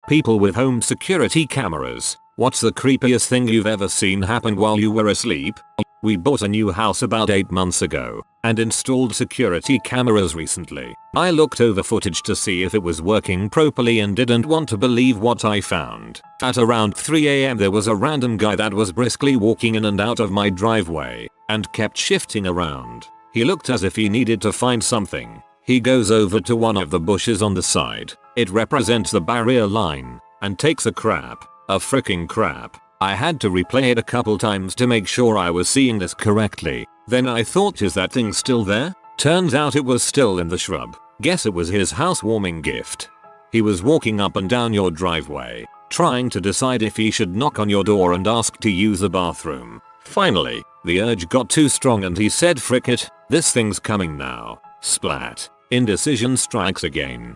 People with home security cameras. What's the creepiest thing you've ever seen happen while you were asleep? We bought a new house about 8 months ago and installed security cameras recently. I looked over footage to see if it was working properly and didn't want to believe what I found. At around 3 AM there was a random guy that was briskly walking in and out of my driveway and kept shifting around. He looked as if he needed to find something. He goes over to one of the bushes on the side. It represents the barrier line and takes a crap. A freaking crap. I had to replay it a couple times to make sure I was seeing this correctly. Then I thought, is that thing still there? Turns out it was still in the shrub. Guess it was his housewarming gift. He was walking up and down your driveway, trying to decide if he should knock on your door and ask to use the bathroom. Finally, the urge got too strong and he said, frick it, this thing's coming now. Splat. Indecision strikes again.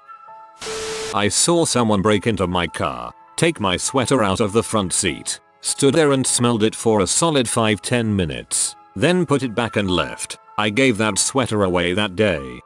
I saw someone break into my car, take my sweater out of the front seat, stood there and smelled it for a solid 5-10 minutes, then put it back and left. I gave that sweater away that day.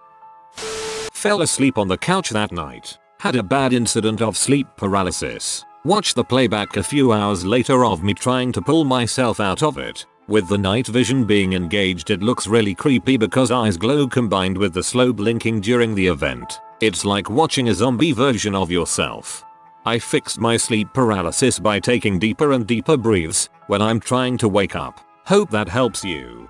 Fell asleep on the couch that night. Had a bad incident of sleep paralysis. Watched the playback a few hours later of me trying to pull myself out of it. With the night vision being engaged, it looks really creepy because eyes glow combined with the slow blinking during the event. It's like watching a zombie version of yourself. I fixed my sleep paralysis by taking deeper and deeper breaths when I'm trying to wake up. Hope that helps you.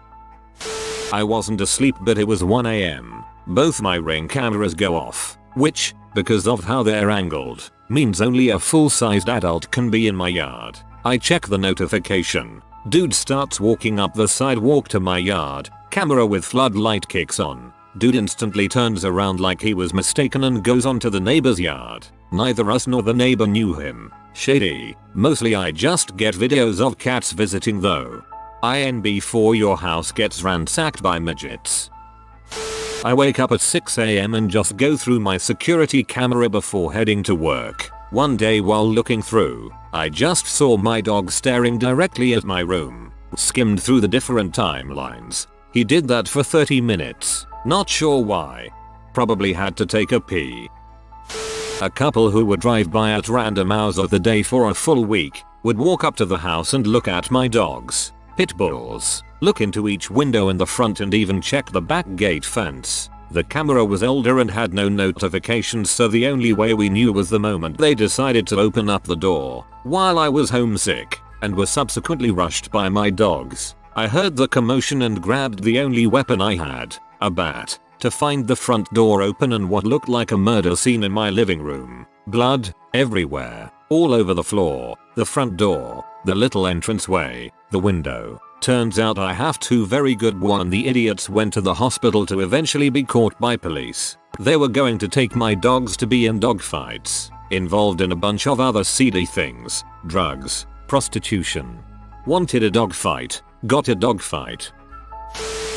I wasn't asleep, but it was 1 AM. Both my Ring cameras go off, which, because of how they're angled, means only a full-sized adult can be in my yard. I check the notification. Dude starts walking up the sidewalk to my yard. Camera with floodlight kicks on. Dude instantly turns around like he was mistaken and goes onto the neighbor's yard. Neither us nor the neighbor knew him. Shady. Mostly I just get videos of cats visiting though. IN before your house gets ransacked by midgets. I wake up at 6 AM and just go through my security camera before heading to work. One day while looking through, I just saw my dog staring directly at my room. Skimmed through the different timelines. He did that for 30 minutes. Not sure why. Probably had to take a pee. A couple who would drive by at random hours of the day for a full week would walk up to the house and look at my dogs. Pit bulls. Look into each window in the front and even check the back gate fence. The camera was older and had no notifications, so the only way we knew was the moment they decided to open up the door. While I was homesick and was subsequently rushed by my dogs, I heard the commotion and grabbed the only weapon I had, a bat, to find the front door open and what looked like a murder scene in my living room. Blood everywhere, all over the floor, the front door, the little entranceway, the window. Turns out I have two very good ones. The idiots went to the hospital to eventually be caught by police. They were going to take my dogs to be in dogfights, involved in a bunch of other seedy things, drugs, prostitution. Wanted a dogfight, got a dogfight.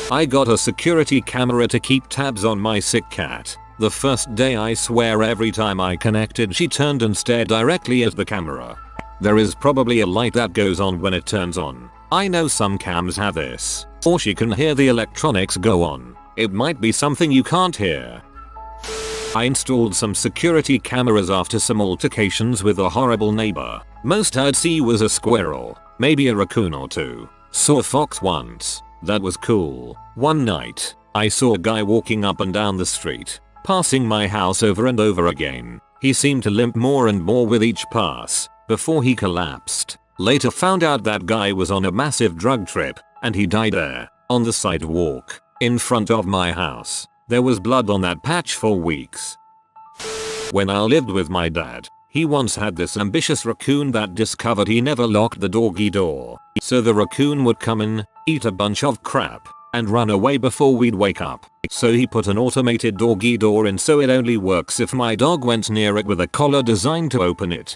I got a security camera to keep tabs on my sick cat. The first day, I swear every time I connected she turned and stared directly at the camera. There is probably a light that goes on when it turns on. I know some cams have this. Or she can hear the electronics go on. It might be something you can't hear. I installed some security cameras after some altercations with a horrible neighbor. Most I'd see was a squirrel, maybe a raccoon or two. Saw a fox once. That was cool. One night, I saw a guy walking up and down the street, passing my house over and over again. He seemed to limp more and more with each pass, before he collapsed. Later found out that guy was on a massive drug trip, and he died there, on the sidewalk, in front of my house. There was blood on that patch for weeks. When I lived with my dad, he once had this ambitious raccoon that discovered he never locked the doggy door. So the raccoon would come in, eat a bunch of crap, and run away before we'd wake up. So he put an automated doggy door in so it only works if my dog went near it with a collar designed to open it.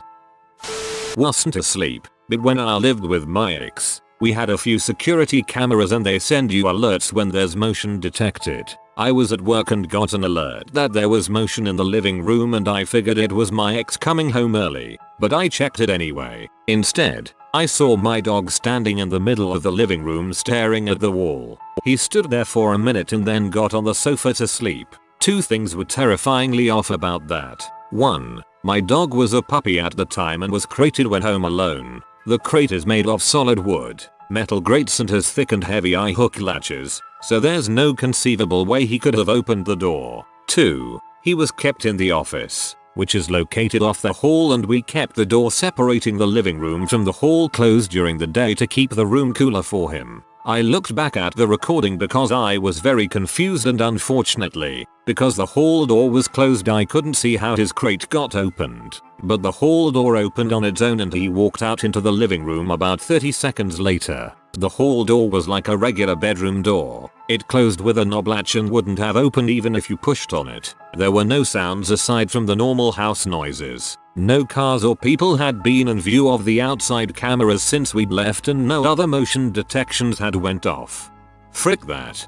Wasn't asleep, but when I lived with my ex, we had a few security cameras and they send you alerts when there's motion detected. I was at work and got an alert that there was motion in the living room and I figured it was my ex coming home early, but I checked it anyway. Instead, I saw my dog standing in the middle of the living room staring at the wall. He stood there for a minute and then got on the sofa to sleep. Two things were terrifyingly off about that. 1. My dog was a puppy at the time and was crated when home alone. The crate is made of solid wood, metal grates and has thick and heavy eye hook latches, so there's no conceivable way he could have opened the door. 2. He was kept in the office, which is located off the hall, and we kept the door separating the living room from the hall closed during the day to keep the room cooler for him. I looked back at the recording because I was very confused, and unfortunately, because the hall door was closed, I couldn't see how his crate got opened. But the hall door opened on its own and he walked out into the living room about 30 seconds later. The hall door was like a regular bedroom door. It closed with a knob latch and wouldn't have opened even if you pushed on it. There were no sounds aside from the normal house noises. No cars or people had been in view of the outside cameras since we'd left, and no other motion detections had went off. Frick that.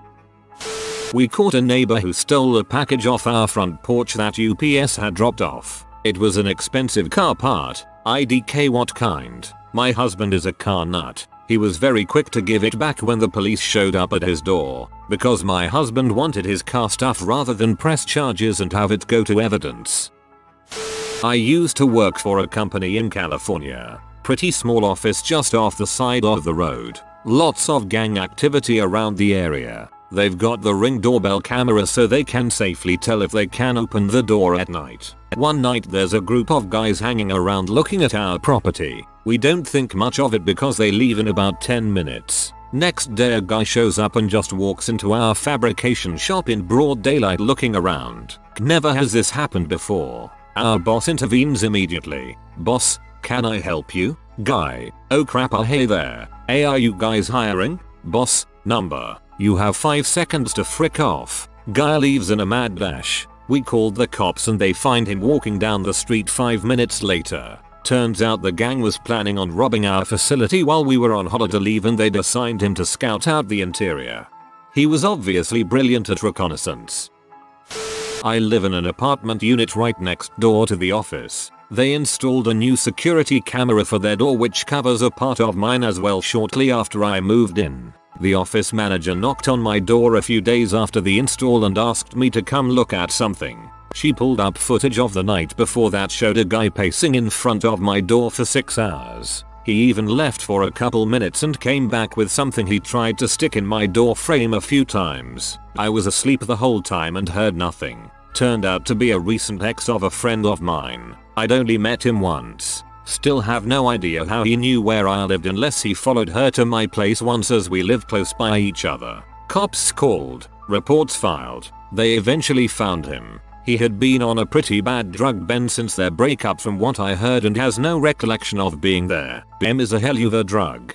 We caught a neighbor who stole a package off our front porch that UPS had dropped off. It was an expensive car part. IDK what kind? My husband is a car nut. He was very quick to give it back when the police showed up at his door, because my husband wanted his car stuff rather than press charges and have it go to evidence. I used to work for a company in California. Pretty small office just off the side of the road. Lots of gang activity around the area. They've got the Ring doorbell camera so they can safely tell if they can open the door at night. One night there's a group of guys hanging around looking at our property. We don't think much of it because they leave in about 10 minutes. Next day a guy shows up and just walks into our fabrication shop in broad daylight looking around. Never has this happened before. Our boss intervenes immediately. Boss, can I help you? Guy, oh crap, hey there. Hey, are you guys hiring? Boss, number. You have 5 seconds to frick off. Guy leaves in a mad dash. We called the cops and they find him walking down the street 5 minutes later. Turns out the gang was planning on robbing our facility while we were on holiday leave, and they'd assigned him to scout out the interior. He was obviously brilliant at reconnaissance. I live in an apartment unit right next door to the office. They installed a new security camera for their door which covers a part of mine as well shortly after I moved in. The office manager knocked on my door a few days after the install and asked me to come look at something. She pulled up footage of the night before that showed a guy pacing in front of my door for 6 hours. He even left for a couple minutes and came back with something he tried to stick in my door frame a few times. I was asleep the whole time and heard nothing. Turned out to be a recent ex of a friend of mine. I'd only met him once. Still have no idea how he knew where I lived unless he followed her to my place once, as we lived close by each other. Cops called, reports filed. They eventually found him. He had been on a pretty bad drug bend since their breakup from what I heard and has no recollection of being there. M is a hell of a drug.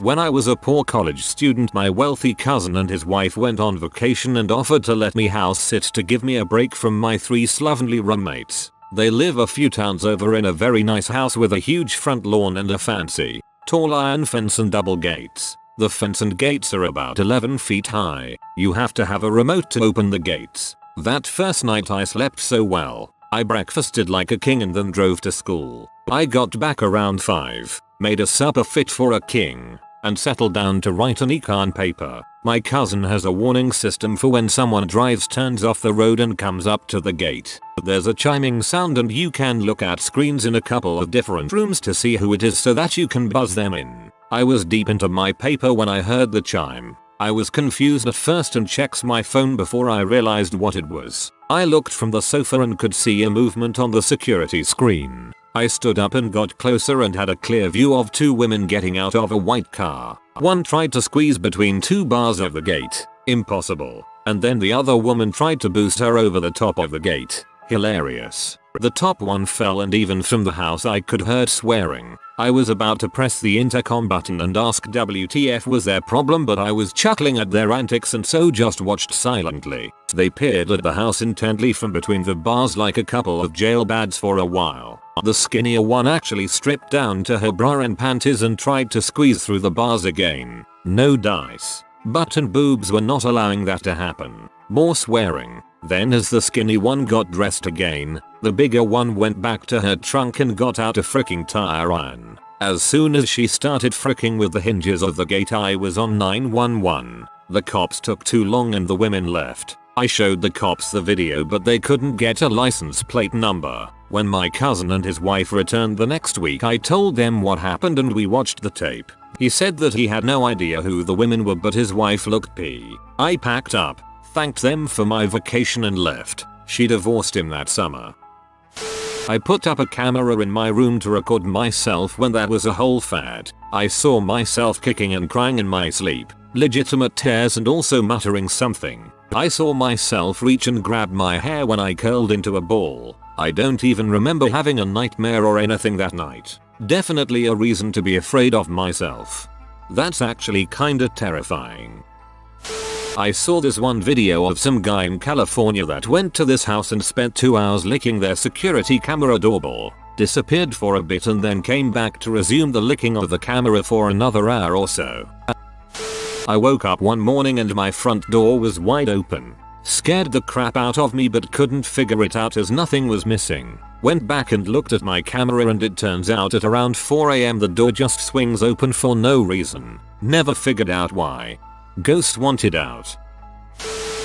When I was a poor college student, my wealthy cousin and his wife went on vacation and offered to let me house sit to give me a break from my 3 slovenly roommates. They live a few towns over in a very nice house with a huge front lawn and a fancy, tall iron fence and double gates. The fence and gates are about 11 feet high. You have to have a remote to open the gates. That first night I slept so well. I breakfasted like a king and then drove to school. I got back around 5, made a supper fit for a king, and settled down to write an econ paper. My cousin has a warning system for when someone drives, turns off the road and comes up to the gate. There's a chiming sound and you can look at screens in a couple of different rooms to see who it is so that you can buzz them in. I was deep into my paper when I heard the chime. I was confused at first and checked my phone before I realized what it was. I looked from the sofa and could see a movement on the security screen. I stood up and got closer and had a clear view of 2 women getting out of a white car. One tried to squeeze between 2 bars of the gate. Impossible. And then the other woman tried to boost her over the top of the gate. Hilarious. The top one fell, and even from the house I could hear swearing. I was about to press the intercom button and ask WTF was their problem, but I was chuckling at their antics and so just watched silently. They peered at the house intently from between the bars like a couple of jailbads for a while. The skinnier one actually stripped down to her bra and panties and tried to squeeze through the bars again. No dice. Butt and boobs were not allowing that to happen. More swearing. Then as the skinny one got dressed again, the bigger one went back to her trunk and got out a fricking tire iron. As soon as she started fricking with the hinges of the gate, I was on 911. The cops took too long and the women left. I showed the cops the video but they couldn't get a license plate number. When my cousin and his wife returned the next week I told them what happened and we watched the tape. He said that he had no idea who the women were but his wife looked pee. I packed up, thanked them for my vacation and left. She divorced him that summer. I put up a camera in my room to record myself when that was a whole fad. I saw myself kicking and crying in my sleep, legitimate tears and also muttering something. I saw myself reach and grab my hair when I curled into a ball. I don't even remember having a nightmare or anything that night. Definitely a reason to be afraid of myself. That's actually kinda terrifying. I saw this one video of some guy in California that went to this house and spent 2 hours licking their security camera doorbell, disappeared for a bit and then came back to resume the licking of the camera for another hour or so. I woke up one morning and my front door was wide open. Scared the crap out of me but couldn't figure it out as nothing was missing. Went back and looked at my camera and it turns out at around 4 AM the door just swings open for no reason. Never figured out why. Ghost wanted out.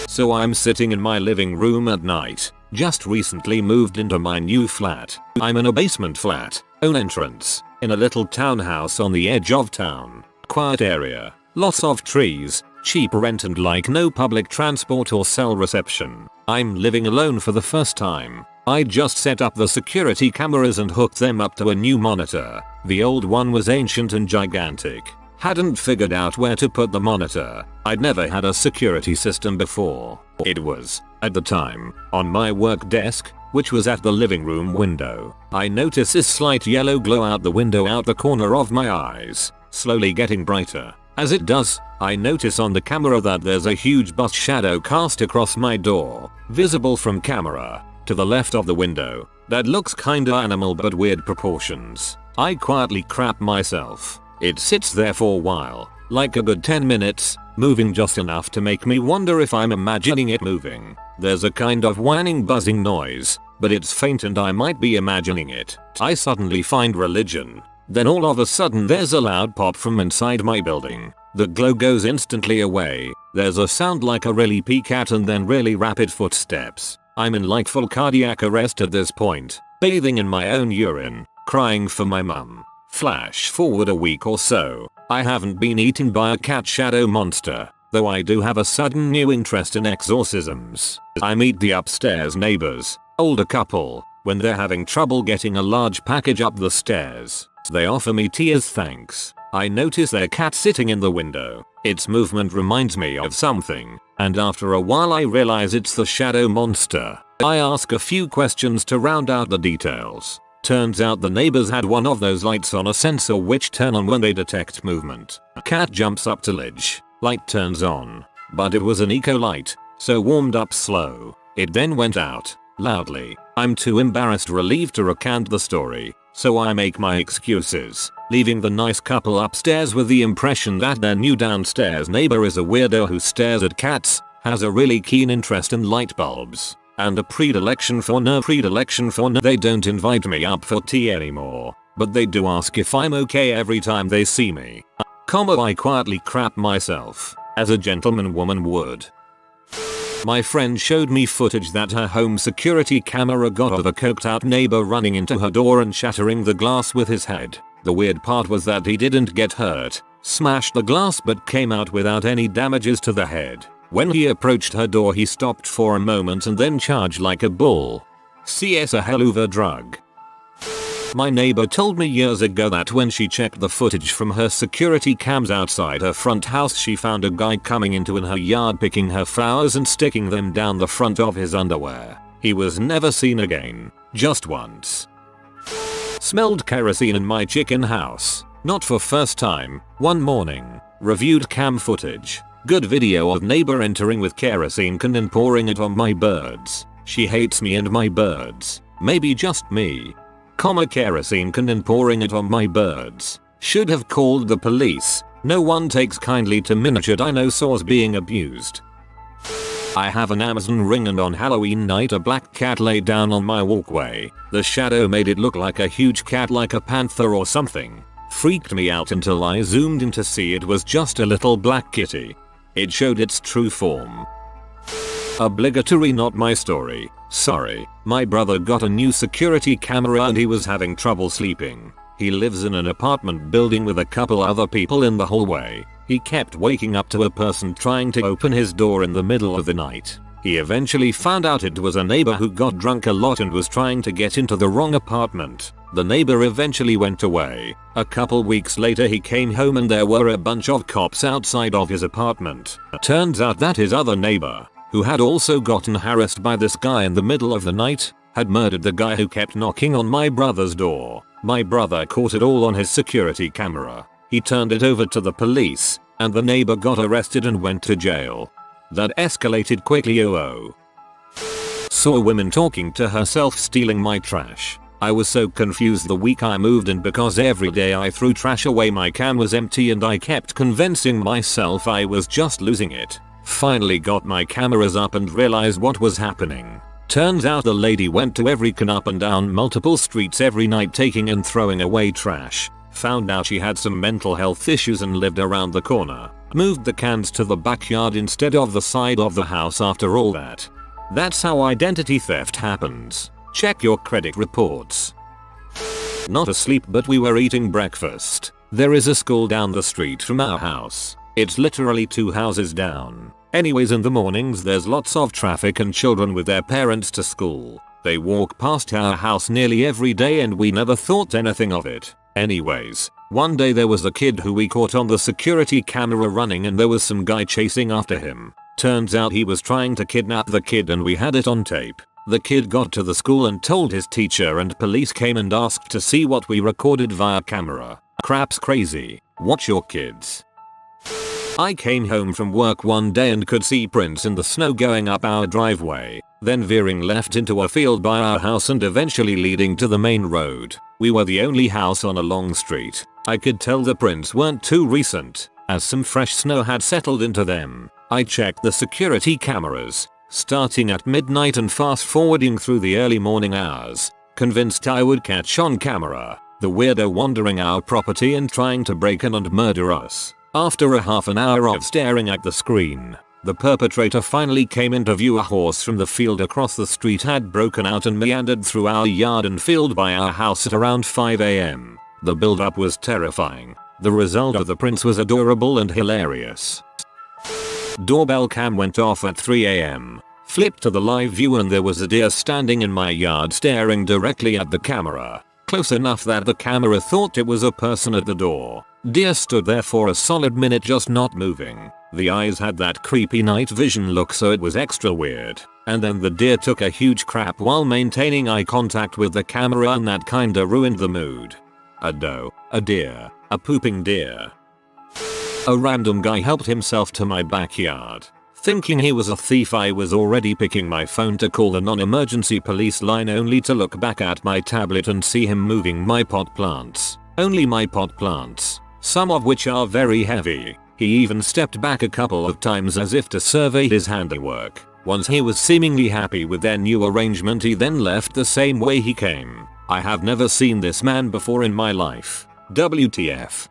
So I'm sitting in my living room at night. Just recently moved into my new flat. I'm in a basement flat, own entrance, in a little townhouse on the edge of town. Quiet area, lots of trees, cheap rent and like no public transport or cell reception. I'm living alone for the first time. I just set up the security cameras and hooked them up to a new monitor. The old one was ancient and gigantic. Hadn't figured out where to put the monitor. I'd never had a security system before. It was, at the time, on my work desk, which was at the living room window. I notice this slight yellow glow out the window out the corner of my eyes, slowly getting brighter. As it does, I notice on the camera that there's a huge bust shadow cast across my door, visible from camera, to the left of the window, that looks kinda animal but weird proportions. I quietly crap myself. It sits there for a while, like a good 10 minutes, moving just enough to make me wonder if I'm imagining it moving. There's a kind of whining buzzing noise, but it's faint and I might be imagining it. I suddenly find religion. Then all of a sudden there's a loud pop from inside my building. The glow goes instantly away. There's a sound like a really peak at and then really rapid footsteps. I'm in like full cardiac arrest at this point, bathing in my own urine, crying for my mum. Flash forward a week or so. I haven't been eaten by a cat shadow monster, though I do have a sudden new interest in exorcisms. I meet the upstairs neighbors, older couple, when they're having trouble getting a large package up the stairs. They offer me tea as thanks. I notice their cat sitting in the window. Its movement reminds me of something, and after a while I realize it's the shadow monster. I ask a few questions to round out the details. Turns out the neighbors had one of those lights on a sensor which turn on when they detect movement. Cat jumps up to ledge, light turns on, but it was an eco light, so warmed up slow. It then went out, loudly. I'm too embarrassed relieved to recount the story, so I make my excuses, leaving the nice couple upstairs with the impression that their new downstairs neighbor is a weirdo who stares at cats, has a really keen interest in light bulbs, and a predilection for nerve. They don't invite me up for tea anymore, but they do ask if I'm okay every time they see me. I quietly crap myself, as a gentleman woman would. My friend showed me footage that her home security camera got of a coked out neighbor running into her door and shattering the glass with his head. The weird part was that he didn't get hurt, smashed the glass but came out without any damages to the head. When he approached her door he stopped for a moment and then charged like a bull. CS a hell of a drug. My neighbor told me years ago that when she checked the footage from her security cams outside her front house she found a guy coming into her yard picking her flowers and sticking them down the front of his underwear. He was never seen again, just once. Smelled kerosene in my chicken house. Not for first time, one morning. Reviewed cam footage. Good video of neighbor entering with kerosene can and pouring it on my birds. She hates me and my birds. Maybe just me. Kerosene can and pouring it on my birds. Should have called the police. No one takes kindly to miniature dinosaurs being abused. I have an Amazon ring and on Halloween night a black cat lay down on my walkway. The shadow made it look like a huge cat like a panther or something. Freaked me out until I zoomed in to see it was just a little black kitty. It showed its true form. Obligatory not my story. Sorry, my brother got a new security camera and he was having trouble sleeping. He lives in an apartment building with a couple other people in the hallway. He kept waking up to a person trying to open his door in the middle of the night. He eventually found out it was a neighbor who got drunk a lot and was trying to get into the wrong apartment. The neighbor eventually went away. A couple weeks later he came home and there were a bunch of cops outside of his apartment. Turns out that his other neighbor, who had also gotten harassed by this guy in the middle of the night, had murdered the guy who kept knocking on my brother's door. My brother caught it all on his security camera. He turned it over to the police, and the neighbor got arrested and went to jail. That escalated quickly. Saw a woman talking to herself stealing my trash. I was so confused the week I moved in because every day I threw trash away my can was empty and I kept convincing myself I was just losing it. Finally got my cameras up and realized what was happening. Turns out the lady went to every can up and down multiple streets every night taking and throwing away trash. Found out she had some mental health issues and lived around the corner. Moved the cans to the backyard instead of the side of the house after all that. That's how identity theft happens. Check your credit reports. Not asleep, but we were eating breakfast. There is a school down the street from our house. It's literally 2 houses down. Anyways, in the mornings there's lots of traffic and children with their parents to school. They walk past our house nearly every day and we never thought anything of it. Anyways, one day there was a kid who we caught on the security camera running and there was some guy chasing after him. Turns out he was trying to kidnap the kid and we had it on tape. The kid got to the school and told his teacher and police came and asked to see what we recorded via camera. Crap's crazy. Watch your kids. I came home from work one day and could see prints in the snow going up our driveway, then veering left into a field by our house and eventually leading to the main road. We were the only house on a long street. I could tell the prints weren't too recent, as some fresh snow had settled into them. I checked the security cameras, starting at midnight and fast forwarding through the early morning hours, convinced I would catch on camera the weirdo wandering our property and trying to break in and murder us. After a half an hour of staring at the screen, the perpetrator finally came into view. A horse from the field across the street had broken out and meandered through our yard and field by our house at around 5 AM. The build-up was terrifying. The result of the prints was adorable and hilarious. Doorbell cam went off at 3 AM. Flipped to the live view and there was a deer standing in my yard staring directly at the camera. Close enough that the camera thought it was a person at the door. Deer stood there for a solid minute just not moving. The eyes had that creepy night vision look, so it was extra weird. And then the deer took a huge crap while maintaining eye contact with the camera and that kinda ruined the mood. A doe, a deer, a pooping deer. A random guy helped himself to my backyard. Thinking he was a thief, I was already picking my phone to call the non-emergency police line only to look back at my tablet and see him moving my pot plants. Only my pot plants, some of which are very heavy. He even stepped back a couple of times as if to survey his handiwork. Once he was seemingly happy with their new arrangement, he then left the same way he came. I have never seen this man before in my life. WTF.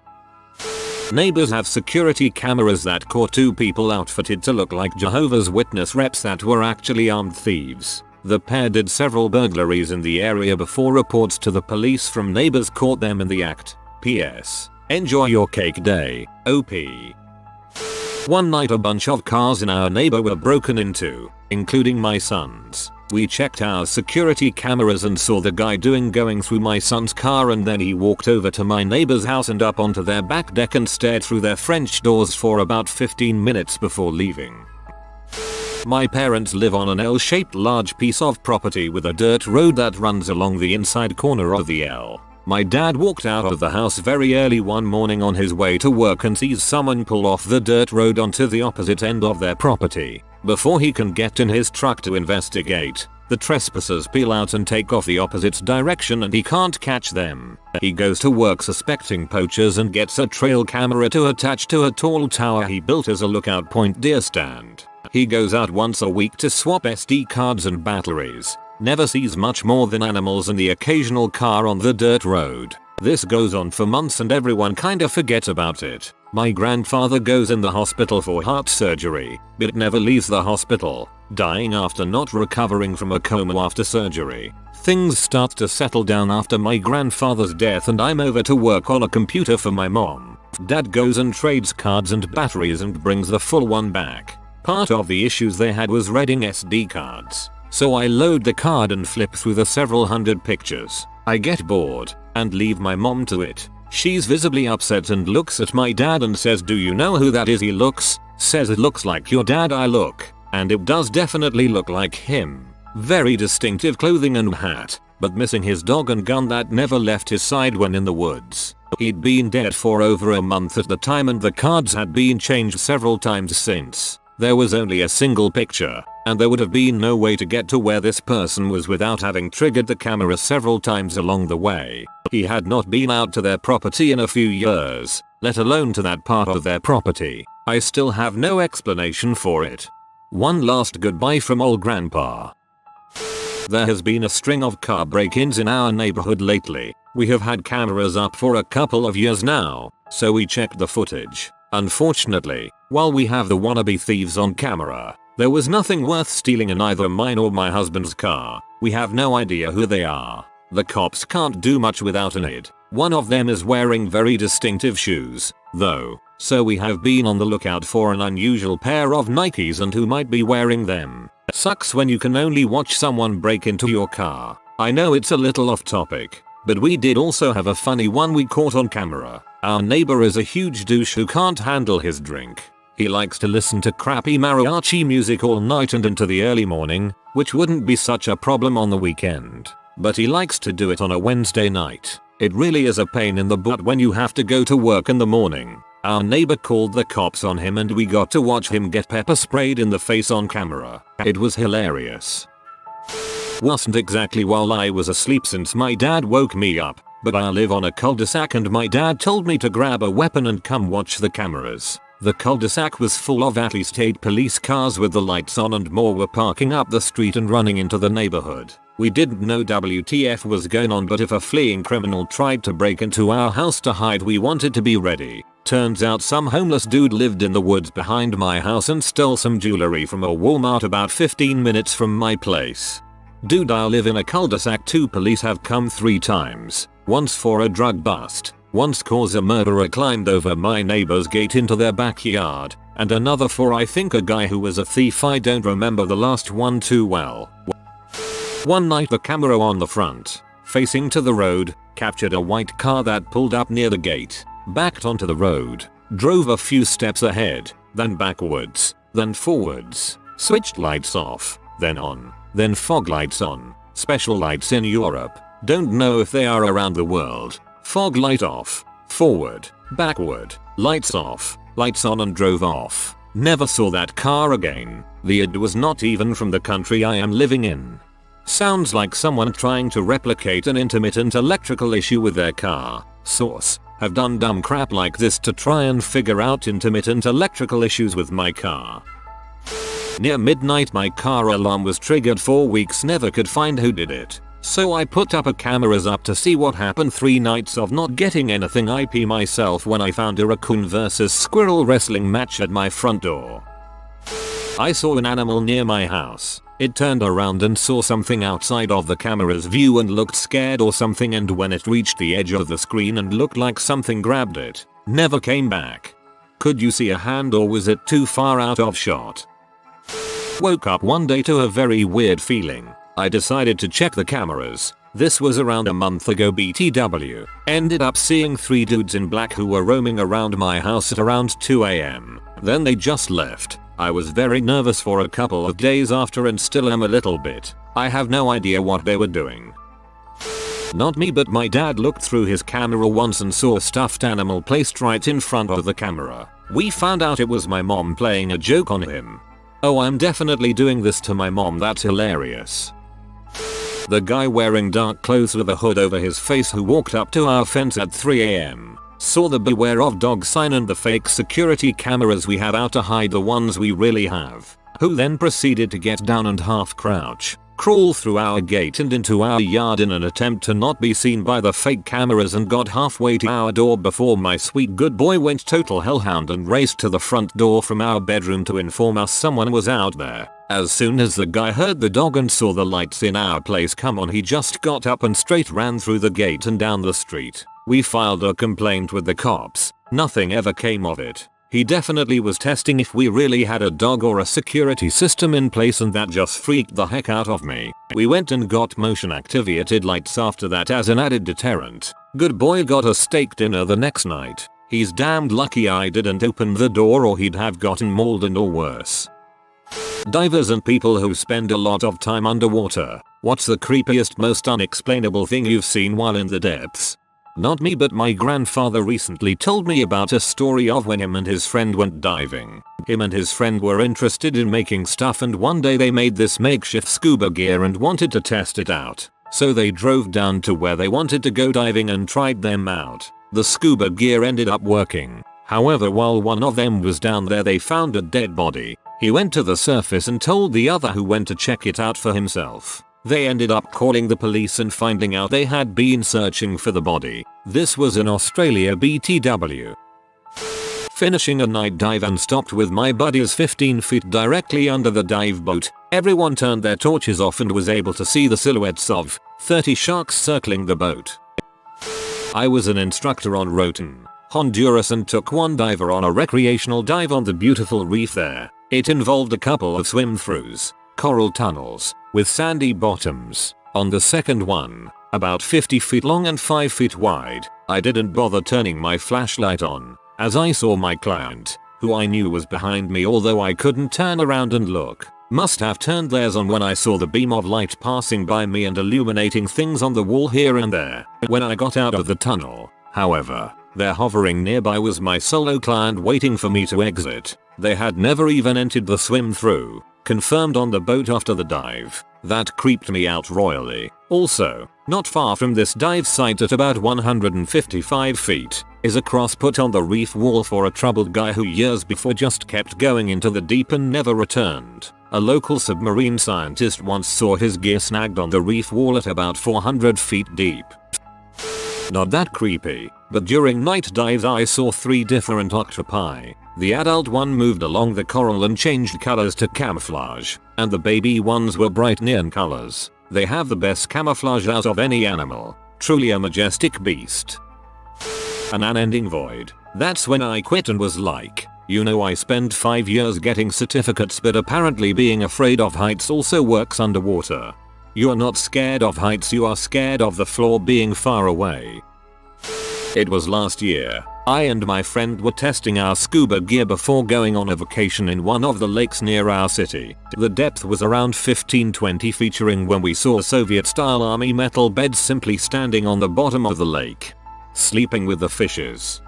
Neighbors have security cameras that caught 2 people outfitted to look like Jehovah's Witness reps that were actually armed thieves. The pair did several burglaries in the area before reports to the police from neighbors caught them in the act. P.S. Enjoy your cake day, OP. One night a bunch of cars in our neighbor were broken into, including my son's. We checked our security cameras and saw the guy going through my son's car, and then he walked over to my neighbor's house and up onto their back deck and stared through their French doors for about 15 minutes before leaving. My parents live on an L-shaped large piece of property with a dirt road that runs along the inside corner of the L. My dad walked out of the house very early one morning on his way to work and sees someone pull off the dirt road onto the opposite end of their property. Before he can get in his truck to investigate, the trespassers peel out and take off the opposite direction and he can't catch them. He goes to work suspecting poachers and gets a trail camera to attach to a tall tower he built as a lookout point deer stand. He goes out once a week to swap SD cards and batteries. Never sees much more than animals and the occasional car on the dirt road. This goes on for months and everyone kinda forgets about it. My grandfather goes in the hospital for heart surgery, but never leaves the hospital. dying after not recovering from a coma after surgery. Things start to settle down after my grandfather's death and I'm over to work on a computer for my mom. Dad goes and trades cards and batteries and brings the full one back. Part of the issues they had was reading SD cards. So I load the card and flip through the several hundred pictures. I get bored and leave my mom to it. She's visibly upset and looks at my dad and says, "Do you know who that is?" He looks, says, "It looks like your dad." I look, and it does definitely look like him. Very distinctive clothing and hat, but missing his dog and gun that never left his side when in the woods. He'd been dead for over a month at the time and the cards had been changed several times since. There was only a single picture, and there would have been no way to get to where this person was without having triggered the camera several times along the way. He had not been out to their property in a few years, let alone to that part of their property. I still have no explanation for it. One last goodbye from old grandpa. There has been a string of car break-ins in our neighborhood lately. We have had cameras up for a couple of years now, so we checked the footage. Unfortunately, while we have the wannabe thieves on camera, there was nothing worth stealing in either mine or my husband's car. We have no idea who they are. The cops can't do much without an ID. One of them is wearing very distinctive shoes, though, so we have been on the lookout for an unusual pair of Nikes and who might be wearing them. Sucks when you can only watch someone break into your car. I know it's a little off topic, but we did also have a funny one we caught on camera. Our neighbor is a huge douche who can't handle his drink. He likes to listen to crappy mariachi music all night and into the early morning, which wouldn't be such a problem on the weekend. But he likes to do it on a Wednesday night. It really is a pain in the butt when you have to go to work in the morning. Our neighbor called the cops on him and we got to watch him get pepper sprayed in the face on camera. It was hilarious. Wasn't exactly while I was asleep since my dad woke me up, but I live on a cul-de-sac and my dad told me to grab a weapon and come watch the cameras. The cul-de-sac was full of at least 8 police cars with the lights on and more were parking up the street and running into the neighborhood. We didn't know WTF was going on, but if a fleeing criminal tried to break into our house to hide, we wanted to be ready. Turns out some homeless dude lived in the woods behind my house and stole some jewelry from a Walmart about 15 minutes from my place. Dude, I live in a cul-de-sac. 2 police have come 3 times. Once for a drug bust. Once cause a murderer climbed over my neighbor's gate into their backyard. And another for I think a guy who was a thief. I don't remember the last one too well. One night the camera on the front, facing to the road, captured a white car that pulled up near the gate, backed onto the road, drove a few steps ahead, then backwards, then forwards, switched lights off, then on, then fog lights on, special lights in Europe, don't know if they are around the world, fog light off, forward, backward, lights off, lights on and drove off. Never saw that car again. The ID was not even from the country I am living in. Sounds like someone trying to replicate an intermittent electrical issue with their car. Source: have done dumb crap like this to try and figure out intermittent electrical issues with my car. Near midnight my car alarm was triggered. 4 weeks, never could find who did it. So I put up cameras up to see what happened. 3 nights of not getting anything. I pee myself when I found a raccoon versus squirrel wrestling match at my front door. I saw an animal near my house. It turned around and saw something outside of the camera's view and looked scared or something, and when it reached the edge of the screen and looked like something grabbed it, never came back. Could you see a hand or was it too far out of shot? Woke up one day to a very weird feeling. I decided to check the cameras. This was around a month ago. BTW. Ended up seeing 3 dudes in black who were roaming around my house at around 2 AM. Then they just left. I was very nervous for a couple of days after and still am a little bit. I have no idea what they were doing. Not me, but my dad looked through his camera once and saw a stuffed animal placed right in front of the camera. We found out it was my mom playing a joke on him. Oh, I'm definitely doing this to my mom. That's hilarious. The guy wearing dark clothes with a hood over his face who walked up to our fence at 3 AM. Saw the beware of dog sign and the fake security cameras we have out to hide the ones we really have. Who then proceeded to get down and half crouch crawl through our gate and into our yard in an attempt to not be seen by the fake cameras, and got halfway to our door before my sweet good boy went total hellhound and raced to the front door from our bedroom to inform us someone was out there. As soon as the guy heard the dog and saw the lights in our place come on, he just got up and straight ran through the gate and down the street. We filed a complaint with the cops. Nothing ever came of it. He definitely was testing if we really had a dog or a security system in place, and that just freaked the heck out of me. We went and got motion activated lights after that as an added deterrent. Good boy got a steak dinner the next night. He's damned lucky I didn't open the door, or he'd have gotten mauled or worse. Divers and people who spend a lot of time underwater. What's the creepiest, most unexplainable thing you've seen while in the depths? Not me, but my grandfather recently told me about a story of when him and his friend went diving. Him and his friend were interested in making stuff, and one day they made this makeshift scuba gear and wanted to test it out. So they drove down to where they wanted to go diving and tried them out. The scuba gear ended up working. However, while one of them was down there, they found a dead body. He went to the surface and told the other, who went to check it out for himself. They ended up calling the police and finding out they had been searching for the body. This was in Australia BTW. Finishing a night dive and stopped with my buddies 15 feet directly under the dive boat. Everyone turned their torches off and was able to see the silhouettes of 30 sharks circling the boat. I was an instructor on Raccoon, Honduras, and took one diver on a recreational dive on the beautiful reef there. It involved a couple of swim-throughs, coral tunnels, with sandy bottoms. On the second one, about 50 feet long and 5 feet wide, I didn't bother turning my flashlight on, as I saw my client, who I knew was behind me although I couldn't turn around and look, must have turned theirs on when I saw the beam of light passing by me and illuminating things on the wall here and there. When I got out of the tunnel, however, there hovering nearby was my solo client waiting for me to exit. They had never even entered the swim-through. Confirmed on the boat after the dive. That creeped me out royally. Also, not far from this dive site at about 155 feet, is a cross put on the reef wall for a troubled guy who years before just kept going into the deep and never returned. A local submarine scientist once saw his gear snagged on the reef wall at about 400 feet deep. Not that creepy, but during night dives I saw 3 different octopi. The adult one moved along the coral and changed colors to camouflage, and the baby ones were bright neon colors. They have the best camouflage out of any animal. Truly a majestic beast. An unending void. That's when I quit and was like, you know, I spent 5 years getting certificates, but apparently being afraid of heights also works underwater. You are not scared of heights, you are scared of the floor being far away. It was last year. I and my friend were testing our scuba gear before going on a vacation in one of the lakes near our city. The depth was around 15-20 feet when we saw Soviet-style army metal beds simply standing on the bottom of the lake, sleeping with the fishes.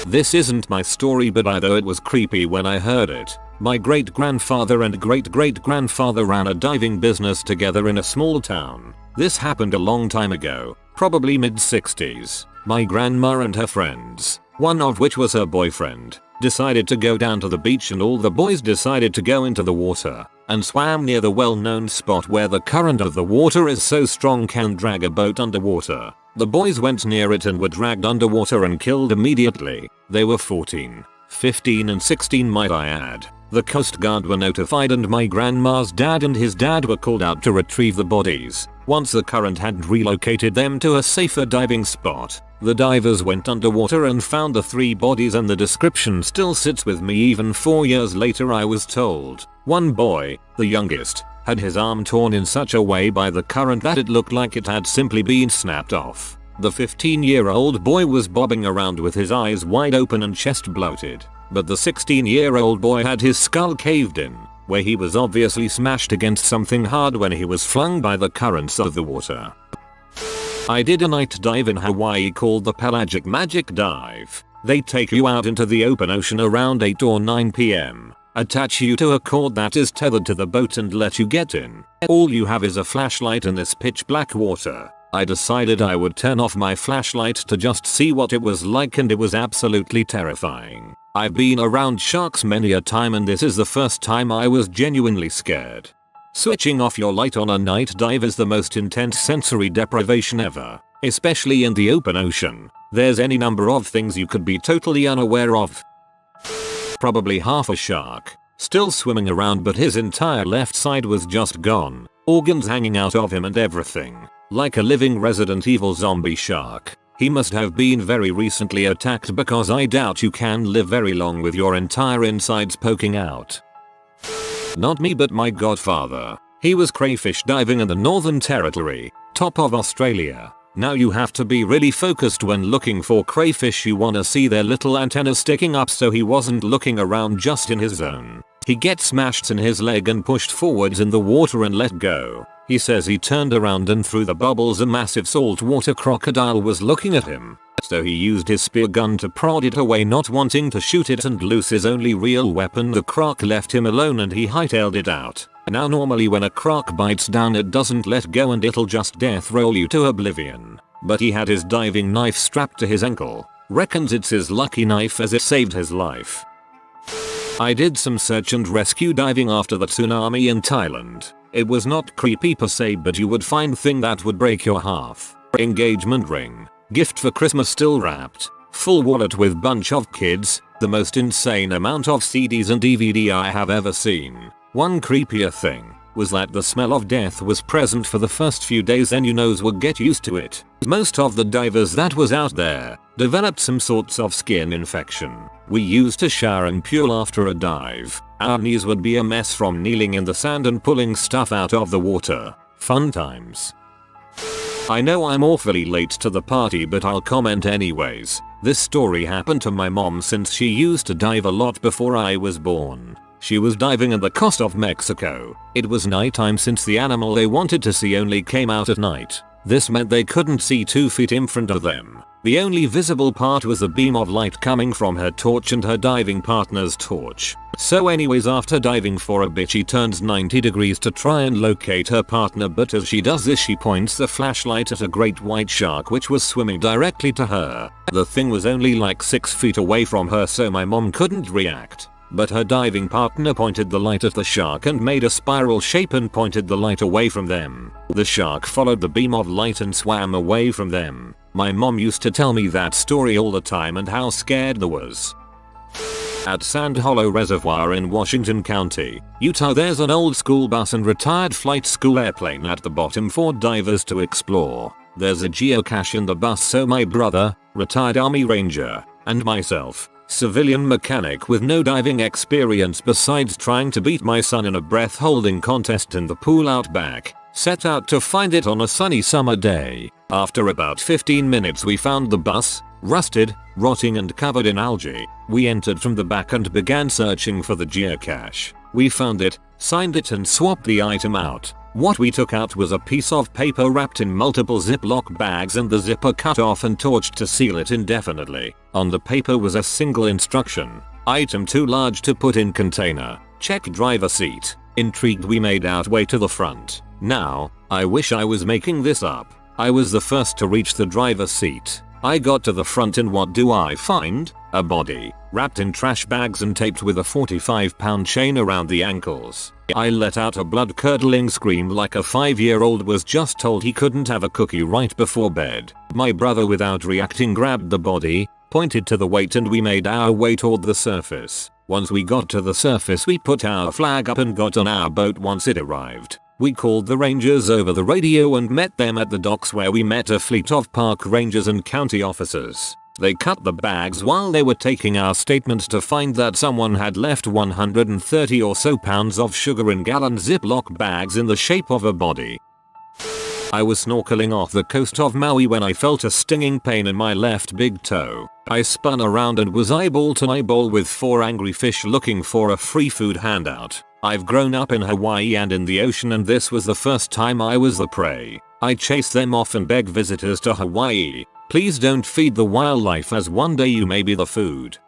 This isn't my story, but although it was creepy when I heard it, my great-grandfather and great-great-grandfather ran a diving business together in a small town. This happened a long time ago, probably mid-60s. My grandma and her friends, one of which was her boyfriend, decided to go down to the beach, and all the boys decided to go into the water and swam near the well-known spot where the current of the water is so strong can drag a boat underwater. The boys went near it and were dragged underwater and killed immediately. They were 14, 15 and 16 might I add. The Coast Guard were notified and my grandma's dad and his dad were called out to retrieve the bodies. Once the current had relocated them to a safer diving spot, the divers went underwater and found the 3 bodies, and the description still sits with me even 4 years later. I was told one boy, the youngest, had his arm torn in such a way by the current that it looked like it had simply been snapped off. The 15-year-old boy was bobbing around with his eyes wide open and chest bloated, but the 16-year-old boy had his skull caved in, where he was obviously smashed against something hard when he was flung by the currents of the water. I did a night dive in Hawaii called the Pelagic Magic Dive. They take you out into the open ocean around 8 or 9 p.m., attach you to a cord that is tethered to the boat and let you get in. All you have is a flashlight in this pitch black water. I decided I would turn off my flashlight to just see what it was like, and it was absolutely terrifying. I've been around sharks many a time, and this is the first time I was genuinely scared. Switching off your light on a night dive is the most intense sensory deprivation ever, especially in the open ocean. There's any number of things you could be totally unaware of. Probably half a shark, still swimming around, but his entire left side was just gone, organs hanging out of him and everything, like a living Resident Evil zombie shark. He must have been very recently attacked, because I doubt you can live very long with your entire insides poking out. Not me, but my godfather. He was crayfish diving in the Northern Territory, top of Australia. Now you have to be really focused when looking for crayfish. You wanna see their little antennas sticking up, so he wasn't looking around just in his zone. He gets smashed in his leg and pushed forwards in the water and let go. He says he turned around and through the bubbles a massive saltwater crocodile was looking at him. So he used his spear gun to prod it away, not wanting to shoot it and lose his only real weapon. The croc left him alone and he hightailed it out. Now normally when a croc bites down it doesn't let go and it'll just death roll you to oblivion. But he had his diving knife strapped to his ankle. Reckons it's his lucky knife as it saved his life. I did some search and rescue diving after the tsunami in Thailand. It was not creepy per se, but you would find thing that would break your heart. Engagement ring. Gift for Christmas still wrapped. Full wallet with bunch of kids. The most insane amount of CDs and DVD I have ever seen. One creepier thing was that the smell of death was present for the first few days, and you nose would get used to it. Most of the divers that was out there developed some sorts of skin infection. We used to shower and pure after a dive. Our knees would be a mess from kneeling in the sand and pulling stuff out of the water. Fun times. I know I'm awfully late to the party, but I'll comment anyways. This story happened to my mom since she used to dive a lot before I was born. She was diving in the coast of Mexico. It was nighttime since the animal they wanted to see only came out at night. This meant they couldn't see 2 feet in front of them. The only visible part was a beam of light coming from her torch and her diving partner's torch. So anyways, after diving for a bit, she turns 90 degrees to try and locate her partner, but as she does this she points the flashlight at a great white shark which was swimming directly to her. The thing was only like 6 feet away from her, so my mom couldn't react. But her diving partner pointed the light at the shark and made a spiral shape and pointed the light away from them. The shark followed the beam of light and swam away from them. My mom used to tell me that story all the time and how scared there was. At Sand Hollow Reservoir in Washington County, Utah, there's an old school bus and retired flight school airplane at the bottom for divers to explore. There's a geocache in the bus, so my brother, retired Army Ranger, and myself, civilian mechanic with no diving experience besides trying to beat my son in a breath holding contest in the pool out back, set out to find it on a sunny summer day. After about 15 minutes we found the bus, rusted, rotting and covered in algae. We entered from the back and began searching for the geocache. We found it, signed it and swapped the item out. What we took out was a piece of paper wrapped in multiple Ziploc bags and the zipper cut off and torched to seal it indefinitely. On the paper was a single instruction: item too large to put in container. Check driver seat. Intrigued, we made our way to the front. Now, I wish I was making this up. I was the first to reach the driver's seat. I got to the front and what do I find? A body, wrapped in trash bags and taped with a 45-pound chain around the ankles. I let out a blood-curdling scream like a 5-year-old was just told he couldn't have a cookie right before bed. My brother, without reacting, grabbed the body, pointed to the weight, and we made our way toward the surface. Once we got to the surface we put our flag up and got on our boat once it arrived. We called the rangers over the radio and met them at the docks, where we met a fleet of park rangers and county officers. They cut the bags while they were taking our statements to find that someone had left 130 or so pounds of sugar in gallon Ziploc bags in the shape of a body. I was snorkeling off the coast of Maui when I felt a stinging pain in my left big toe. I spun around and was eyeball to eyeball with 4 angry fish looking for a free food handout. I've grown up in Hawaii and in the ocean, and this was the first time I was the prey. I chased them off and begged visitors to Hawaii, please don't feed the wildlife, as one day you may be the food.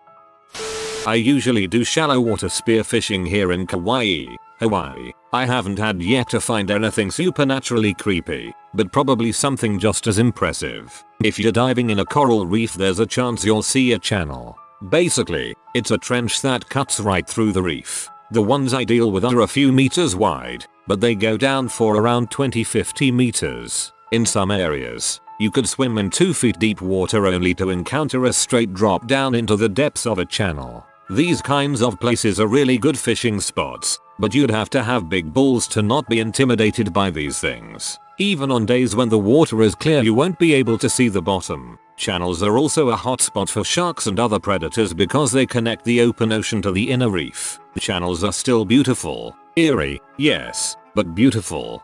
I usually do shallow water spearfishing here in Kauai, Hawaii. I haven't had yet to find anything supernaturally creepy, but probably something just as impressive. If you're diving in a coral reef, there's a chance you'll see a channel. Basically, it's a trench that cuts right through the reef. The ones I deal with are a few meters wide, but they go down for around 20-50 meters. In some areas, you could swim in 2 feet deep water only to encounter a straight drop down into the depths of a channel. These kinds of places are really good fishing spots, but you'd have to have big balls to not be intimidated by these things. Even on days when the water is clear, you won't be able to see the bottom. Channels are also a hotspot for sharks and other predators because they connect the open ocean to the inner reef. Channels are still beautiful. Eerie, yes, but beautiful.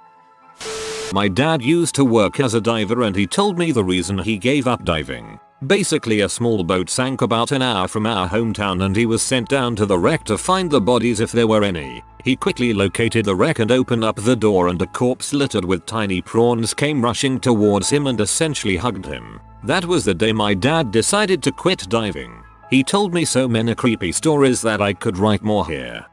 My dad used to work as a diver and he told me the reason he gave up diving. Basically, a small boat sank about an hour from our hometown and he was sent down to the wreck to find the bodies if there were any. He quickly located the wreck and opened up the door, and a corpse littered with tiny prawns came rushing towards him and essentially hugged him. That was the day my dad decided to quit diving. He told me so many creepy stories that I could write more here.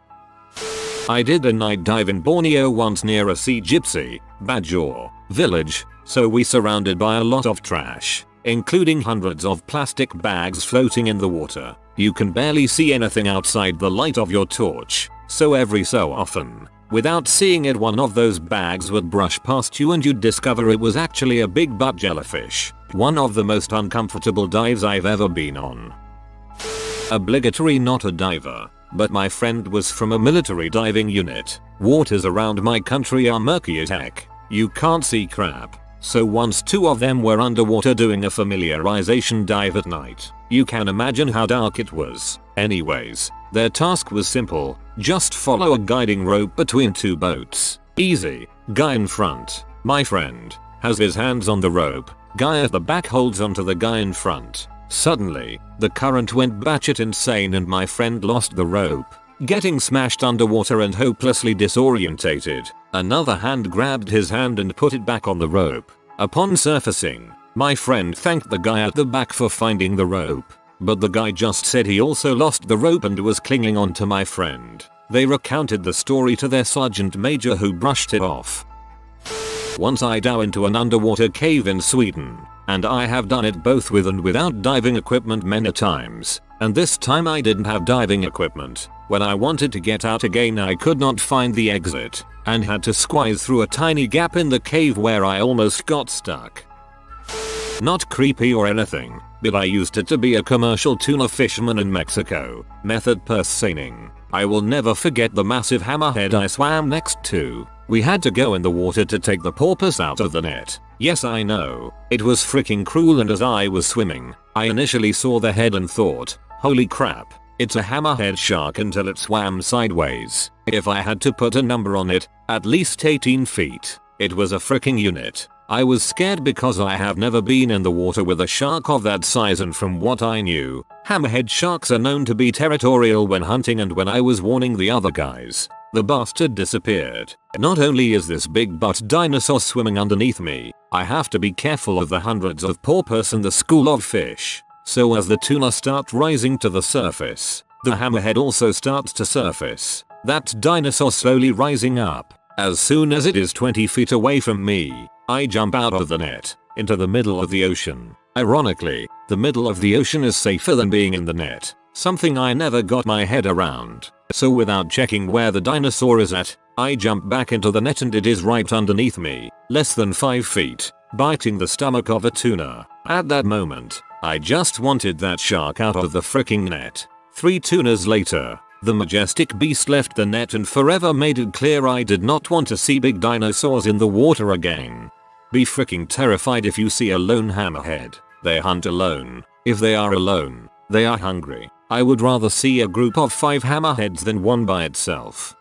I did a night dive in Borneo once near a sea gypsy, Bajor, village, so we surrounded by a lot of trash, including hundreds of plastic bags floating in the water. You can barely see anything outside the light of your torch, so every so often, without seeing it, one of those bags would brush past you and you'd discover it was actually a big butt jellyfish. One of the most uncomfortable dives I've ever been on. Obligatory not a diver, but my friend was from a military diving unit. Waters around my country are murky as heck. You can't see crap. So once 2 of them were underwater doing a familiarization dive at night. You can imagine how dark it was. Anyways, their task was simple. Just follow a guiding rope between 2 boats. Easy. Guy in front, my friend, has his hands on the rope. Guy at the back holds onto the guy in front. Suddenly, the current went batshit insane and my friend lost the rope, getting smashed underwater and hopelessly disorientated. Another hand grabbed his hand and put it back on the rope. Upon surfacing, my friend thanked the guy at the back for finding the rope, but the guy just said he also lost the rope and was clinging on to my friend. They recounted the story to their sergeant major, who brushed it off. Once I dove into an underwater cave in Sweden, and I have done it both with and without diving equipment many times, and this time I didn't have diving equipment. When I wanted to get out again, I could not find the exit, and had to squeeze through a tiny gap in the cave where I almost got stuck. Not creepy or anything, but I used it to be a commercial tuna fisherman in Mexico. Method perseining. I will never forget the massive hammerhead I swam next to. We had to go in the water to take the porpoise out of the net. Yes, I know, it was freaking cruel, and as I was swimming, I initially saw the head and thought, holy crap, it's a hammerhead shark, until it swam sideways. If I had to put a number on it, at least 18 feet. It was a freaking unit. I was scared because I have never been in the water with a shark of that size, and from what I knew, hammerhead sharks are known to be territorial when hunting, and when I was warning the other guys, the bastard disappeared. Not only is this big butt dinosaur swimming underneath me, I have to be careful of the hundreds of porpoise in the school of fish. So as the tuna start rising to the surface, the hammerhead also starts to surface. That dinosaur slowly rising up. As soon as it is 20 feet away from me, I jump out of the net, into the middle of the ocean. Ironically, the middle of the ocean is safer than being in the net, something I never got my head around. So without checking where the dinosaur is at, I jump back into the net and it is right underneath me, less than 5 feet, biting the stomach of a tuna. At that moment, I just wanted that shark out of the freaking net. 3 tunas later, the majestic beast left the net and forever made it clear I did not want to see big dinosaurs in the water again. Be freaking terrified if you see a lone hammerhead. They hunt alone. If they are alone, they are hungry. I would rather see a group of 5 hammerheads than one by itself.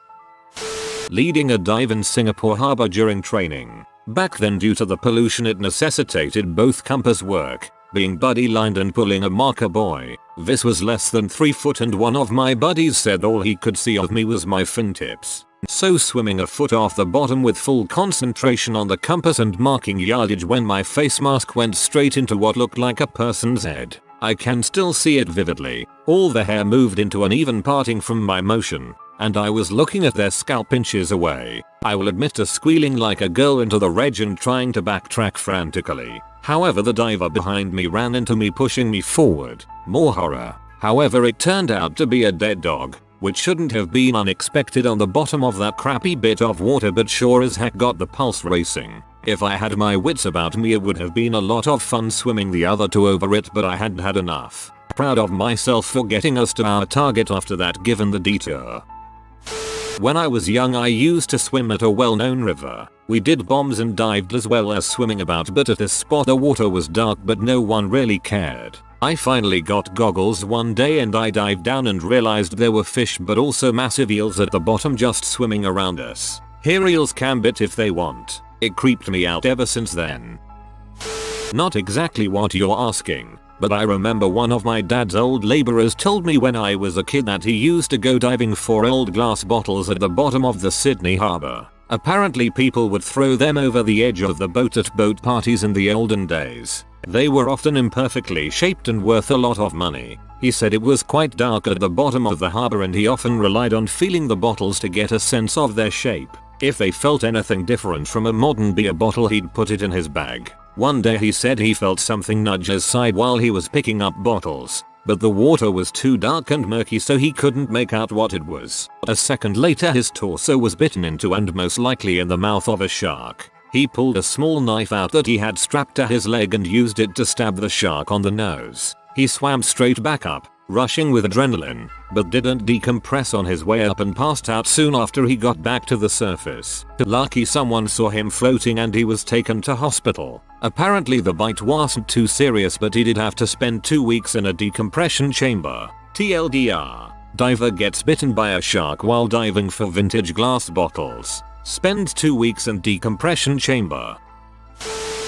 Leading a dive in Singapore harbor during training. Back then, due to the pollution, it necessitated both compass work, being buddy lined and pulling a marker buoy. This was less than 3 foot and one of my buddies said all he could see of me was my fin tips. So swimming a foot off the bottom with full concentration on the compass and marking yardage when my face mask went straight into what looked like a person's head. I can still see it vividly. All the hair moved into an even parting from my motion, and I was looking at their scalp inches away. I will admit to squealing like a girl into the reg and trying to backtrack frantically. However, the diver behind me ran into me, pushing me forward. More horror. However, it turned out to be a dead dog. which shouldn't have been unexpected on the bottom of that crappy bit of water, but sure as heck got the pulse racing. If I had my wits about me, it would have been a lot of fun swimming the other two over it, but I hadn't had enough. Proud of myself for getting us to our target after that, given the detour. When I was young, I used to swim at a well-known river. We did bombs and dived as well as swimming about, but at this spot the water was dark but no one really cared. I finally got goggles one day and I dived down and realized there were fish but also massive eels at the bottom just swimming around us. Here, eels can bite if they want. It creeped me out ever since then. Not exactly what you're asking, but I remember one of my dad's old laborers told me when I was a kid that he used to go diving for old glass bottles at the bottom of the Sydney harbour. Apparently people would throw them over the edge of the boat at boat parties in the olden days. They were often imperfectly shaped and worth a lot of money. He said it was quite dark at the bottom of the harbour and he often relied on feeling the bottles to get a sense of their shape. If they felt anything different from a modern beer bottle, he'd put it in his bag. One day he said he felt something nudge his side while he was picking up bottles, but the water was too dark and murky so he couldn't make out what it was. A second later his torso was bitten into and most likely in the mouth of a shark. He pulled a small knife out that he had strapped to his leg and used it to stab the shark on the nose. He swam straight back up, rushing with adrenaline, but didn't decompress on his way up and passed out soon after he got back to the surface. Lucky someone saw him floating and he was taken to hospital. Apparently the bite wasn't too serious, but he did have to spend 2 weeks in a decompression chamber. TLDR. Diver gets bitten by a shark while diving for vintage glass bottles. Spend 2 weeks in decompression chamber.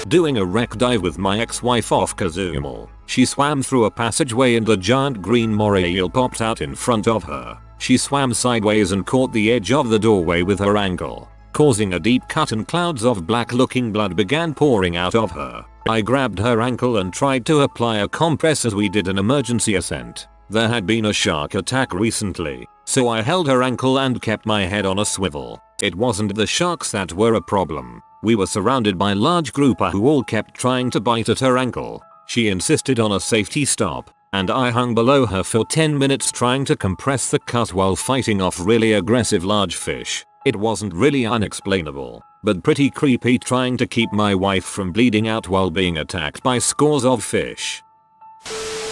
Doing a wreck dive with my ex-wife off Cozumel. She swam through a passageway and a giant green moray eel popped out in front of her. She swam sideways and caught the edge of the doorway with her ankle, causing a deep cut and clouds of black-looking blood began pouring out of her. I grabbed her ankle and tried to apply a compress as we did an emergency ascent. There had been a shark attack recently, so I held her ankle and kept my head on a swivel. It wasn't the sharks that were a problem. We were surrounded by a large group who all kept trying to bite at her ankle. She insisted on a safety stop, and I hung below her for 10 minutes trying to compress the cut while fighting off really aggressive large fish. It wasn't really unexplainable, but pretty creepy trying to keep my wife from bleeding out while being attacked by scores of fish.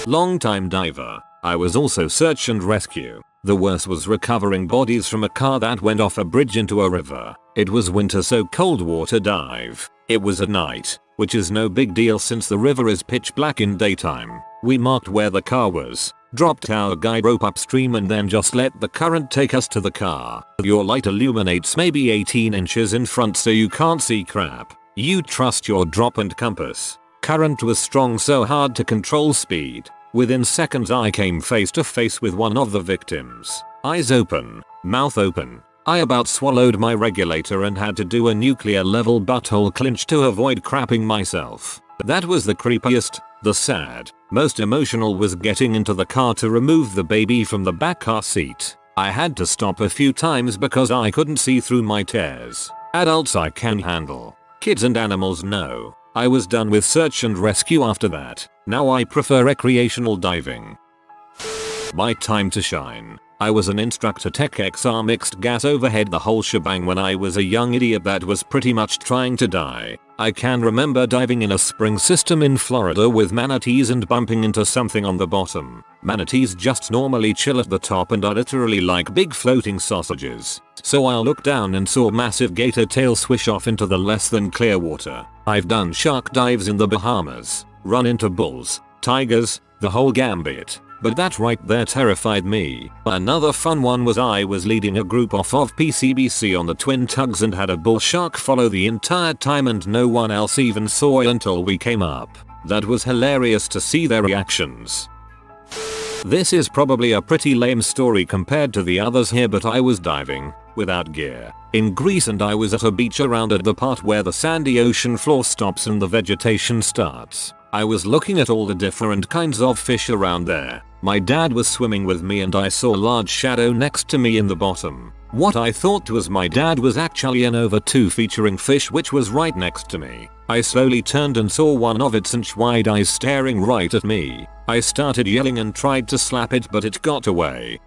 Long-time diver. I was also search and rescue. The worst was recovering bodies from a car that went off a bridge into a river. It was winter, so cold water dive. It was at night, which is no big deal since the river is pitch black in daytime. We marked where the car was, dropped our guide rope upstream and then just let the current take us to the car. Your light illuminates maybe 18 inches in front so you can't see crap. You trust your drop and compass. Current was strong, so hard to control speed. Within seconds I came face to face with one of the victims. Eyes open, mouth open. I about swallowed my regulator and had to do a nuclear level butthole clinch to avoid crapping myself. That was the creepiest. The sad, most emotional was getting into the car to remove the baby from the back car seat. I had to stop a few times because I couldn't see through my tears. Adults I can handle. Kids and animals no. I was done with search and rescue after that. Now I prefer recreational diving. My time to shine. I was an instructor tech XR mixed gas overhead the whole shebang when I was a young idiot that was pretty much trying to die. I can remember diving in a spring system in Florida with manatees and bumping into something on the bottom. Manatees just normally chill at the top and are literally like big floating sausages. So I looked down and saw massive gator tail swish off into the less than clear water. I've done shark dives in the Bahamas, run into bulls, tigers, the whole gambit. But that right there terrified me. Another fun one was I was leading a group off of PCBC on the twin tugs and had a bull shark follow the entire time and no one else even saw it until we came up. That was hilarious to see their reactions. This is probably a pretty lame story compared to the others here, but I was diving, without gear, in Greece and I was at a beach around at the part where the sandy ocean floor stops and the vegetation starts. I was looking at all the different kinds of fish around there. My dad was swimming with me and I saw a large shadow next to me in the bottom. What I thought was my dad was actually an over 2 featuring fish which was right next to me. I slowly turned and saw one of its inch wide eyes staring right at me. I started yelling and tried to slap it, but it got away.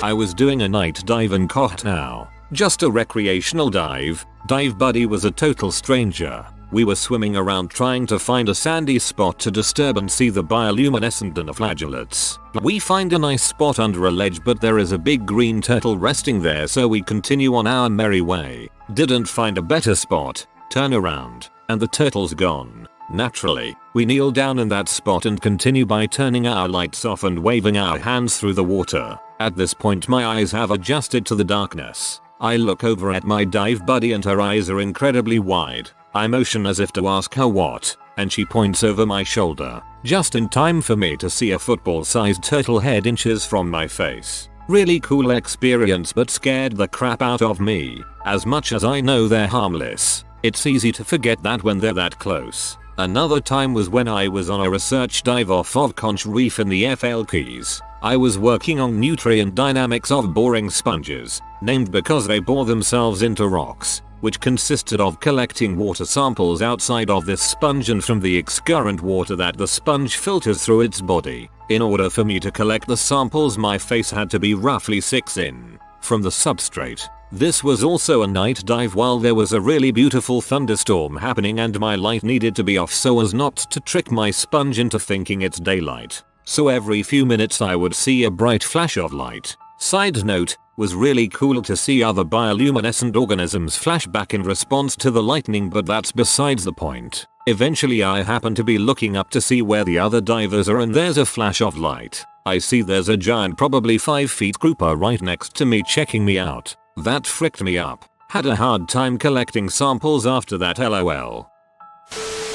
I was doing a night dive in Koh. Just a recreational dive. Dive buddy was a total stranger. We were swimming around trying to find a sandy spot to disturb and see the bioluminescent dinoflagellates. We find a nice spot under a ledge, but there is a big green turtle resting there, so we continue on our merry way. Didn't find a better spot. Turn around, and the turtle's gone. Naturally, we kneel down in that spot and continue by turning our lights off and waving our hands through the water. At this point my eyes have adjusted to the darkness. I look over at my dive buddy and her eyes are incredibly wide. I motion as if to ask her what, and she points over my shoulder, just in time for me to see a football-sized turtle head inches from my face. Really cool experience, but scared the crap out of me. As much as I know they're harmless, it's easy to forget that when they're that close. Another time was when I was on a research dive off of Conch Reef in the FL Keys. I was working on nutrient dynamics of boring sponges, named because they bore themselves into rocks, which consisted of collecting water samples outside of this sponge and from the excurrent water that the sponge filters through its body. In order for me to collect the samples, my face had to be roughly 6 in from the substrate. This was also a night dive while there was a really beautiful thunderstorm happening and my light needed to be off so as not to trick my sponge into thinking it's daylight. So every few minutes I would see a bright flash of light. Side note, was really cool to see other bioluminescent organisms flash back in response to the lightning, but that's besides the point. Eventually I happen to be looking up to see where the other divers are and there's a flash of light. I see there's a giant, probably 5 feet grouper right next to me checking me out. That fricked me up. Had a hard time collecting samples after that, lol.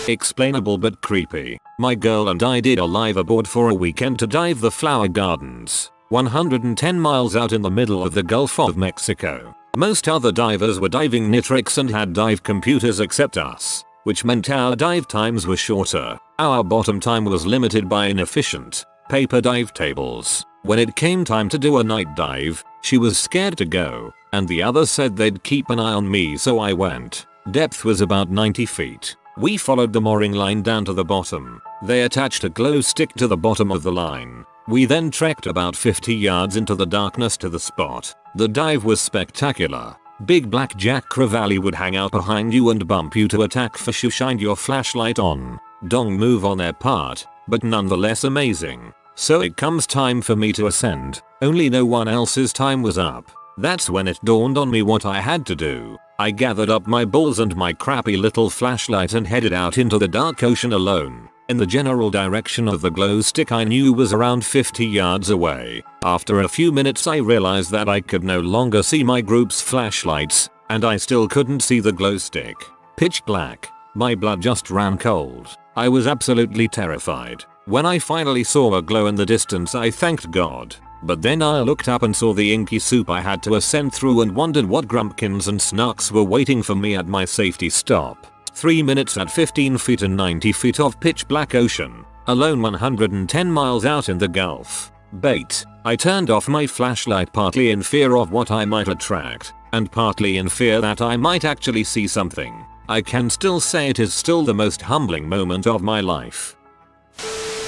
Explainable but creepy. My girl and I did a live aboard for a weekend to dive the flower gardens, 110 miles out in the middle of the Gulf of Mexico. Most other divers were diving nitrix and had dive computers except us, which meant our dive times were shorter. Our bottom time was limited by inefficient paper dive tables. When it came time to do a night dive, she was scared to go, and the others said they'd keep an eye on me, so I went. Depth was about 90 feet. We followed the mooring line down to the bottom. They attached a glow stick to the bottom of the line. We then trekked about 50 yards into the darkness to the spot. The dive was spectacular. Big black Jack Crevalle would hang out behind you and bump you to attack fish you shined your flashlight on. Dong move on their part, but nonetheless amazing. So it comes time for me to ascend, only no one else's time was up. That's when it dawned on me what I had to do. I gathered up my balls and my crappy little flashlight and headed out into the dark ocean alone, in the general direction of the glow stick I knew was around 50 yards away. After a few minutes I realized that I could no longer see my group's flashlights, and I still couldn't see the glow stick. Pitch black. My blood just ran cold. I was absolutely terrified. When I finally saw a glow in the distance I thanked God. But then I looked up and saw the inky soup I had to ascend through and wondered what grumpkins and snarks were waiting for me at my safety stop. 3 minutes at 15 feet and 90 feet of pitch black ocean, alone 110 miles out in the Gulf. Bait. I turned off my flashlight partly in fear of what I might attract, and partly in fear that I might actually see something. I can still say it is still the most humbling moment of my life.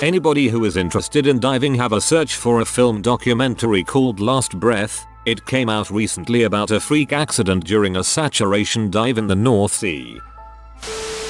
Anybody who is interested in diving, have a search for a film documentary called Last Breath. It came out recently about a freak accident during a saturation dive in the North Sea.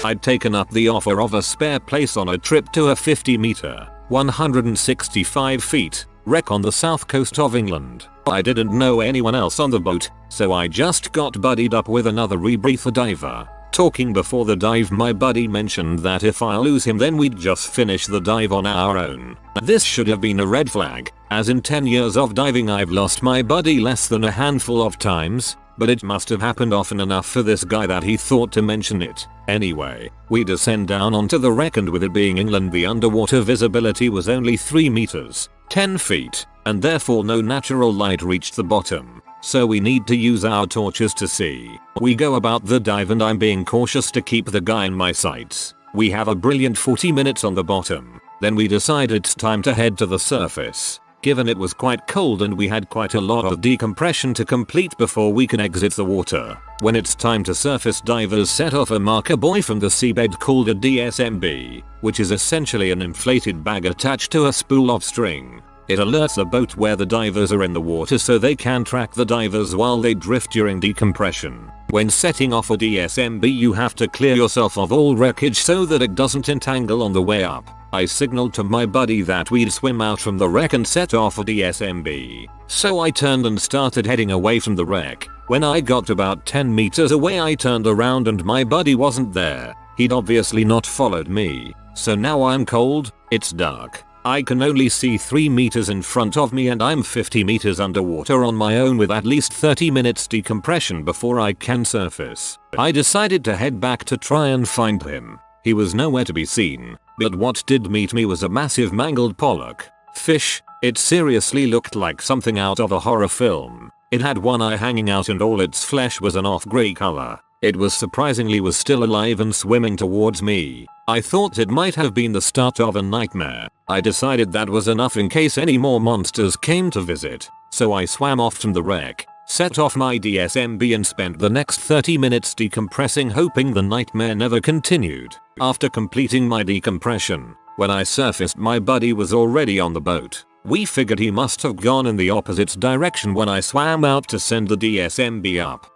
I'd taken up the offer of a spare place on a trip to a 50-meter, 165 feet, wreck on the south coast of England. I didn't know anyone else on the boat, so I just got buddied up with another rebreather diver. Talking before the dive, my buddy mentioned that if I lose him then we'd just finish the dive on our own. This should have been a red flag, as in 10 years of diving I've lost my buddy less than a handful of times, but it must have happened often enough for this guy that he thought to mention it. Anyway, we descend down onto the wreck, and with it being England the underwater visibility was only 3 meters, 10 feet, and therefore no natural light reached the bottom. So we need to use our torches to see. We go about the dive and I'm being cautious to keep the guy in my sights. We have a brilliant 40 minutes on the bottom. Then we decide it's time to head to the surface, given it was quite cold and we had quite a lot of decompression to complete before we can exit the water. When it's time to surface, divers set off a marker buoy from the seabed called a DSMB, which is essentially an inflated bag attached to a spool of string. It alerts the boat where the divers are in the water so they can track the divers while they drift during decompression. When setting off a DSMB you have to clear yourself of all wreckage so that it doesn't entangle on the way up. I signaled to my buddy that we'd swim out from the wreck and set off a DSMB. So I turned and started heading away from the wreck. When I got about 10 meters away I turned around and my buddy wasn't there. He'd obviously not followed me. So now I'm cold, it's dark. I can only see 3 meters in front of me and I'm 50 meters underwater on my own with at least 30 minutes decompression before I can surface. I decided to head back to try and find him. He was nowhere to be seen, but what did meet me was a massive mangled pollock fish. It seriously looked like something out of a horror film. It had one eye hanging out and all its flesh was an off-gray color. It was still alive and swimming towards me. I thought it might have been the start of a nightmare. I decided that was enough in case any more monsters came to visit. So I swam off from the wreck, set off my DSMB and spent the next 30 minutes decompressing hoping the nightmare never continued. After completing my decompression, when I surfaced my buddy was already on the boat. We figured he must have gone in the opposite direction when I swam out to send the DSMB up.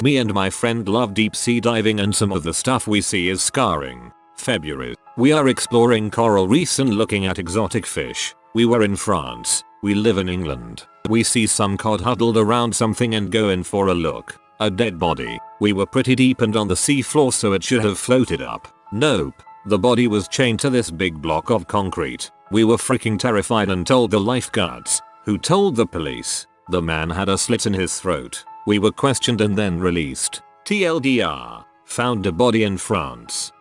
Me and my friend love deep sea diving and some of the stuff we see is scarring. February. We are exploring coral reefs and looking at exotic fish. We were in France. We live in England. We see some cod huddled around something and go in for a look. A dead body. We were pretty deep and on the sea floor so it should have floated up. Nope. The body was chained to this big block of concrete. We were freaking terrified and told the lifeguards, who told the police. The man had a slit in his throat. We were questioned and then released. TLDR. Found a body in France.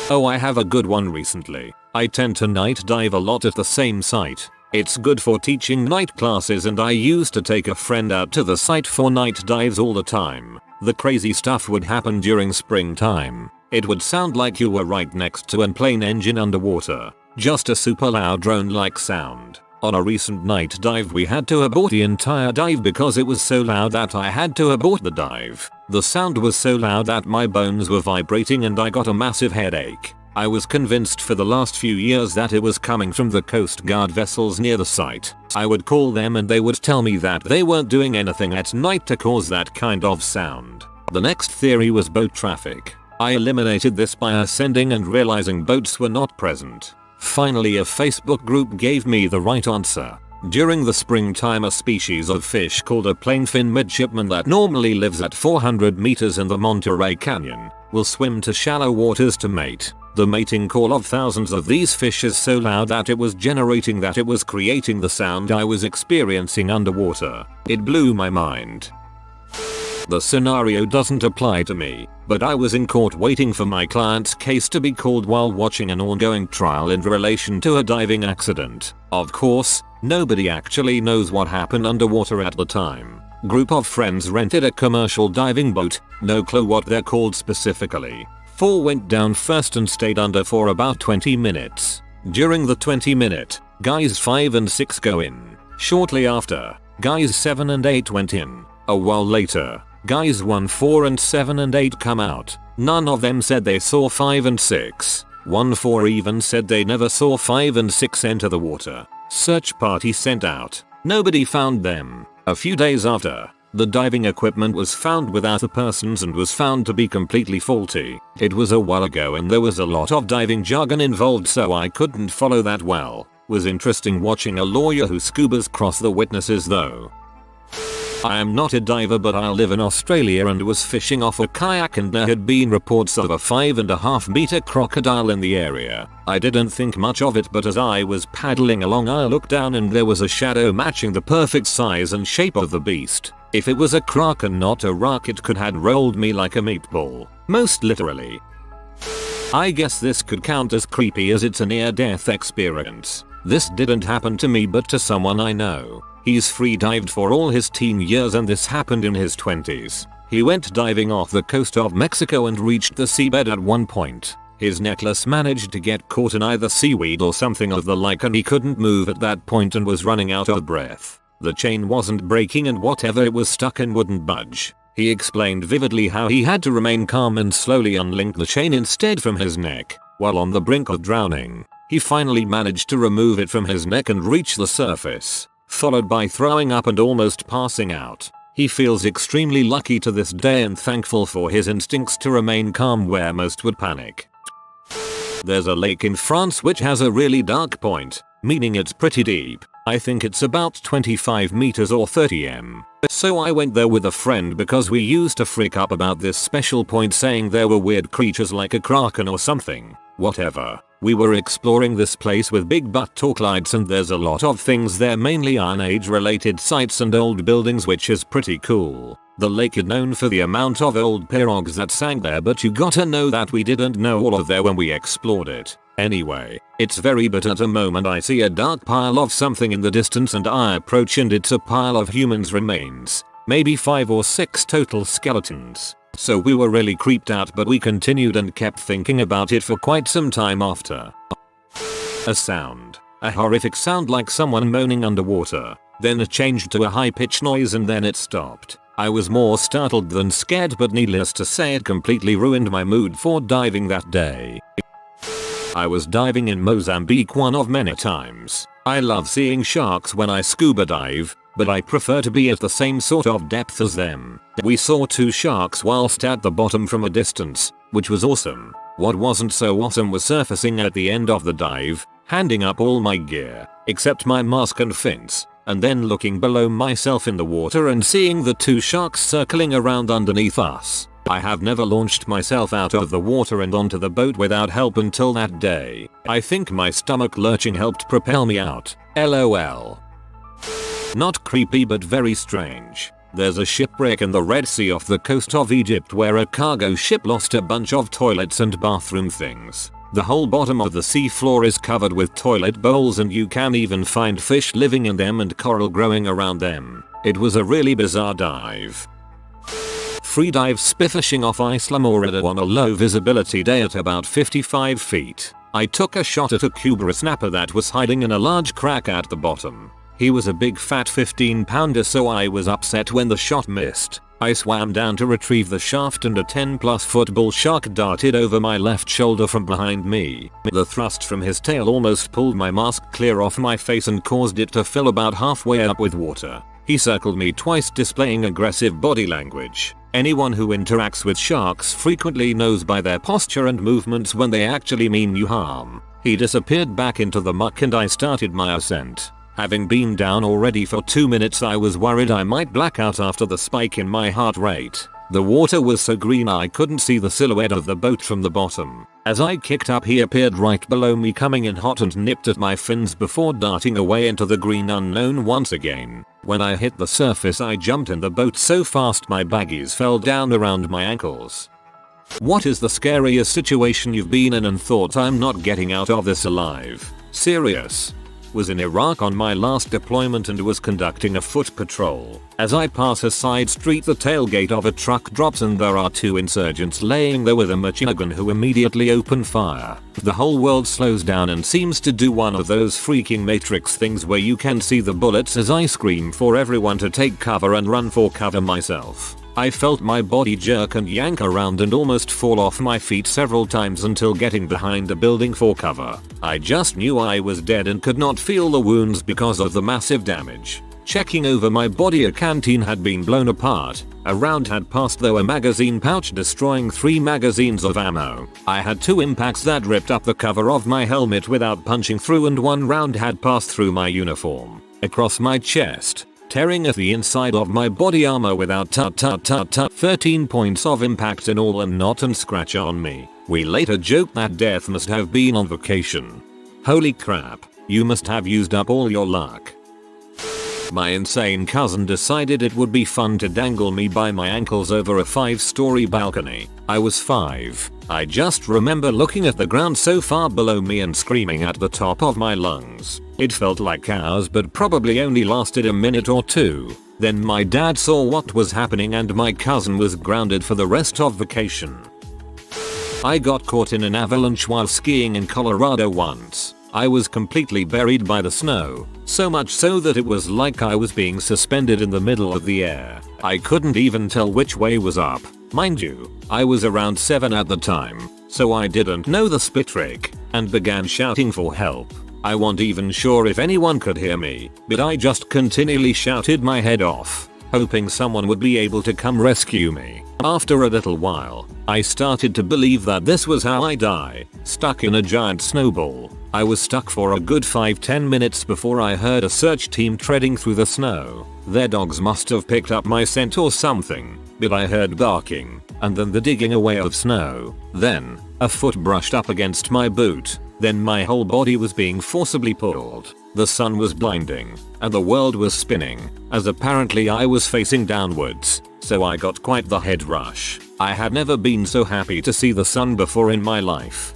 Oh, I have a good one recently. I tend to night dive a lot at the same site. It's good for teaching night classes and I used to take a friend out to the site for night dives all the time. The crazy stuff would happen during springtime. It would sound like you were right next to an plane engine underwater. Just a super loud drone-like sound. On a recent night dive we had to abort the entire dive because it was so loud that I had to abort the dive. The sound was so loud that my bones were vibrating and I got a massive headache. I was convinced for the last few years that it was coming from the Coast Guard vessels near the site. I would call them and they would tell me that they weren't doing anything at night to cause that kind of sound. The next theory was boat traffic. I eliminated this by ascending and realizing boats were not present. Finally a Facebook group gave me the right answer. During the springtime a species of fish called a plainfin midshipman that normally lives at 400 meters in the Monterey Canyon will swim to shallow waters to mate. The mating call of thousands of these fish is so loud that it was creating the sound I was experiencing underwater. It blew my mind. The scenario doesn't apply to me, but I was in court waiting for my client's case to be called while watching an ongoing trial in relation to a diving accident. Of course, nobody actually knows what happened underwater at the time. Group of friends rented a commercial diving boat, no clue what they're called specifically. 4 went down first and stayed under for about 20 minutes. During the 20-minute, guys 5 and 6 go in. Shortly after, guys 7 and 8 went in. A while later, guys 1, 4 and 7 and 8 come out. None of them said they saw 5 and 6. 1, 4 even said they never saw 5 and 6 enter the water. Search party sent out. Nobody found them. A few days after, the diving equipment was found without the persons and was found to be completely faulty. It was a while ago and there was a lot of diving jargon involved so I couldn't follow that well. Was interesting watching a lawyer who scubas cross the witnesses though. I am not a diver but I live in Australia and was fishing off a kayak and there had been reports of a 5.5 meter crocodile in the area. I didn't think much of it but as I was paddling along I looked down and there was a shadow matching the perfect size and shape of the beast. If it was a croc and not a rock it could have rolled me like a meatball. Most literally. I guess this could count as creepy as it's a near-death experience. This didn't happen to me but to someone I know. He's free dived for all his teen years and this happened in his 20s. He went diving off the coast of Mexico and reached the seabed at one point. His necklace managed to get caught in either seaweed or something of the like and he couldn't move at that point and was running out of breath. The chain wasn't breaking and whatever it was stuck in wouldn't budge. He explained vividly how he had to remain calm and slowly unlink the chain instead from his neck. While on the brink of drowning, he finally managed to remove it from his neck and reach the surface, followed by throwing up and almost passing out. He feels extremely lucky to this day and thankful for his instincts to remain calm where most would panic. There's a lake in France which has a really dark point, meaning it's pretty deep. I think it's about 25 meters or 30 m. So I went there with a friend because we used to freak up about this special point, saying there were weird creatures like a kraken or something. Whatever. We were exploring this place with big butt talk lights and there's a lot of things there, mainly Iron Age related sites and old buildings, which is pretty cool. The lake is known for the amount of old pirogues that sank there, but you gotta know that we didn't know all of there when we explored it. Anyway, it's very, but at a moment I see a dark pile of something in the distance and I approach and it's a pile of humans' remains. Maybe 5 or 6 total skeletons. So we were really creeped out, but we continued and kept thinking about it for quite some time after. A sound. A horrific sound like someone moaning underwater. Then it changed to a high-pitched noise and then it stopped. I was more startled than scared, but needless to say it completely ruined my mood for diving that day. I was diving in Mozambique one of many times. I love seeing sharks when I scuba dive, but I prefer to be at the same sort of depth as them. We saw 2 sharks whilst at the bottom from a distance, which was awesome. What wasn't so awesome was surfacing at the end of the dive, handing up all my gear, except my mask and fins, and then looking below myself in the water and seeing the 2 sharks circling around underneath us. I have never launched myself out of the water and onto the boat without help until that day. I think my stomach lurching helped propel me out. LOL. Not creepy but very strange. There's a shipwreck in the Red Sea off the coast of Egypt where a cargo ship lost a bunch of toilets and bathroom things. The whole bottom of the sea floor is covered with toilet bowls and you can even find fish living in them and coral growing around them. It was a really bizarre dive. Freedive spearfishing off Isla Morada on a low visibility day at about 55 feet. I took a shot at a cobra snapper that was hiding in a large crack at the bottom. He was a big fat 15-pounder, so I was upset when the shot missed. I swam down to retrieve the shaft and a 10+ foot bull shark darted over my left shoulder from behind me. The thrust from his tail almost pulled my mask clear off my face and caused it to fill about halfway up with water. He circled me twice, displaying aggressive body language. Anyone who interacts with sharks frequently knows by their posture and movements when they actually mean you harm. He disappeared back into the muck and I started my ascent. Having been down already for 2 minutes, I was worried I might black out after the spike in my heart rate. The water was so green I couldn't see the silhouette of the boat from the bottom. As I kicked up, he appeared right below me, coming in hot, and nipped at my fins before darting away into the green unknown once again. When I hit the surface, I jumped in the boat so fast my baggies fell down around my ankles. What is the scariest situation you've been in and thought, I'm not getting out of this alive? Serious? Was in Iraq on my last deployment and was conducting a foot patrol. As I pass a side street, the tailgate of a truck drops and there are 2 insurgents laying there with a machine gun who immediately open fire. The whole world slows down and seems to do one of those freaking Matrix things where you can see the bullets as I scream for everyone to take cover and run for cover myself. I felt my body jerk and yank around and almost fall off my feet several times until getting behind a building for cover. I just knew I was dead and could not feel the wounds because of the massive damage. Checking over my body, a canteen had been blown apart. A round had passed through a magazine pouch, destroying 3 magazines of ammo. I had 2 impacts that ripped up the cover of my helmet without punching through, and 1 round had passed through my uniform, across my chest, tearing at the inside of my body armor without 13 points of impact in all and not and scratch on me. We later joked that death must have been on vacation. Holy crap, you must have used up all your luck. My insane cousin decided it would be fun to dangle me by my ankles over a 5-story balcony. I was 5. I just remember looking at the ground so far below me and screaming at the top of my lungs. It felt like hours but probably only lasted a minute or 2. Then my dad saw what was happening and my cousin was grounded for the rest of vacation. I got caught in an avalanche while skiing in Colorado once. I was completely buried by the snow, so much so that it was like I was being suspended in the middle of the air. I couldn't even tell which way was up. Mind you, I was around 7 at the time, so I didn't know the spit trick and began shouting for help. I wasn't even sure if anyone could hear me, but I just continually shouted my head off, hoping someone would be able to come rescue me. After a little while, I started to believe that this was how I die, stuck in a giant snowball. I was stuck for a good 5-10 minutes before I heard a search team treading through the snow. Their dogs must have picked up my scent or something, but I heard barking, and then the digging away of snow. Then, a foot brushed up against my boot. Then my whole body was being forcibly pulled. The sun was blinding, and the world was spinning, as apparently I was facing downwards, so I got quite the head rush. I had never been so happy to see the sun before in my life.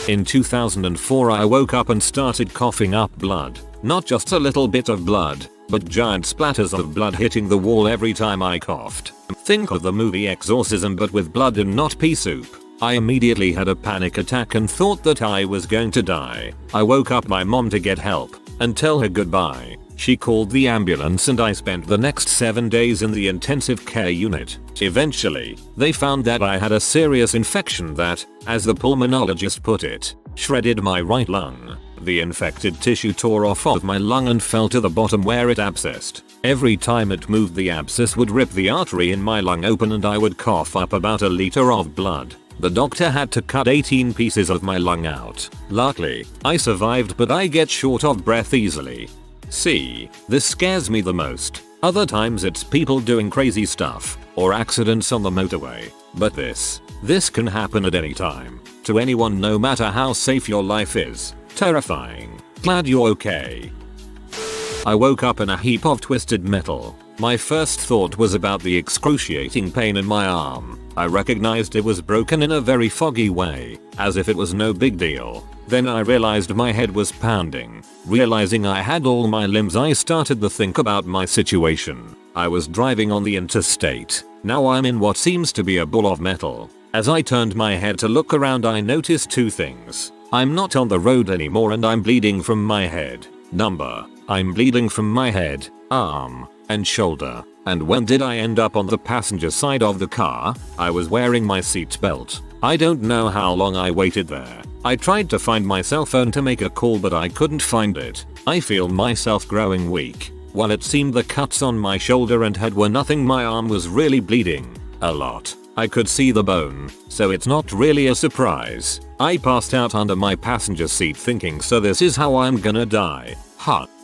In 2004 I woke up and started coughing up blood. Not just a little bit of blood, but giant splatters of blood hitting the wall every time I coughed. Think of the movie Exorcism but with blood and not pea soup. I immediately had a panic attack and thought that I was going to die. I woke up my mom to get help and tell her goodbye. She called the ambulance and I spent the next 7 days in the intensive care unit. Eventually, they found that I had a serious infection that, as the pulmonologist put it, shredded my right lung. The infected tissue tore off of my lung and fell to the bottom where it abscessed. Every time it moved, the abscess would rip the artery in my lung open and I would cough up about a liter of blood. The doctor had to cut 18 pieces of my lung out. Luckily, I survived, but I get short of breath easily. See, this scares me the most. Other times it's people doing crazy stuff or accidents on the motorway. But this can happen at any time. To anyone, no matter how safe your life is. Terrifying. Glad you're okay. I woke up in a heap of twisted metal. My first thought was about the excruciating pain in my arm. I recognized it was broken in a very foggy way, as if it was no big deal. Then I realized my head was pounding. Realizing I had all my limbs, I started to think about my situation. I was driving on the interstate. Now I'm in what seems to be a ball of metal. As I turned my head to look around, I noticed two things. I'm not on the road anymore and I'm bleeding from my head. I'm bleeding from my head, arm, and shoulder. And when did I end up on the passenger side of the car? I was wearing my seatbelt. I don't know how long I waited there. I tried to find my cell phone to make a call but I couldn't find it. I feel myself growing weak. While it seemed the cuts on my shoulder and head were nothing, my arm was really bleeding. A lot. I could see the bone, so it's not really a surprise. I passed out under my passenger seat thinking, so this is how I'm gonna die.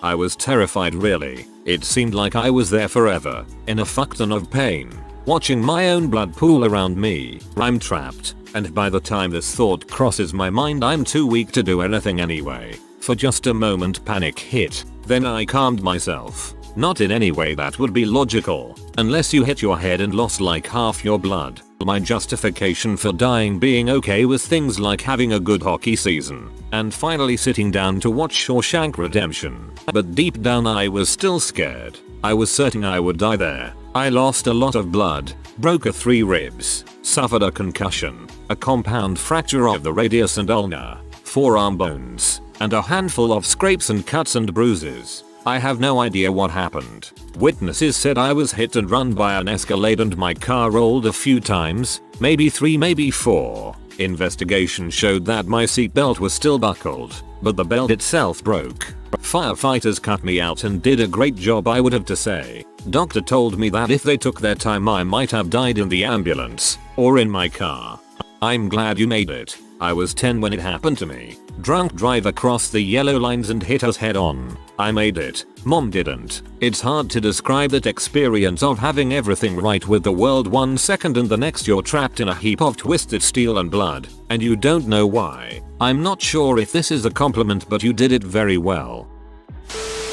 I was terrified really. It seemed like I was there forever, in a fuck ton of pain, watching my own blood pool around me. I'm trapped, and by the time this thought crosses my mind, I'm too weak to do anything anyway. For just a moment panic hit, then I calmed myself. Not in any way that would be logical, unless you hit your head and lost like half your blood. My justification for dying being okay was things like having a good hockey season, and finally sitting down to watch Shawshank Redemption. But deep down I was still scared. I was certain I would die there. I lost a lot of blood, broke 3 ribs, suffered a concussion, a compound fracture of the radius and ulnar, 4 arm bones, and a handful of scrapes and cuts and bruises. I have no idea what happened. Witnesses said I was hit and run by an Escalade and my car rolled a few times, maybe 3, maybe 4. Investigation showed that my seatbelt was still buckled, but the belt itself broke. Firefighters cut me out and did a great job, I would have to say. Doctor told me that if they took their time I might have died in the ambulance, or in my car. I'm glad you made it. I was 10 when it happened to me. Drunk driver crossed the yellow lines and hit us head on. I made it. Mom didn't. It's hard to describe that experience of having everything right with the world 1 second and the next you're trapped in a heap of twisted steel and blood, and you don't know why. I'm not sure if this is a compliment, but you did it very well.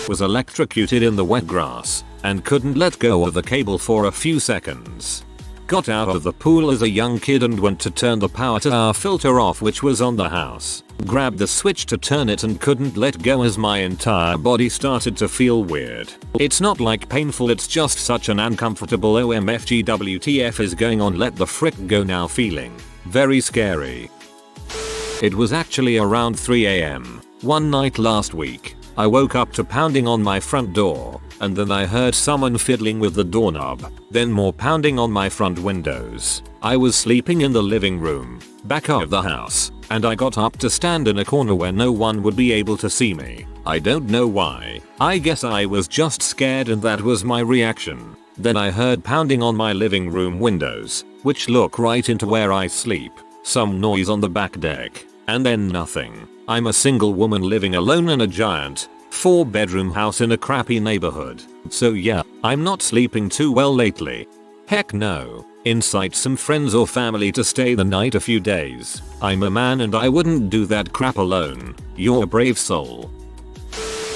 Was electrocuted in the wet grass and couldn't let go of the cable for a few seconds. Got out of the pool as a young kid and went to turn the power to our filter off, which was on the house. Grabbed the switch to turn it and couldn't let go as my entire body started to feel weird. It's not like painful, it's just such an uncomfortable OMFGWTF is going on, let the frick go now feeling. Very scary. It was actually around 3 AM. One night last week. I woke up to pounding on my front door, and then I heard someone fiddling with the doorknob, then more pounding on my front windows. I was sleeping in the living room, back of the house, and I got up to stand in a corner where no one would be able to see me. I don't know why. I guess I was just scared and that was my reaction. Then I heard pounding on my living room windows, which look right into where I sleep, some noise on the back deck, and then nothing. I'm a single woman living alone in a giant, 4-bedroom house in a crappy neighborhood. So yeah, I'm not sleeping too well lately. Heck no. Incite some friends or family to stay the night a few days. I'm a man and I wouldn't do that crap alone. You're a brave soul.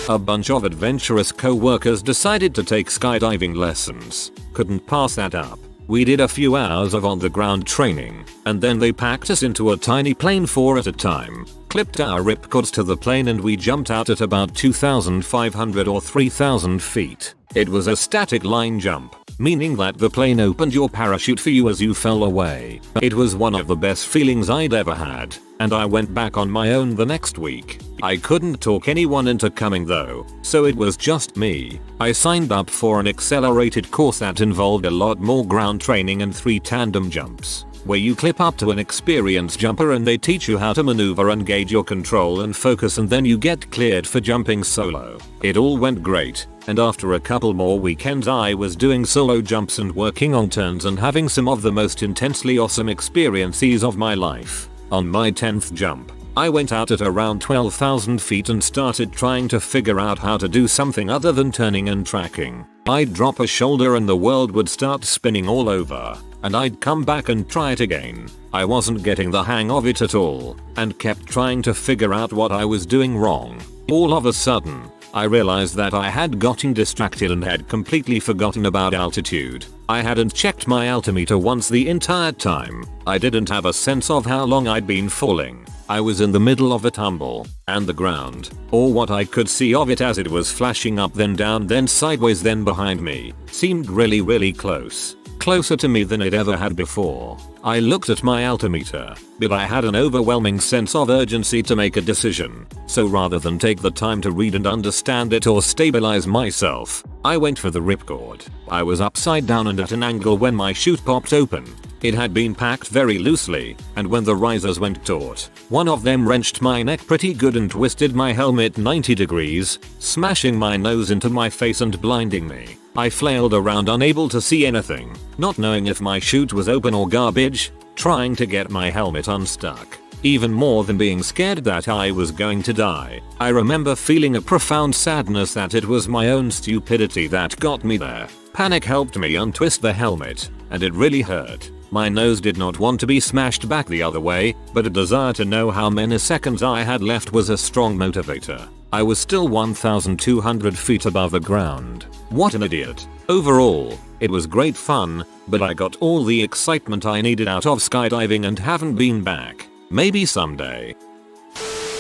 A bunch of adventurous co-workers decided to take skydiving lessons. Couldn't pass that up. We did a few hours of on-the-ground training, and then they packed us into a tiny plane 4 at a time, clipped our ripcords to the plane and we jumped out at about 2,500 or 3,000 feet. It was a static line jump, meaning that the plane opened your parachute for you as you fell away. It was one of the best feelings I'd ever had, and I went back on my own the next week. I couldn't talk anyone into coming though, so it was just me. I signed up for an accelerated course that involved a lot more ground training and 3 tandem jumps, where you clip up to an experienced jumper and they teach you how to maneuver and gauge your control and focus, and then you get cleared for jumping solo. It all went great, and after a couple more weekends I was doing solo jumps and working on turns and having some of the most intensely awesome experiences of my life. On my 10th jump, I went out at around 12,000 feet and started trying to figure out how to do something other than turning and tracking. I'd drop a shoulder and the world would start spinning all over, and I'd come back and try it again. I wasn't getting the hang of it at all, and kept trying to figure out what I was doing wrong. All of a sudden, I realized that I had gotten distracted and had completely forgotten about altitude. I hadn't checked my altimeter once the entire time. I didn't have a sense of how long I'd been falling. I was in the middle of a tumble, and the ground, or what I could see of it as it was flashing up then down then sideways then behind me, seemed really close. Closer to me than it ever had before. I looked at my altimeter, but I had an overwhelming sense of urgency to make a decision, so rather than take the time to read and understand it or stabilize myself, I went for the ripcord. I was upside down and at an angle when my chute popped open. It had been packed very loosely, and when the risers went taut, one of them wrenched my neck pretty good and twisted my helmet 90 degrees, smashing my nose into my face and blinding me. I flailed around unable to see anything, not knowing if my chute was open or garbage, trying to get my helmet unstuck. Even more than being scared that I was going to die, I remember feeling a profound sadness that it was my own stupidity that got me there. Panic helped me untwist the helmet, and it really hurt. My nose did not want to be smashed back the other way, but a desire to know how many seconds I had left was a strong motivator. I was still 1,200 feet above the ground. What an idiot. Overall, it was great fun, but I got all the excitement I needed out of skydiving and haven't been back. Maybe someday.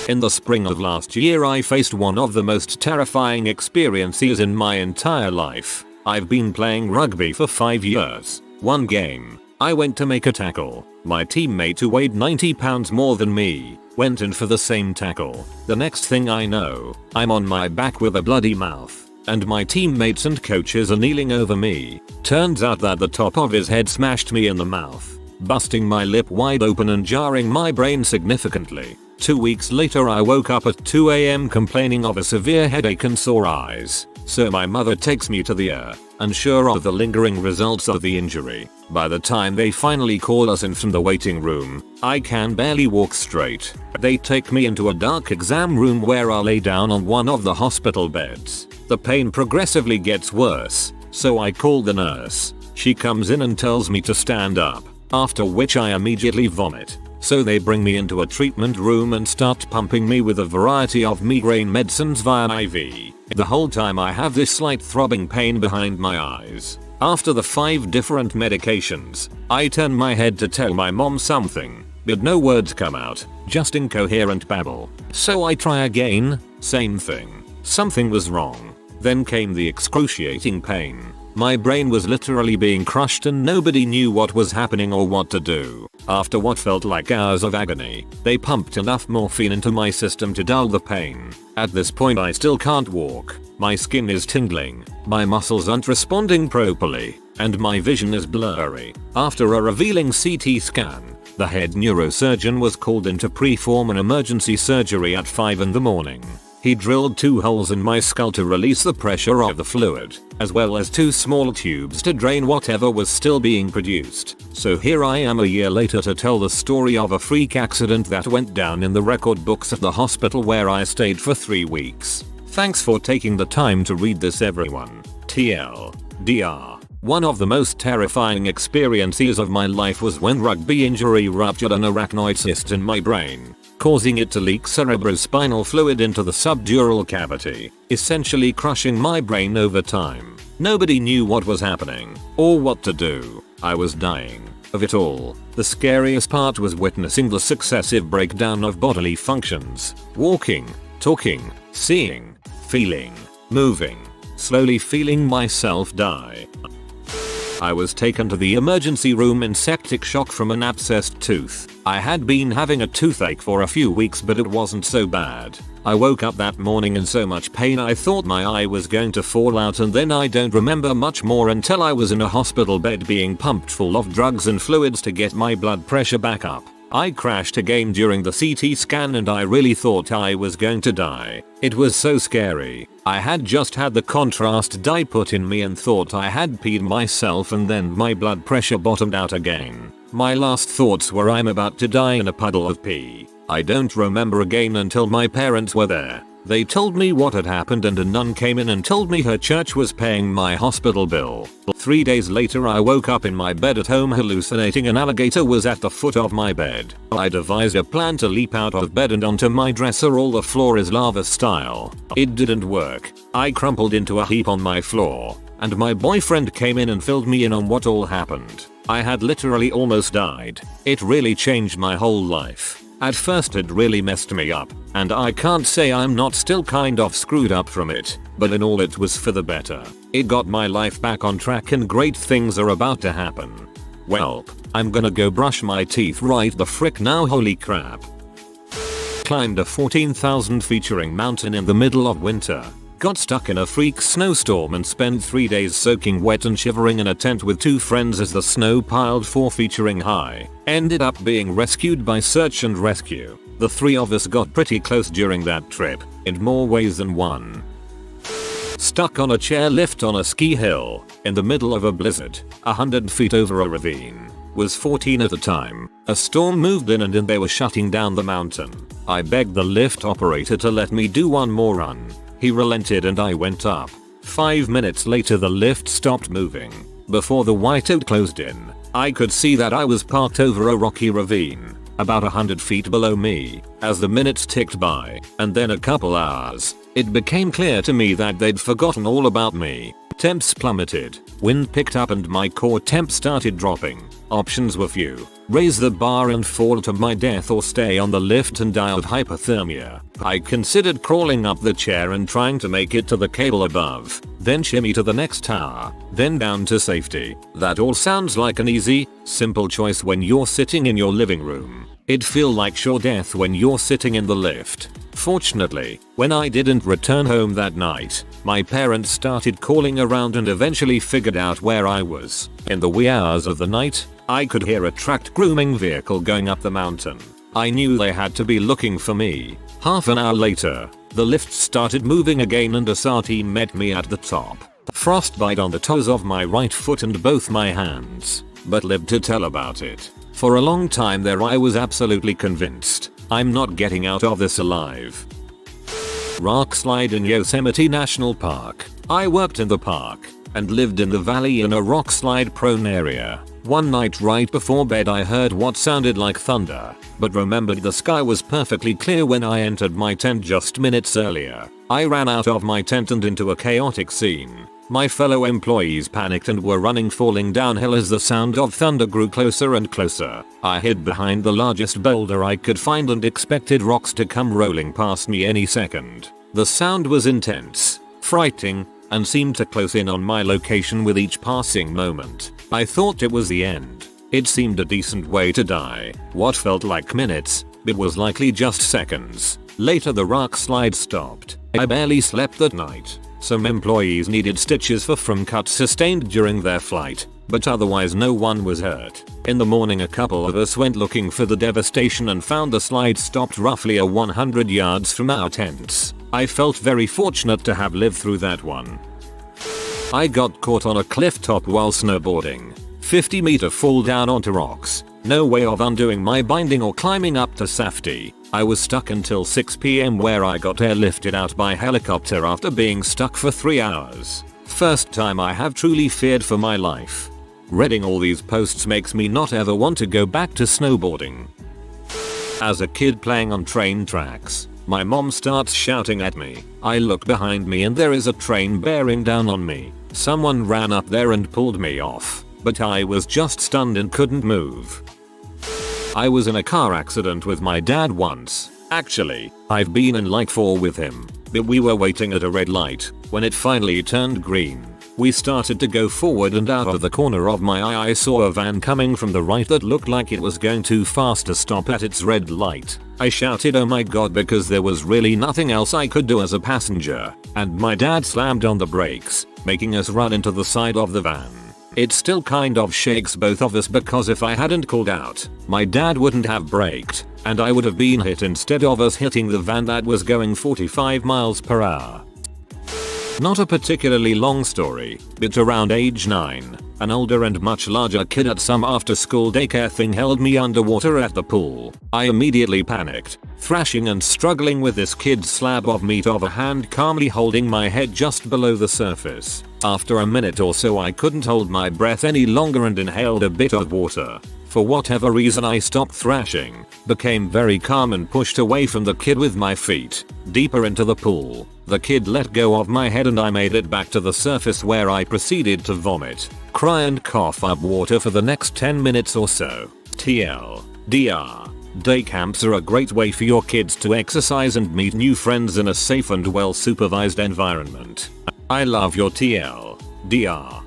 In the spring of last year I faced one of the most terrifying experiences in my entire life. I've been playing rugby for 5 years. One game, I went to make a tackle. My teammate who weighed 90 pounds more than me went in for the same tackle. The next thing I know, I'm on my back with a bloody mouth, and my teammates and coaches are kneeling over me. Turns out that the top of his head smashed me in the mouth, busting my lip wide open and jarring my brain significantly. 2 weeks later I woke up at 2 AM complaining of a severe headache and sore eyes. So my mother takes me to the ER, unsure of the lingering results of the injury. By the time they finally call us in from the waiting room, I can barely walk straight. They take me into a dark exam room where I lay down on one of the hospital beds. The pain progressively gets worse, so I call the nurse. She comes in and tells me to stand up, after which I immediately vomit. So they bring me into a treatment room and start pumping me with a variety of migraine medicines via an IV. The whole time I have this slight throbbing pain behind my eyes. After the 5 different medications, I turn my head to tell my mom something, but no words come out, just incoherent babble. So I try again, same thing. Something was wrong. Then came the excruciating pain. My brain was literally being crushed and nobody knew what was happening or what to do. After what felt like hours of agony, they pumped enough morphine into my system to dull the pain. At this point I still can't walk. My skin is tingling, my muscles aren't responding properly, and my vision is blurry. After a revealing CT scan, the head neurosurgeon was called in to perform an emergency surgery at 5 in the morning. He drilled 2 holes in my skull to release the pressure of the fluid, as well as 2 small tubes to drain whatever was still being produced. So here I am a year later to tell the story of a freak accident that went down in the record books of the hospital where I stayed for 3 weeks. Thanks for taking the time to read this, everyone. TLDR. One of the most terrifying experiences of my life was when rugby injury ruptured an arachnoid cyst in my brain, causing it to leak cerebrospinal fluid into the subdural cavity, essentially crushing my brain over time. Nobody knew what was happening, or what to do. I was dying of it all. The scariest part was witnessing the successive breakdown of bodily functions. Walking, talking, seeing, feeling, moving, slowly feeling myself die. I was taken to the emergency room in septic shock from an abscessed tooth. I had been having a toothache for a few weeks, but it wasn't so bad. I woke up that morning in so much pain I thought my eye was going to fall out, and then I don't remember much more until I was in a hospital bed being pumped full of drugs and fluids to get my blood pressure back up. I crashed again during the CT scan and I really thought I was going to die. It was so scary. I had just had the contrast dye put in me and thought I had peed myself, and then my blood pressure bottomed out again. My last thoughts were I'm about to die in a puddle of pee. I don't remember again until my parents were there. They told me what had happened and a nun came in and told me her church was paying my hospital bill. 3 days later I woke up in my bed at home hallucinating an alligator was at the foot of my bed. I devised a plan to leap out of bed and onto my dresser all the floor is lava style. It didn't work. I crumpled into a heap on my floor, and my boyfriend came in and filled me in on what all happened. I had literally almost died. It really changed my whole life. At first it really messed me up, and I can't say I'm not still kind of screwed up from it, but in all it was for the better. It got my life back on track and great things are about to happen. Welp, I'm gonna go brush my teeth right the frick now, holy crap. Climbed a 14,000 featuring mountain in the middle of winter. Got stuck in a freak snowstorm and spent 3 days soaking wet and shivering in a tent with 2 friends as the snow piled 4 featuring high. Ended up being rescued by search and rescue. The 3 of us got pretty close during that trip, in more ways than one. Stuck on a chairlift on a ski hill, in the middle of a blizzard, 100 feet over a ravine. Was 14 at the time. A storm moved in and they were shutting down the mountain. I begged the lift operator to let me do one more run. He relented and I went up. 5 minutes later the lift stopped moving. Before the whiteout closed in, I could see that I was parked over a rocky ravine, about 100 feet below me. As the minutes ticked by, and then a couple hours, it became clear to me that they'd forgotten all about me. Temps plummeted, wind picked up and my core temp started dropping. Options were few. Raise the bar and fall to my death or stay on the lift and die of hypothermia. I considered crawling up the chair and trying to make it to the cable above, then shimmy to the next tower, then down to safety. That all sounds like an easy, simple choice when you're sitting in your living room. It'd feel like sure death when you're sitting in the lift. Fortunately, when I didn't return home that night, my parents started calling around and eventually figured out where I was. In the wee hours of the night, I could hear a tracked grooming vehicle going up the mountain. I knew they had to be looking for me. Half an hour later, the lift started moving again and a SAR team met me at the top. Frostbite on the toes of my right foot and both my hands, but lived to tell about it. For a long time there I was absolutely convinced I'm not getting out of this alive. Rock slide in Yosemite National Park. I worked in the park and lived in the valley in a rock slide prone area. One night right before bed I heard what sounded like thunder, but remembered the sky was perfectly clear when I entered my tent just minutes earlier. I ran out of my tent and into a chaotic scene. My fellow employees panicked and were running falling downhill as the sound of thunder grew closer and closer. I hid behind the largest boulder I could find and expected rocks to come rolling past me any second. The sound was intense, frightening, and seemed to close in on my location with each passing moment. I thought it was the end. It seemed a decent way to die. What felt like minutes, but was likely just seconds. Later the rock slide stopped. I barely slept that night. Some employees needed stitches from cuts sustained during their flight, but otherwise no one was hurt. In the morning a couple of us went looking for the devastation and found the slide stopped roughly 100 yards from our tents. I felt very fortunate to have lived through that one. I got caught on a cliff top while snowboarding. 50-meter fall down onto rocks. No way of undoing my binding or climbing up to safety. I was stuck until 6 PM where I got airlifted out by helicopter after being stuck for 3 hours. First time I have truly feared for my life. Reading all these posts makes me not ever want to go back to snowboarding. As a kid playing on train tracks, my mom starts shouting at me. I look behind me and there is a train bearing down on me. Someone ran up there and pulled me off, but I was just stunned and couldn't move. I was in a car accident with my dad once. Actually, I've been in like 4 with him, but we were waiting at a red light when it finally turned green. We started to go forward and out of the corner of my eye I saw a van coming from the right that looked like it was going too fast to stop at its red light. I shouted oh my god because there was really nothing else I could do as a passenger, and my dad slammed on the brakes, making us run into the side of the van. It still kind of shakes both of us because if I hadn't called out, my dad wouldn't have braked, and I would have been hit instead of us hitting the van that was going 45 miles per hour. Not a particularly long story, but around age 9, an older and much larger kid at some after school daycare thing held me underwater at the pool. I immediately panicked, thrashing and struggling with this kid's slab of meat of a hand calmly holding my head just below the surface. After a minute or so I couldn't hold my breath any longer and inhaled a bit of water. For whatever reason I stopped thrashing, became very calm and pushed away from the kid with my feet, deeper into the pool. The kid let go of my head and I made it back to the surface where I proceeded to vomit, cry and cough up water for the next 10 minutes or so. TLDR. Day camps are a great way for your kids to exercise and meet new friends in a safe and well supervised environment. I love your TLDR.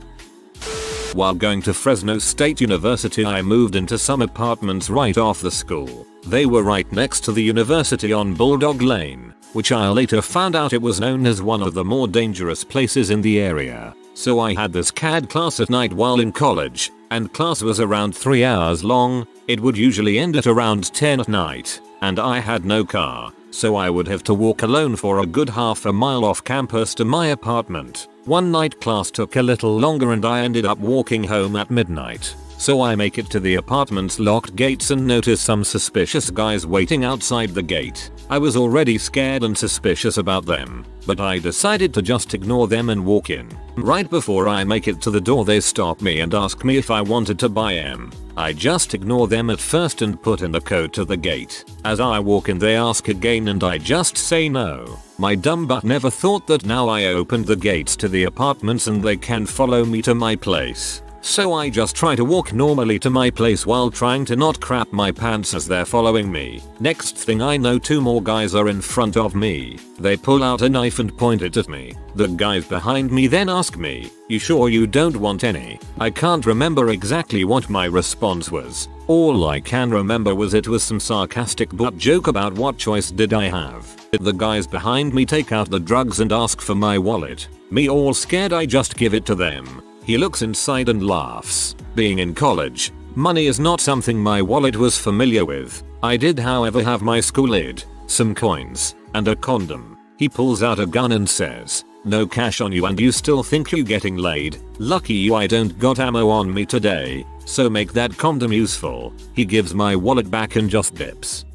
While going to Fresno State University I moved into some apartments right off the school. They were right next to the university on Bulldog Lane, which I later found out it was known as one of the more dangerous places in the area. So I had this CAD class at night while in college, and class was around 3 hours long. It would usually end at around 10 at night, and I had no car, so I would have to walk alone for a good half a mile off campus to my apartment. One night class took a little longer and I ended up walking home at midnight. So I make it to the apartment's locked gates and notice some suspicious guys waiting outside the gate. I was already scared and suspicious about them, but I decided to just ignore them and walk in. Right before I make it to the door they stop me and ask me if I wanted to buy them. I just ignore them at first and put in the code to the gate. As I walk in they ask again and I just say no. My dumb butt never thought that now I opened the gates to the apartments and they can follow me to my place. So I just try to walk normally to my place while trying to not crap my pants as they're following me. Next thing I know 2 more guys are in front of me. They pull out a knife and point it at me. The guys behind me then ask me, "You sure you don't want any?" I can't remember exactly what my response was. All I can remember was it was some sarcastic butt joke about what choice did I have. The guys behind me take out the drugs and ask for my wallet. Me all scared I just give it to them. He looks inside and laughs. Being in college, money is not something my wallet was familiar with. I did however have my school ID, some coins, and a condom. He pulls out a gun and says, "No cash on you and you still think you getting laid? Lucky you I don't got ammo on me today, so make that condom useful." He gives my wallet back and just dips.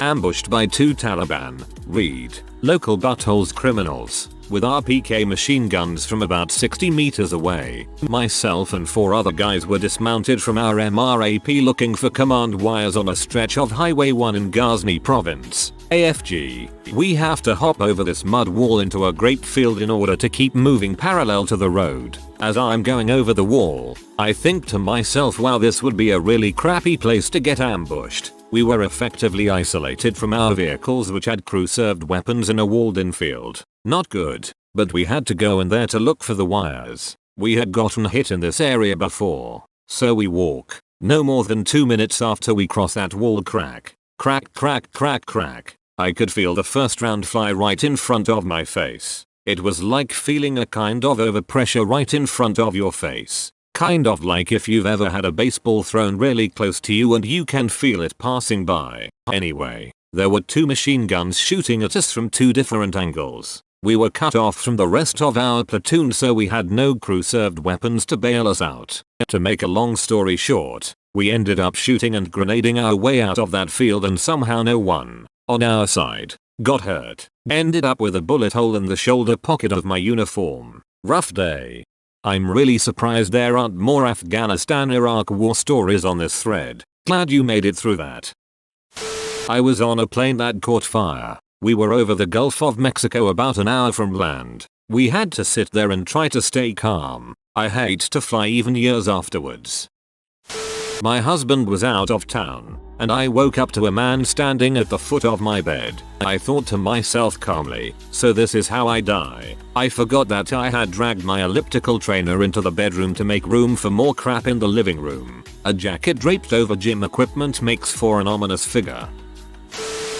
Ambushed by 2 Taliban, read, local buttholes criminals, with RPK machine guns from about 60 meters away. Myself and 4 other guys were dismounted from our MRAP looking for command wires on a stretch of Highway 1 in Ghazni province. AFG. We have to hop over this mud wall into a grape field in order to keep moving parallel to the road. As I'm going over the wall, I think to myself, wow, this would be a really crappy place to get ambushed. We were effectively isolated from our vehicles which had crew-served weapons in a walled-in field. Not good. but we had to go in there to look for the wires. We had gotten hit in this area before, so we walk. No more than 2 minutes after we cross that wall, crack, crack, crack, crack, crack. I could feel the first round fly right in front of my face. It was like feeling a kind of overpressure right in front of your face. Kind of like if you've ever had a baseball thrown really close to you and you can feel it passing by. Anyway, there were 2 machine guns shooting at us from 2 different angles. We were cut off from the rest of our platoon, so we had no crew-served weapons to bail us out. To make a long story short, we ended up shooting and grenading our way out of that field, and somehow no one on our side got hurt. Ended up with a bullet hole in the shoulder pocket of my uniform. Rough day. I'm really surprised there aren't more Afghanistan-Iraq war stories on this thread. Glad you made it through that. I was on a plane that caught fire. We were over the Gulf of Mexico about an hour from land. We had to sit there and try to stay calm. I hate to fly even years afterwards. My husband was out of town, and I woke up to a man standing at the foot of my bed. I thought to myself calmly, so this is how I die. I forgot that I had dragged my elliptical trainer into the bedroom to make room for more crap in the living room. A jacket draped over gym equipment makes for an ominous figure.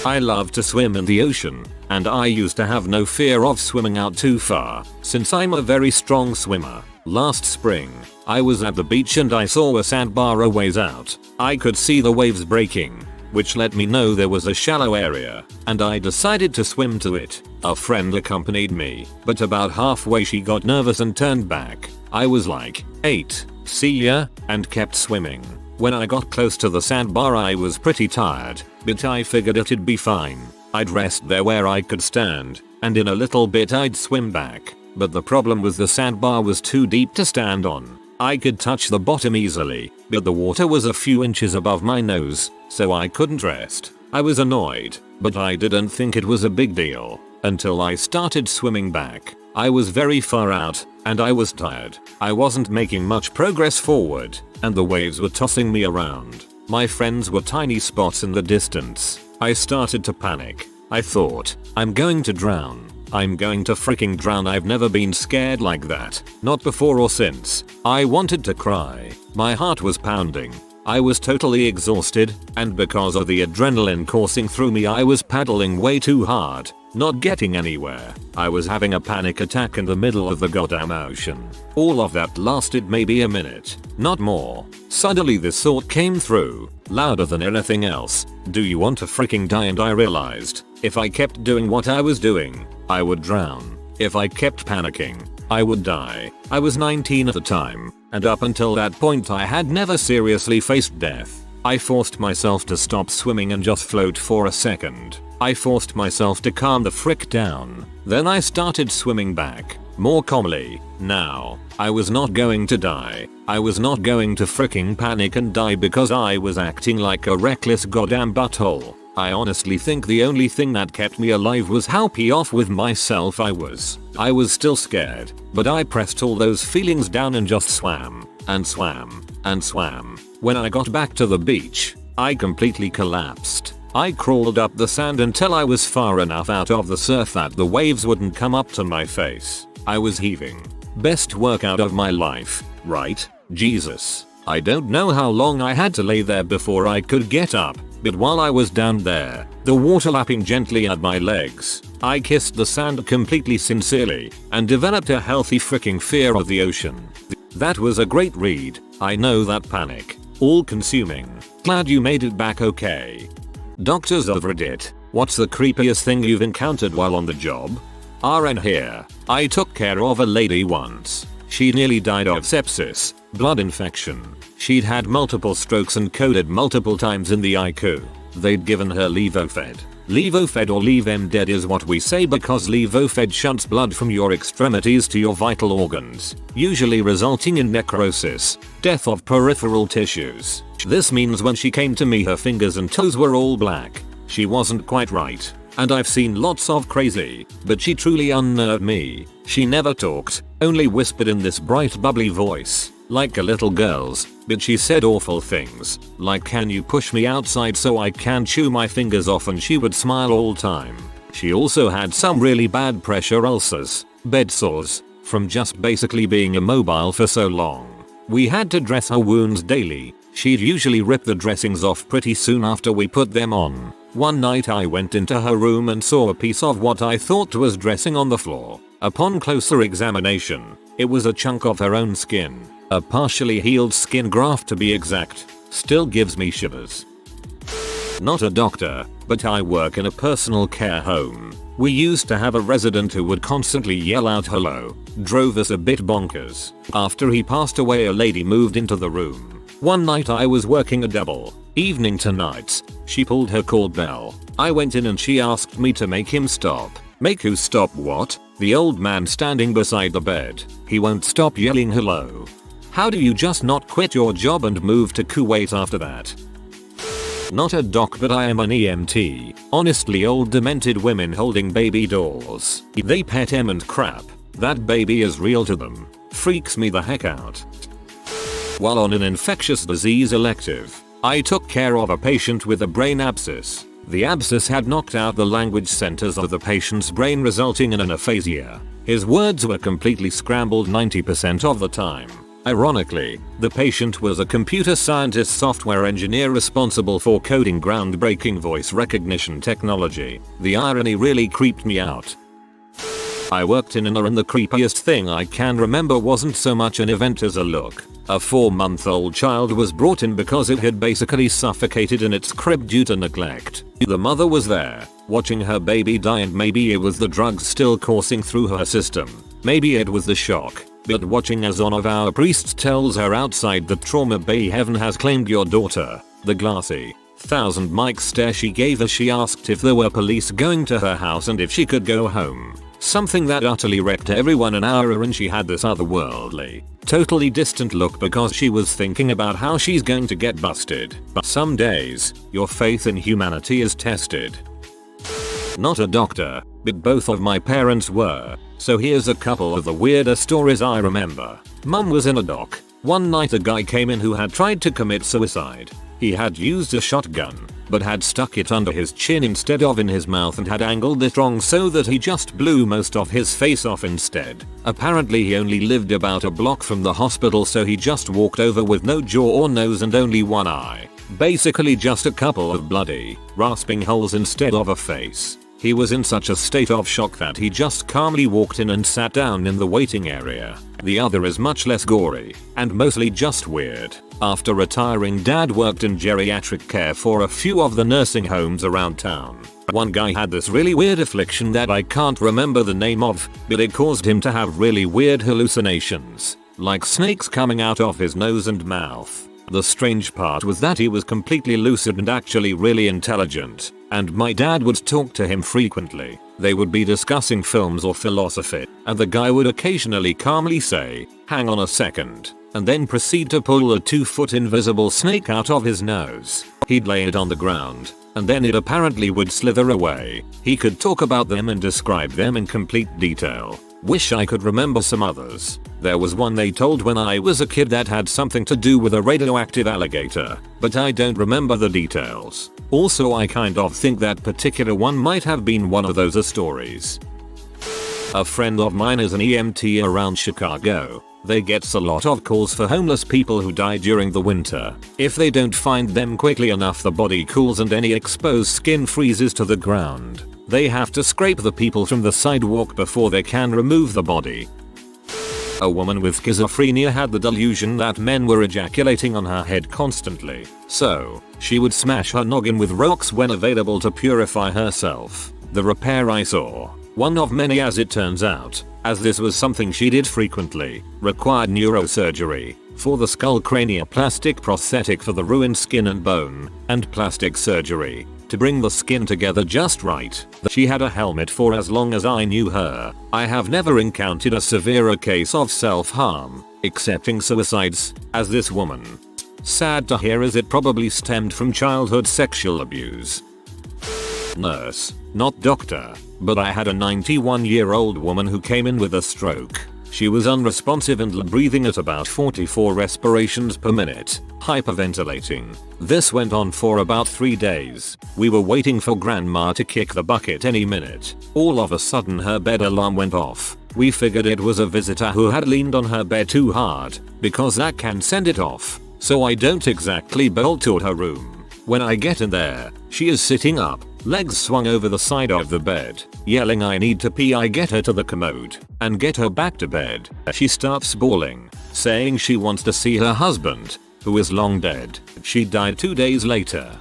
I love to swim in the ocean, and I used to have no fear of swimming out too far, since I'm a very strong swimmer. Last spring, I was at the beach and I saw a sandbar a ways out. I could see the waves breaking, which let me know there was a shallow area, and I decided to swim to it. A friend accompanied me, but about halfway she got nervous and turned back. I was like, "8, see ya," and kept swimming. When I got close to the sandbar I was pretty tired, but I figured it'd be fine. I'd rest there where I could stand, and in a little bit I'd swim back. But the problem was the sandbar was too deep to stand on. I could touch the bottom easily, but the water was a few inches above my nose, so I couldn't rest. I was annoyed, but I didn't think it was a big deal, until I started swimming back. I was very far out, and I was tired. I wasn't making much progress forward, and the waves were tossing me around. My friends were tiny spots in the distance. I started to panic. I thought, I'm going to drown. I'm going to freaking drown. I've never been scared like that. Not before or since. I wanted to cry. My heart was pounding. I was totally exhausted, and because of the adrenaline coursing through me I was paddling way too hard, not getting anywhere. I was having a panic attack in the middle of the goddamn ocean. All of that lasted maybe a minute, not more. Suddenly this thought came through, louder than anything else. Do you want to freaking die? And I realized, if I kept doing what I was doing, I would drown. If I kept panicking, I would die. I was 19 at the time, and up until that point I had never seriously faced death. I forced myself to stop swimming and just float for a second. I forced myself to calm the frick down. Then I started swimming back, more calmly. Now, I was not going to die. I was not going to fricking panic and die because I was acting like a reckless goddamn butthole. I honestly think the only thing that kept me alive was how pissed off with myself I was. I was still scared, but I pressed all those feelings down and just swam, and swam, and swam. When I got back to the beach, I completely collapsed. I crawled up the sand until I was far enough out of the surf that the waves wouldn't come up to my face. I was heaving. Best workout of my life, right? Jesus. I don't know how long I had to lay there before I could get up, but while I was down there, the water lapping gently at my legs, I kissed the sand completely sincerely and developed a healthy freaking fear of the ocean. That was a great read. I know that panic. All consuming. Glad you made it back okay. Doctors of Reddit, what's the creepiest thing you've encountered while on the job? RN here. I took care of a lady once. She nearly died of sepsis, blood infection. She'd had multiple strokes and coded multiple times in the ICU. They'd given her Levofed. Levofed or leave em dead is what we say because Levofed shunts blood from your extremities to your vital organs, usually resulting in necrosis, death of peripheral tissues. This means when she came to me her fingers and toes were all black. She wasn't quite right. And I've seen lots of crazy, but she truly unnerved me. She never talked, only whispered in this bright bubbly voice, like a little girl's, but she said awful things, like can you push me outside so I can chew my fingers off, and she would smile all time. She also had some really bad pressure ulcers, bed sores, from just basically being immobile for so long. We had to dress her wounds daily. She'd usually rip the dressings off pretty soon after we put them on. One night I went into her room and saw a piece of what I thought was dressing on the floor. Upon closer examination, it was a chunk of her own skin. A partially healed skin graft to be exact. Still gives me shivers. Not a doctor, but I work in a personal care home. We used to have a resident who would constantly yell out hello. Drove us a bit bonkers. After he passed away, a lady moved into the room. One night I was working a double, evening to nights. She pulled her call bell. I went in and she asked me to make him stop. Make who stop what? The old man standing beside the bed. He won't stop yelling hello. How do you just not quit your job and move to Kuwait after that? Not a doc, but I am an EMT. Honestly, old demented women holding baby dolls. They pet him and crap. That baby is real to them. Freaks me the heck out. While on an infectious disease elective, I took care of a patient with a brain abscess. The abscess had knocked out the language centers of the patient's brain, resulting in an aphasia. His words were completely scrambled 90% of the time. Ironically, the patient was a computer scientist software engineer responsible for coding groundbreaking voice recognition technology. The irony really creeped me out. I worked in an ER and the creepiest thing I can remember wasn't so much an event as a look. A 4-month-old child was brought in because it had basically suffocated in its crib due to neglect. The mother was there, watching her baby die, and maybe it was the drugs still coursing through her system. Maybe it was the shock. But watching as one of our priests tells her outside that trauma bay heaven has claimed your daughter, the glassy, 1,000 mic stare she gave as she asked if there were police going to her house and if she could go home. Something that utterly wrecked everyone an hour, and she had this otherworldly, totally distant look because she was thinking about how she's going to get busted. But some days, your faith in humanity is tested. Not a doctor, but both of my parents were, so here's a couple of the weirder stories I remember. Mum was in a dock. One night a guy came in who had tried to commit suicide. He had used a shotgun, but had stuck it under his chin instead of in his mouth and had angled it wrong so that he just blew most of his face off instead. Apparently he only lived about a block from the hospital, so he just walked over with no jaw or nose and only one eye. Basically just a couple of bloody, rasping holes instead of a face. He was in such a state of shock that he just calmly walked in and sat down in the waiting area. The other is much less gory, and mostly just weird. After retiring, Dad worked in geriatric care for a few of the nursing homes around town. One guy had this really weird affliction that I can't remember the name of, but it caused him to have really weird hallucinations, like snakes coming out of his nose and mouth. The strange part was that he was completely lucid and actually really intelligent, and my dad would talk to him frequently. They would be discussing films or philosophy, and the guy would occasionally calmly say, "Hang on a second," and then proceed to pull a 2-foot invisible snake out of his nose. He'd lay it on the ground, and then it apparently would slither away. He could talk about them and describe them in complete detail. Wish I could remember some others. There was one they told when I was a kid that had something to do with a radioactive alligator, but I don't remember the details. Also, I kind of think that particular one might have been one of those stories. A friend of mine is an EMT around Chicago. They gets a lot of calls for homeless people who die during the winter. If they don't find them quickly enough, the body cools and any exposed skin freezes to the ground. They have to scrape the people from the sidewalk before they can remove the body. A woman with schizophrenia had the delusion that men were ejaculating on her head constantly, so she would smash her noggin with rocks when available to purify herself. The repair I saw, one of many as it turns out, as this was something she did frequently, required neurosurgery for the skull cranioplastic prosthetic for the ruined skin and bone, and plastic surgery to bring the skin together just right. She had a helmet for as long as I knew her. I have never encountered a severer case of self-harm, excepting suicides, as this woman. Sad to hear, as it probably stemmed from childhood sexual abuse. Nurse, not doctor, but I had a 91-year-old woman who came in with a stroke. She was unresponsive and breathing at about 44 respirations per minute, hyperventilating. This went on for about 3 days. We were waiting for grandma to kick the bucket any minute. All of a sudden her bed alarm went off. We figured it was a visitor who had leaned on her bed too hard, because that can send it off. So I don't exactly bolt to her room. When I get in there, she is sitting up, legs swung over the side of the bed, yelling I need to pee. I get her to the commode and get her back to bed. She starts bawling, saying she wants to see her husband, who is long dead. She died 2 days later.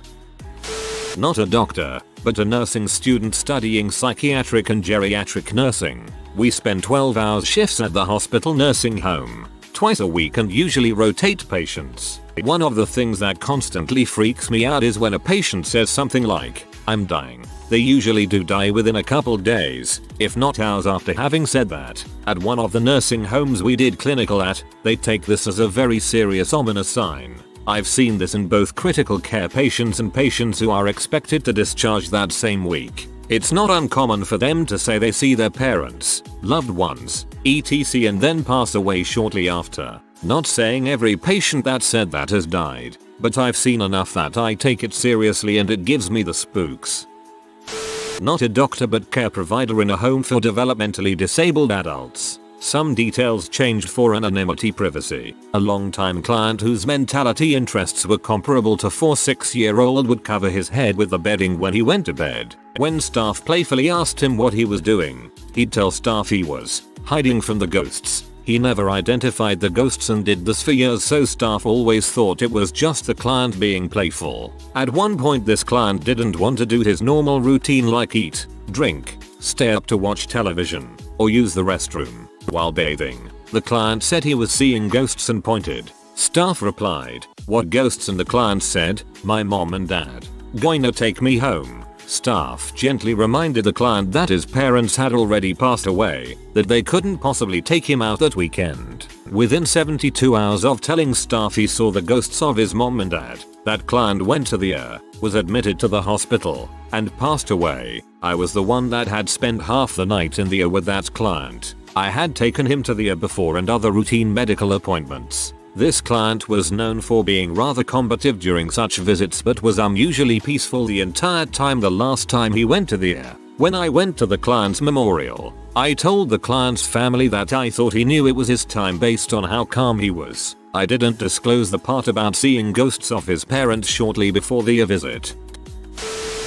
Not a doctor, but a nursing student studying psychiatric and geriatric nursing. We spend 12-hour shifts at the hospital nursing home, twice a week, and usually rotate patients. One of the things that constantly freaks me out is when a patient says something like, "I'm dying." They usually do die within a couple days, if not hours after having said that. At one of the nursing homes we did clinical at, they take this as a very serious ominous sign. I've seen this in both critical care patients and patients who are expected to discharge that same week. It's not uncommon for them to say they see their parents, loved ones, etc. and then pass away shortly after. Not saying every patient that said that has died, but I've seen enough that I take it seriously and it gives me the spooks. Not a doctor but care provider in a home for developmentally disabled adults. Some details changed for anonymity privacy. A long-time client whose mentality interests were comparable to 4-6-year-old would cover his head with the bedding when he went to bed. When staff playfully asked him what he was doing, he'd tell staff he was hiding from the ghosts. He never identified the ghosts and did this for years, so staff always thought it was just the client being playful. At one point this client didn't want to do his normal routine like eat, drink, stay up to watch television, or use the restroom. While bathing, the client said he was seeing ghosts and pointed. Staff replied, "What ghosts?" and the client said, "My mom and dad. Gonna take me home." Staff gently reminded the client that his parents had already passed away, that they couldn't possibly take him out that weekend. Within 72 hours of telling staff he saw the ghosts of his mom and dad, that client went to the ER, was admitted to the hospital, and passed away. I was the one that had spent half the night in the ER with that client. I had taken him to the ER before and other routine medical appointments. This client was known for being rather combative during such visits but was unusually peaceful the entire time. The last time he went to the ER, when I went to the client's memorial, I told the client's family that I thought he knew it was his time based on how calm he was. I didn't disclose the part about seeing ghosts of his parents shortly before the ER visit.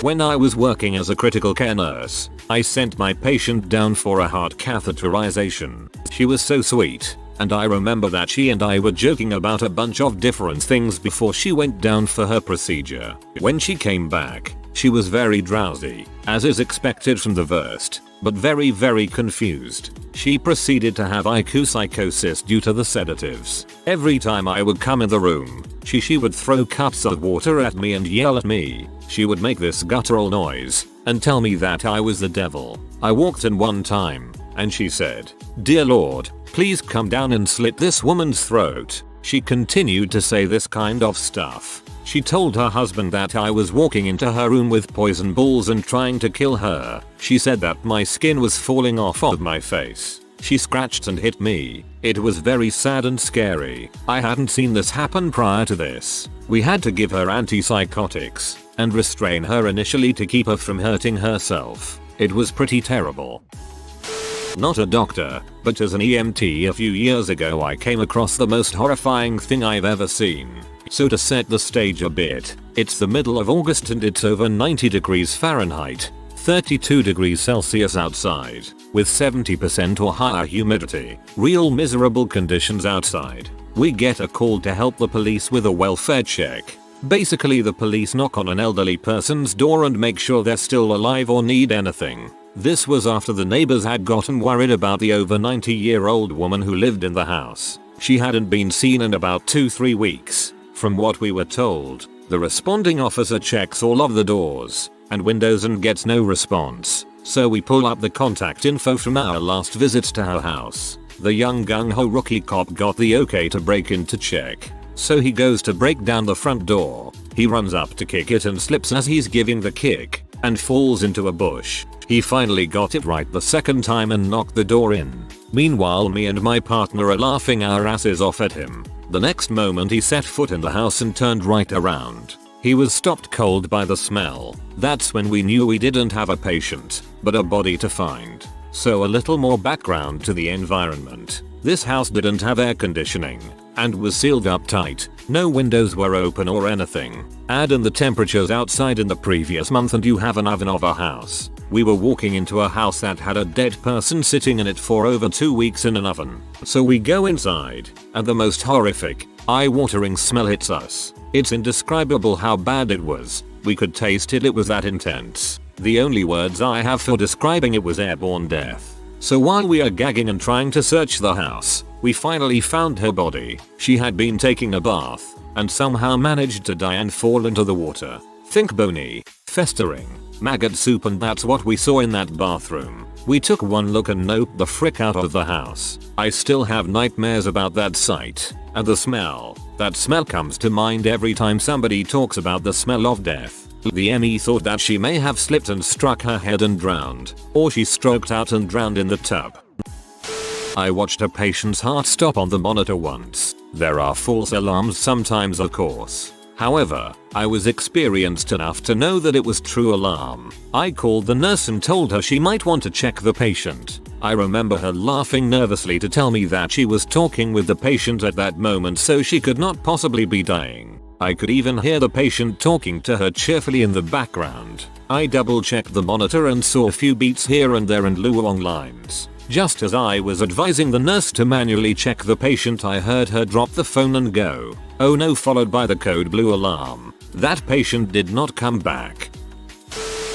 When I was working as a critical care nurse, I sent my patient down for a heart catheterization. She was so sweet, and I remember that she and I were joking about a bunch of different things before she went down for her procedure. When she came back, she was very drowsy, as is expected from the worst, but very confused. She proceeded to have IQ psychosis due to the sedatives. Every time I would come in the room, she would throw cups of water at me and yell at me. She would make this guttural noise and tell me that I was the devil. I walked in one time and she said, "Dear Lord, please come down and slit this woman's throat." She continued to say this kind of stuff. She told her husband that I was walking into her room with poison balls and trying to kill her. She said that my skin was falling off of my face. She scratched and hit me. It was very sad and scary. I hadn't seen this happen prior to this. We had to give her antipsychotics and restrain her initially to keep her from hurting herself. It was pretty terrible. Not a doctor, but as an EMT a few years ago I came across the most horrifying thing I've ever seen. So to set the stage a bit, it's the middle of August and it's over 90 degrees Fahrenheit, 32 degrees Celsius outside, with 70% or higher humidity. Real miserable conditions outside. We get a call to help the police with a welfare check. Basically the police knock on an elderly person's door and make sure they're still alive or need anything. This was after the neighbors had gotten worried about the over 90-year-old woman who lived in the house. She hadn't been seen in about 2-3 weeks. From what we were told, the responding officer checks all of the doors and windows and gets no response. So we pull up the contact info from our last visits to her house. The young gung-ho rookie cop got the okay to break in to check. So he goes to break down the front door. He runs up to kick it and slips as he's giving the kick and falls into a bush. He finally got it right the second time and knocked the door in. Meanwhile me and my partner are laughing our asses off at him. The next moment he set foot in the house and turned right around. He was stopped cold by the smell. That's when we knew we didn't have a patient, but a body to find. So a little more background to the environment. This house didn't have air conditioning and was sealed up tight. No windows were open or anything. Add in the temperatures outside in the previous month and you have an oven of a house. We were walking into a house that had a dead person sitting in it for over 2 weeks in an oven. So we go inside and the most horrific, eye-watering smell hits us. It's indescribable how bad it was. We could taste it, it was that intense. The only words I have for describing it was airborne death. So while we are gagging and trying to search the house, we finally found her body. She had been taking a bath and somehow managed to die and fall into the water. Think bony, festering, maggot soup, and that's what we saw in that bathroom. We took one look and noped the frick out of the house. I still have nightmares about that sight. And the smell. That smell comes to mind every time somebody talks about the smell of death. The ME thought that she may have slipped and struck her head and drowned. Or she stroked out and drowned in the tub. I watched a patient's heart stop on the monitor once. There are false alarms sometimes, of course. However, I was experienced enough to know that it was true alarm. I called the nurse and told her she might want to check the patient. I remember her laughing nervously to tell me that she was talking with the patient at that moment, so she could not possibly be dying. I could even hear the patient talking to her cheerfully in the background. I double checked the monitor and saw a few beats here and there and luong lines. Just as I was advising the nurse to manually check the patient, I heard her drop the phone and go, "Oh no," followed by the code blue alarm. That patient did not come back.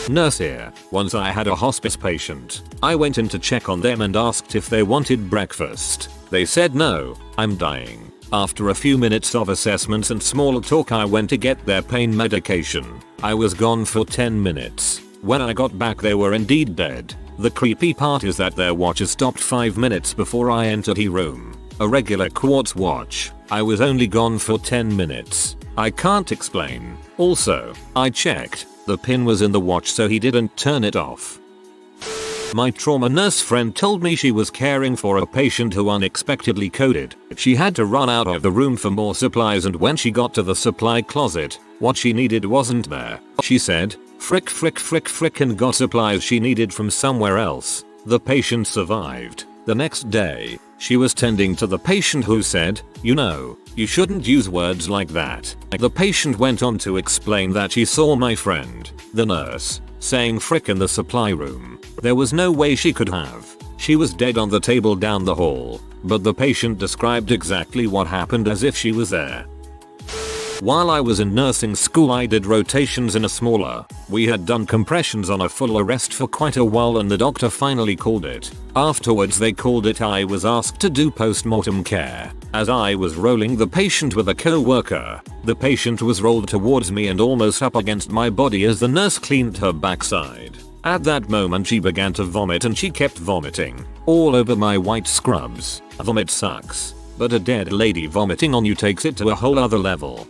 Nurse here. Once I had a hospice patient. I went in to check on them and asked if they wanted breakfast. They said no, I'm dying. After a few minutes of assessments and small talk, I went to get their pain medication. I was gone for 10 minutes. When I got back they were indeed dead. The creepy part is that their watches stopped 5 minutes before I entered the room. A regular quartz watch. I was only gone for 10 minutes. I can't explain. Also, I checked. The pin was in the watch so he didn't turn it off. My trauma nurse friend told me she was caring for a patient who unexpectedly coded. She had to run out of the room for more supplies, and when she got to the supply closet, what she needed wasn't there. She said, frick, and got supplies she needed from somewhere else. The patient survived. The next day, she was tending to the patient who said, "You know, you shouldn't use words like that." The patient went on to explain that she saw my friend, the nurse, saying frick in the supply room. There was no way she could have. She was dead on the table down the hall, but the patient described exactly what happened as if she was there. While I was in nursing school, I did rotations in a smaller. We had done compressions on a full arrest for quite a while and the doctor finally called it. Afterwards they called it. I was asked to do post-mortem care. As I was rolling the patient with a co-worker, the patient was rolled towards me and almost up against my body as the nurse cleaned her backside. At that moment she began to vomit and she kept vomiting all over my white scrubs. Vomit sucks, but a dead lady vomiting on you takes it to a whole other level.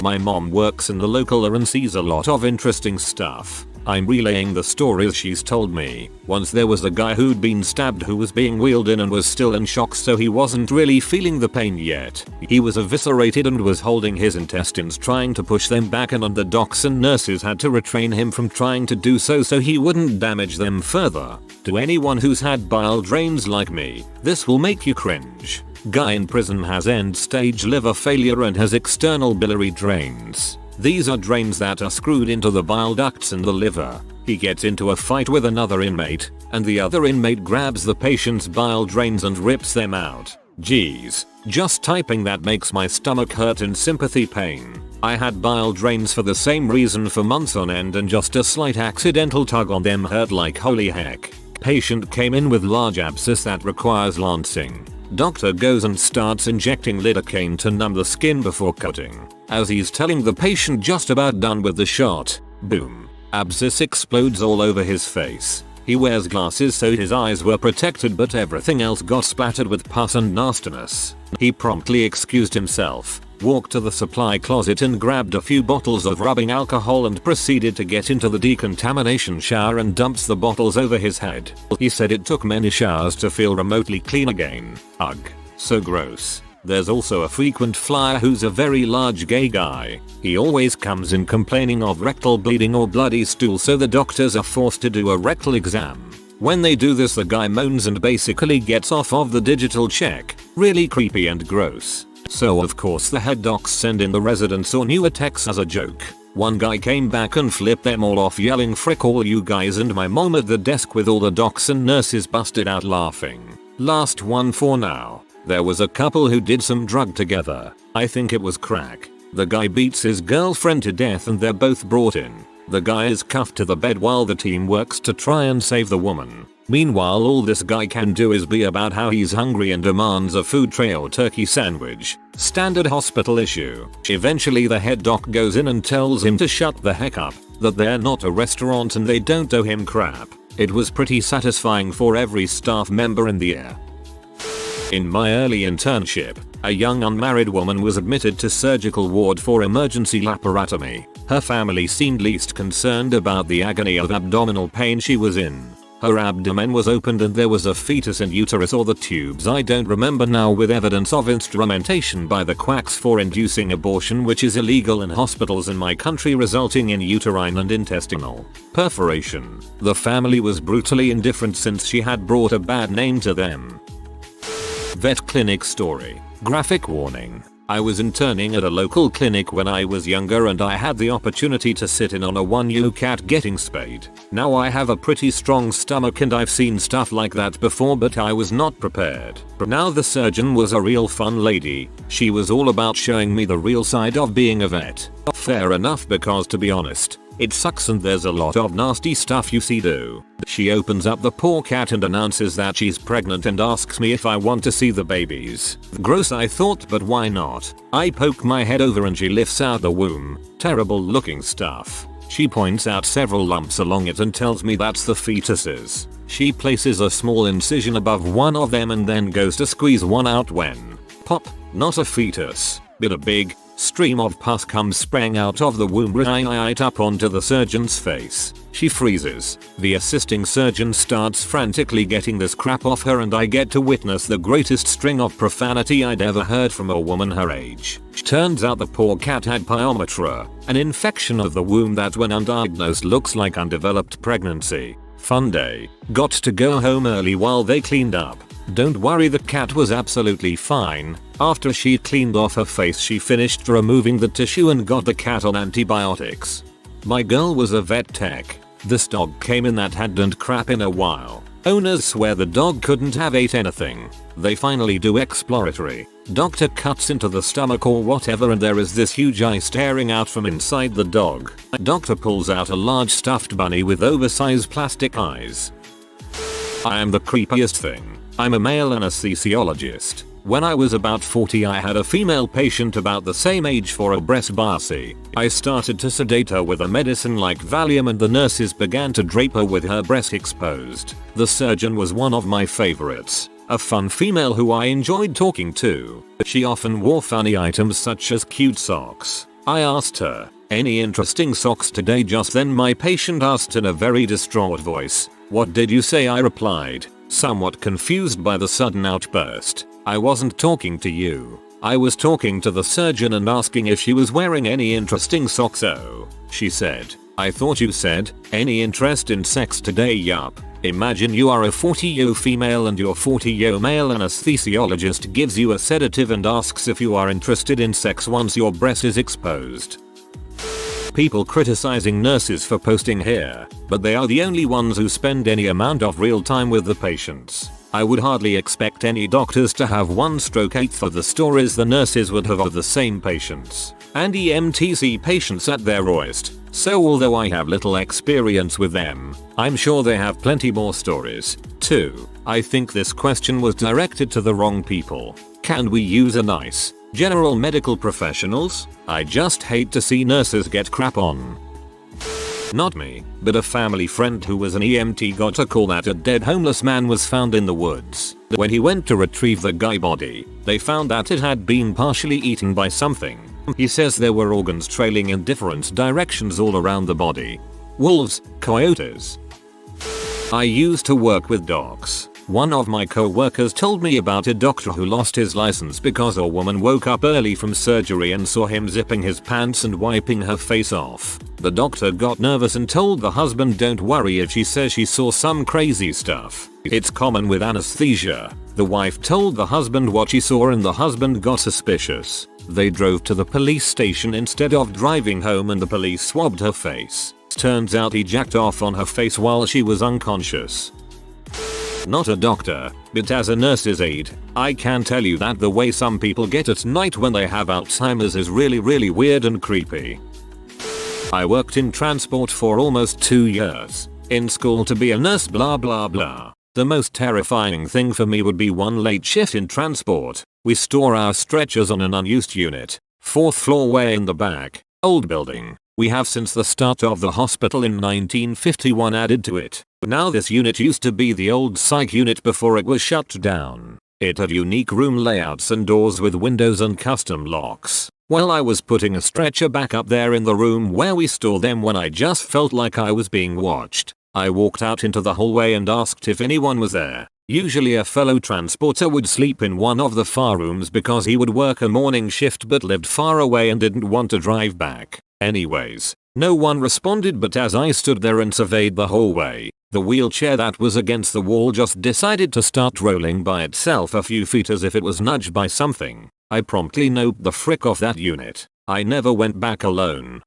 My mom works in the local and sees a lot of interesting stuff. I'm relaying the stories she's told me. Once there was a guy who'd been stabbed who was being wheeled in and was still in shock, so he wasn't really feeling the pain yet. He was eviscerated and was holding his intestines trying to push them back in, and the docs and nurses had to retrain him from trying to do so he wouldn't damage them further. To anyone who's had bile drains like me, this will make you cringe. Guy in prison has end-stage liver failure and has external biliary drains. These are drains that are screwed into the bile ducts in the liver. He gets into a fight with another inmate, and the other inmate grabs the patient's bile drains and rips them out. Jeez, just typing that makes my stomach hurt in sympathy pain. I had bile drains for the same reason for months on end, and just a slight accidental tug on them hurt like holy heck. Patient came in with large abscess that requires lancing. Doctor goes and starts injecting lidocaine to numb the skin before cutting. As he's telling the patient just about done with the shot, boom, abscess explodes all over his face. He wears glasses so his eyes were protected, but everything else got splattered with pus and nastiness. He promptly excused himself, walked to the supply closet and grabbed a few bottles of rubbing alcohol and proceeded to get into the decontamination shower and dumps the bottles over his head. He said it took many showers to feel remotely clean again. Ugh. So gross. There's also a frequent flyer who's a very large gay guy. He always comes in complaining of rectal bleeding or bloody stool, so the doctors are forced to do a rectal exam. When they do this, the guy moans and basically gets off of the digital check. Really creepy and gross. So of course the head docs send in the residents or newer techs as a joke. One guy came back and flipped them all off, yelling "Frick all you guys," and my mom at the desk with all the docs and nurses busted out laughing. Last one for now. There was a couple who did some drug together. I think it was crack. The guy beats his girlfriend to death and they're both brought in. The guy is cuffed to the bed while the team works to try and save the woman. Meanwhile, all this guy can do is be about how he's hungry and demands a food tray or turkey sandwich. Standard hospital issue. Eventually the head doc goes in and tells him to shut the heck up, that they're not a restaurant and they don't owe him crap. It was pretty satisfying for every staff member in the air. In my early internship, a young unmarried woman was admitted to surgical ward for emergency laparotomy. Her family seemed least concerned about the agony of abdominal pain she was in. Her abdomen was opened and there was a fetus in uterus, or the tubes, I don't remember now, with evidence of instrumentation by the quacks for inducing abortion, which is illegal in hospitals in my country, resulting in uterine and intestinal perforation. The family was brutally indifferent since she had brought a bad name to them. Vet clinic story. Graphic warning. I was interning at a local clinic when I was younger and I had the opportunity to sit in on a 1U cat getting spayed. Now I have a pretty strong stomach and I've seen stuff like that before, but I was not prepared. Now the surgeon was a real fun lady. She was all about showing me the real side of being a vet. Fair enough, because to be honest, it sucks and there's a lot of nasty stuff you see do. She opens up the poor cat and announces that she's pregnant and asks me if I want to see the babies. Gross, I thought, but why not? I poke my head over and she lifts out the womb. Terrible looking stuff. She points out several lumps along it and tells me that's the fetuses. She places a small incision above one of them and then goes to squeeze one out when pop, not a fetus, but a big stream of pus comes spraying out of the womb right up onto the surgeon's face. She freezes. The assisting surgeon starts frantically getting this crap off her and I get to witness the greatest string of profanity I'd ever heard from a woman her age. Turns out the poor cat had pyometra, an infection of the womb that when undiagnosed looks like undeveloped pregnancy. Fun day. Got to go home early while they cleaned up. Don't worry, the cat was absolutely fine. After she'd cleaned off her face, she finished removing the tissue and got the cat on antibiotics. My girl was a vet tech. This dog came in that hadn't crap in a while. Owners swear the dog couldn't have ate anything. They finally do exploratory. Doctor cuts into the stomach or whatever and there is this huge eye staring out from inside the dog. Doctor pulls out a large stuffed bunny with oversized plastic eyes. I am the creepiest thing. I'm a male anesthesiologist. When I was about 40, I had a female patient about the same age for a breast biopsy. I started to sedate her with a medicine like Valium and the nurses began to drape her with her breast exposed. The surgeon was one of my favorites. A fun female who I enjoyed talking to. She often wore funny items such as cute socks. I asked her, "Any interesting socks today?" Just then my patient asked in a very distraught voice, "What did you say?" I replied, somewhat confused by the sudden outburst. "I wasn't talking to you. I was talking to the surgeon and asking if she was wearing any interesting socks." "Oh," she said. "I thought you said, any interest in sex today?" Yup. Imagine you are a 40-year female and your 40-year male anesthesiologist gives you a sedative and asks if you are interested in sex once your breast is exposed. People criticizing nurses for posting here, but they are the only ones who spend any amount of real time with the patients. I would hardly expect any doctors to have 1/8 of the stories the nurses would have of the same patients, and EMTC patients at their rawest. So although I have little experience with them, I'm sure they have plenty more stories, too. I think this question was directed to the wrong people. Can we use a nice, general medical professionals? I just hate to see nurses get crap on. Not me, but a family friend who was an EMT got a call that a dead homeless man was found in the woods. When he went to retrieve the guy's body, they found that it had been partially eaten by something. He says there were organs trailing in different directions all around the body. Wolves, coyotes. I used to work with dogs. One of my co-workers told me about a doctor who lost his license because a woman woke up early from surgery and saw him zipping his pants and wiping her face off. The doctor got nervous and told the husband, don't worry if she says she saw some crazy stuff. It's common with anesthesia. The wife told the husband what she saw and the husband got suspicious. They drove to the police station instead of driving home and the police swabbed her face. Turns out he jacked off on her face while she was unconscious. Not a doctor, but as a nurse's aide, I can tell you that the way some people get at night when they have Alzheimer's is really weird and creepy. I worked in transport for almost 2 years. In school to be a nurse blah blah blah. The most terrifying thing for me would be one late shift in transport. We store our stretchers on an unused unit. 4th floor way in the back. Old building. We have since the start of the hospital in 1951 added to it. Now this unit used to be the old psych unit before it was shut down. It had unique room layouts and doors with windows and custom locks. Well, I was putting a stretcher back up there in the room where we store them when I just felt like I was being watched. I walked out into the hallway and asked if anyone was there. Usually a fellow transporter would sleep in one of the far rooms because he would work a morning shift but lived far away and didn't want to drive back. Anyways, no one responded, but as I stood there and surveyed the hallway, the wheelchair that was against the wall just decided to start rolling by itself a few feet as if it was nudged by something. I promptly noped the frick off that unit. I never went back alone.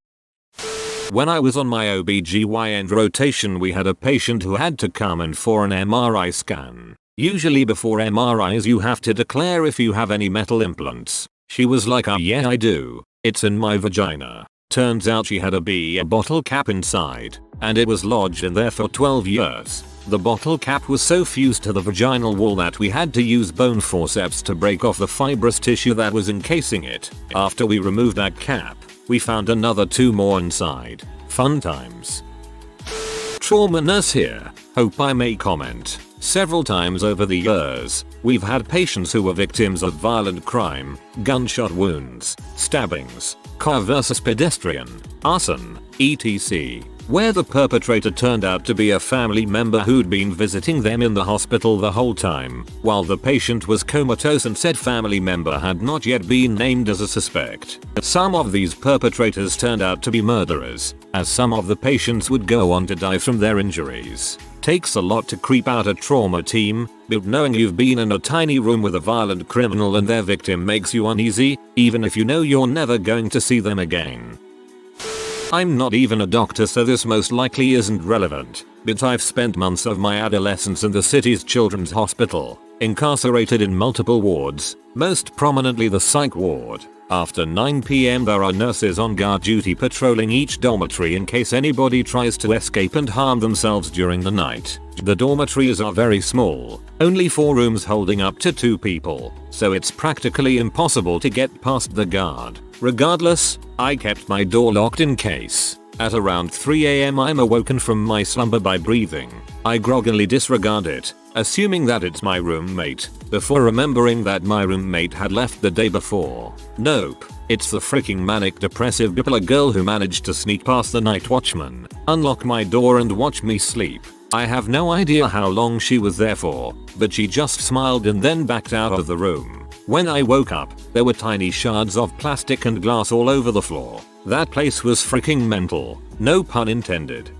When I was on my OBGYN rotation, we had a patient who had to come in for an MRI scan. Usually before MRIs you have to declare if you have any metal implants. She was like, yeah I do. It's in my vagina. Turns out she had a beer bottle cap inside, and it was lodged in there for 12 years. The bottle cap was so fused to the vaginal wall that we had to use bone forceps to break off the fibrous tissue that was encasing it. After we removed that cap, we found another 2 more inside. Fun times. Trauma nurse here. Hope I may comment. Several times over the years, we've had patients who were victims of violent crime, gunshot wounds, stabbings, car versus pedestrian, arson, etc., where the perpetrator turned out to be a family member who'd been visiting them in the hospital the whole time, while the patient was comatose and said family member had not yet been named as a suspect. Some of these perpetrators turned out to be murderers, as some of the patients would go on to die from their injuries. Takes a lot to creep out a trauma team, but knowing you've been in a tiny room with a violent criminal and their victim makes you uneasy, even if you know you're never going to see them again. I'm not even a doctor, so this most likely isn't relevant, but I've spent months of my adolescence in the city's children's hospital, incarcerated in multiple wards, most prominently the psych ward. After 9 PM there are nurses on guard duty patrolling each dormitory in case anybody tries to escape and harm themselves during the night. The dormitories are very small, only 4 rooms holding up to 2 people, so it's practically impossible to get past the guard. Regardless, I kept my door locked in case. At around 3 AM I'm awoken from my slumber by breathing. I groggily disregard it, assuming that it's my roommate, before remembering that my roommate had left the day before. Nope, it's the freaking manic depressive bipolar girl who managed to sneak past the night watchman, unlock my door and watch me sleep. I have no idea how long she was there for, but she just smiled and then backed out of the room. When I woke up, there were tiny shards of plastic and glass all over the floor. That place was freaking mental, no pun intended.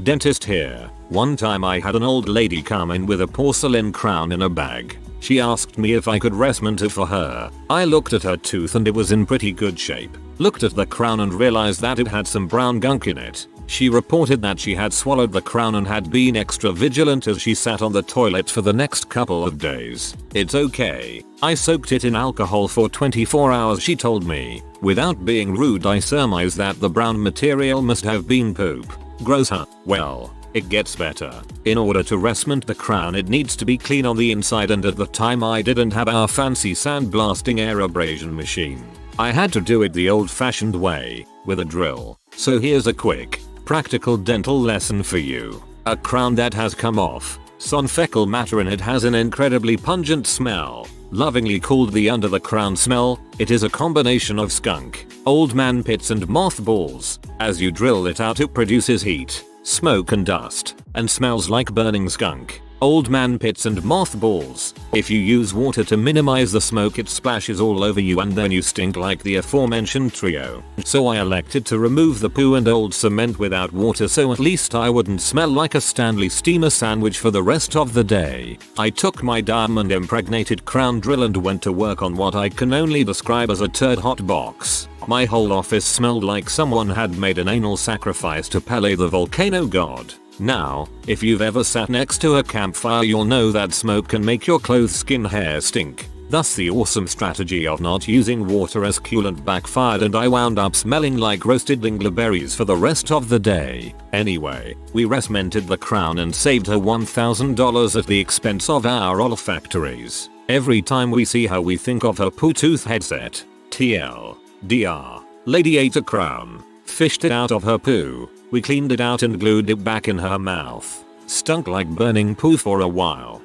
Dentist here. One time I had an old lady come in with a porcelain crown in a bag. She asked me if I could resmint it for her. I looked at her tooth and it was in pretty good shape. Looked at the crown and realized that it had some brown gunk in it. She reported that she had swallowed the crown and had been extra vigilant as she sat on the toilet for the next couple of days. It's okay. I soaked it in alcohol for 24 hours, she told me. Without being rude, I surmise that the brown material must have been poop. Gross, huh? Well, it gets better. In order to resmint the crown it needs to be clean on the inside, and at the time I didn't have our fancy sandblasting air abrasion machine. I had to do it the old fashioned way, with a drill. So here's a quick Practical dental lesson for you. A crown that has come off. Some fecal matter in it has an incredibly pungent smell. Lovingly called the under the crown smell, it is a combination of skunk, old man pits and mothballs. As you drill it out it produces heat, smoke and dust, and smells like burning skunk, old man pits and mothballs. If you use water to minimize the smoke it splashes all over you and then you stink like the aforementioned trio. So I elected to remove the poo and old cement without water so at least I wouldn't smell like a Stanley steamer sandwich for the rest of the day. I took my diamond impregnated crown drill and went to work on what I can only describe as a turd hot box. My whole office smelled like someone had made an anal sacrifice to Pele the volcano god. Now, if you've ever sat next to a campfire you'll know that smoke can make your clothes, skin, hair stink. Thus the awesome strategy of not using water as coolant backfired and I wound up smelling like roasted dingleberries for the rest of the day. Anyway, we resmented the crown and saved her $1,000 at the expense of our olfactories. Every time we see her we think of her poo tooth headset. TL. DR. Lady ate a crown. Fished it out of her poo. We cleaned it out and glued it back in her mouth. Stunk like burning poo for a while.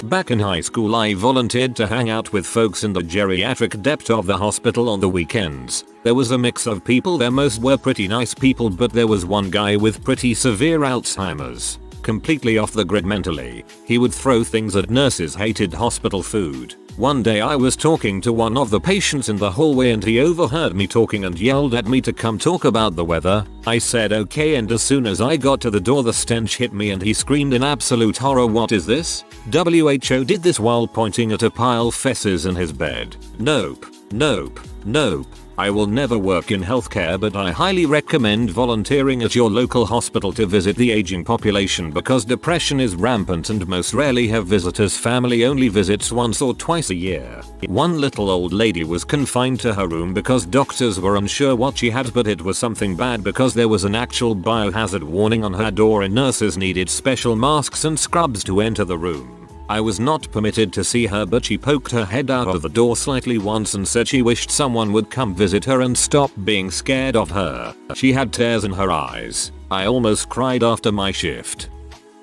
Back in high school I volunteered to hang out with folks in the geriatric depth of the hospital on the weekends. There was a mix of people there, most were pretty nice people but there was one guy with pretty severe Alzheimer's. Completely off the grid mentally. He would throw things at nurses, hated hospital food. One day I was talking to one of the patients in the hallway and he overheard me talking and yelled at me to come talk about the weather. I said okay and as soon as I got to the door the stench hit me and he screamed in absolute horror, "What is this?" WHO did this while pointing at a pile of feces in his bed. Nope, nope, nope. I will never work in healthcare but I highly recommend volunteering at your local hospital to visit the aging population because depression is rampant and most rarely have visitors. Family only visits once or twice a year. One little old lady was confined to her room because doctors were unsure what she had but it was something bad because there was an actual biohazard warning on her door and nurses needed special masks and scrubs to enter the room. I was not permitted to see her but she poked her head out of the door slightly once and said she wished someone would come visit her and stop being scared of her. She had tears in her eyes. I almost cried after my shift.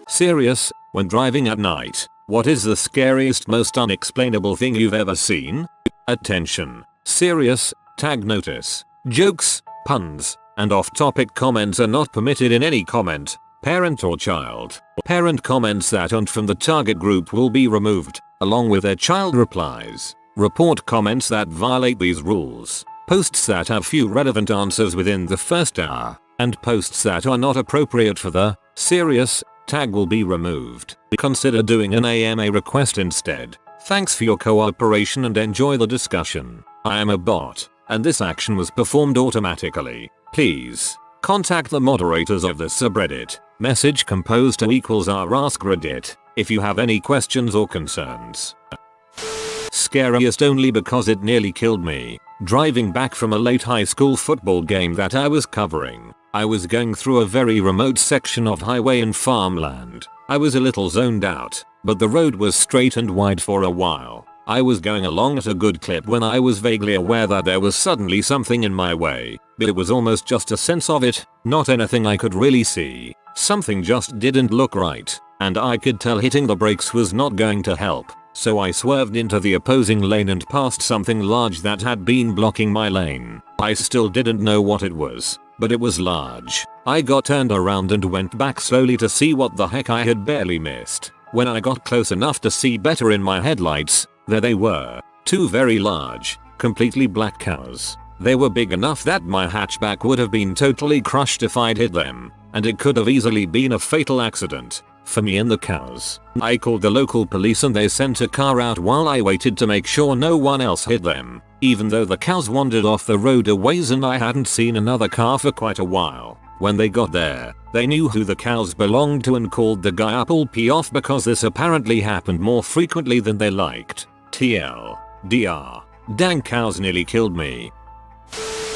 Serious, when driving at night, what is the scariest, most unexplainable thing you've ever seen? Attention. Serious, tag notice. Jokes, puns, and off-topic comments are not permitted in any comment, parent or child. Parent comments that aren't from the target group will be removed, along with their child replies. Report comments that violate these rules. Posts that have few relevant answers within the first hour, and posts that are not appropriate for the serious tag will be removed. Consider doing an AMA request instead. Thanks for your cooperation and enjoy the discussion. I am a bot, and this action was performed automatically. Please contact the moderators of this subreddit. Message composed to =r@askreddit if you have any questions or concerns. Scariest only because it nearly killed me. Driving back from a late high school football game that I was covering, I was going through a very remote section of highway and farmland. I was a little zoned out, but the road was straight and wide for a while. I was going along at a good clip when I was vaguely aware that there was suddenly something in my way, but it was almost just a sense of it, not anything I could really see. Something just didn't look right, and I could tell hitting the brakes was not going to help, so I swerved into the opposing lane and passed something large that had been blocking my lane. I still didn't know what it was, but it was large. I got turned around and went back slowly to see what the heck I had barely missed. When I got close enough to see better in my headlights, there they were. Two very large, completely black cows. They were big enough that my hatchback would have been totally crushed if I'd hit them, and it could have easily been a fatal accident for me and the cows. I called the local police and they sent a car out while I waited to make sure no one else hit them, even though the cows wandered off the road a ways and I hadn't seen another car for quite a while. When they got there, they knew who the cows belonged to and called the guy up all pee off because this apparently happened more frequently than they liked. TL. DR. Dang, cows nearly killed me.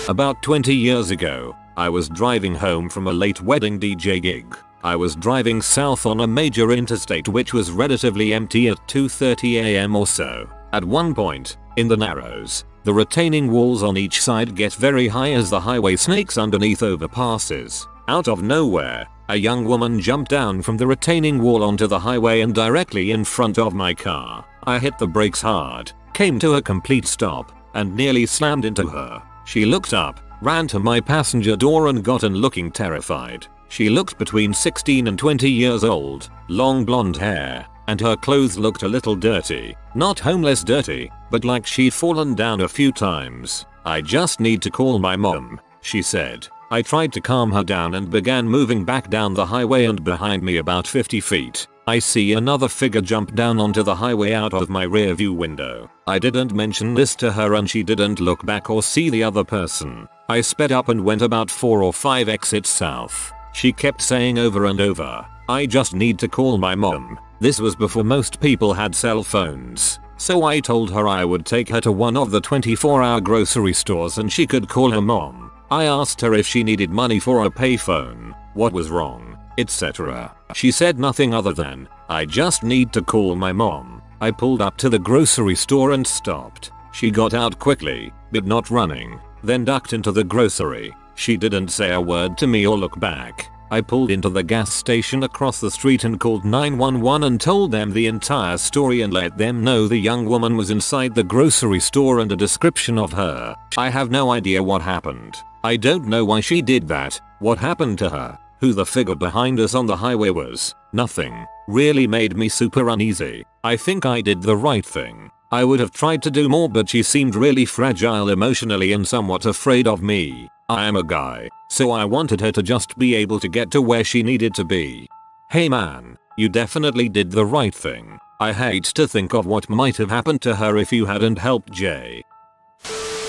About 20 years ago, I was driving home from a late wedding DJ gig. I was driving south on a major interstate which was relatively empty at 2:30 AM or so. At one point, in the narrows, the retaining walls on each side get very high as the highway snakes underneath overpasses. Out of nowhere, a young woman jumped down from the retaining wall onto the highway and directly in front of my car. I hit the brakes hard, came to a complete stop, and nearly slammed into her. She looked up, ran to my passenger door and got in looking terrified. She looked between 16 and 20 years old, long blonde hair, and her clothes looked a little dirty. Not homeless dirty, but like she'd fallen down a few times. "I just need to call my mom," she said. I tried to calm her down and began moving back down the highway, and behind me about 50 feet, I see another figure jump down onto the highway out of my rear view window. I didn't mention this to her and she didn't look back or see the other person. I sped up and went about 4 or 5 exits south. She kept saying over and over, "I just need to call my mom." This was before most people had cell phones. So I told her I would take her to one of the 24-hour grocery stores and she could call her mom. I asked her if she needed money for a payphone, what was wrong, etc. She said nothing other than, "I just need to call my mom." I pulled up to the grocery store and stopped. She got out quickly, but not running, then ducked into the grocery. She didn't say a word to me or look back. I pulled into the gas station across the street and called 911 and told them the entire story and let them know the young woman was inside the grocery store and a description of her. I have no idea what happened. I don't know why she did that, what happened to her, who the figure behind us on the highway was. Nothing really made me super uneasy. I think I did the right thing. I would have tried to do more, but she seemed really fragile emotionally and somewhat afraid of me. I am a guy, so I wanted her to just be able to get to where she needed to be. Hey man, you definitely did the right thing. I hate to think of what might have happened to her if you hadn't helped Jay.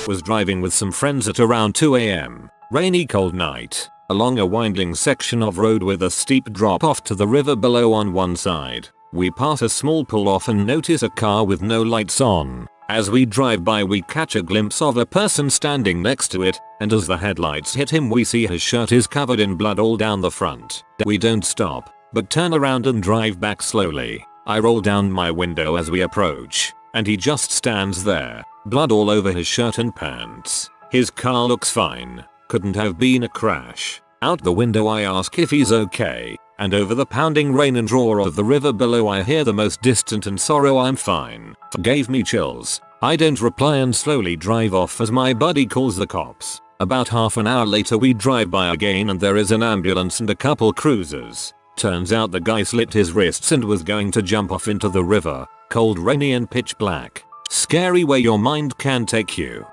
Was driving with some friends at around 2 AM, rainy cold night, along a winding section of road with a steep drop off to the river below on one side. We pass a small pull off and notice a car with no lights on. As we drive by we catch a glimpse of a person standing next to it, and as the headlights hit him we see his shirt is covered in blood all down the front. We don't stop, but turn around and drive back slowly. I roll down my window as we approach, and he just stands there, blood all over his shirt and pants. His car looks fine, couldn't have been a crash. Out the window I ask if he's okay, and over the pounding rain and roar of the river below I hear the most distant and sorrow "I'm fine." Gave me chills. I don't reply and slowly drive off as my buddy calls the cops. About half an hour later we drive by again and there is an ambulance and a couple cruisers. Turns out the guy slit his wrists and was going to jump off into the river. Cold, rainy and pitch black. Scary where your mind can take you.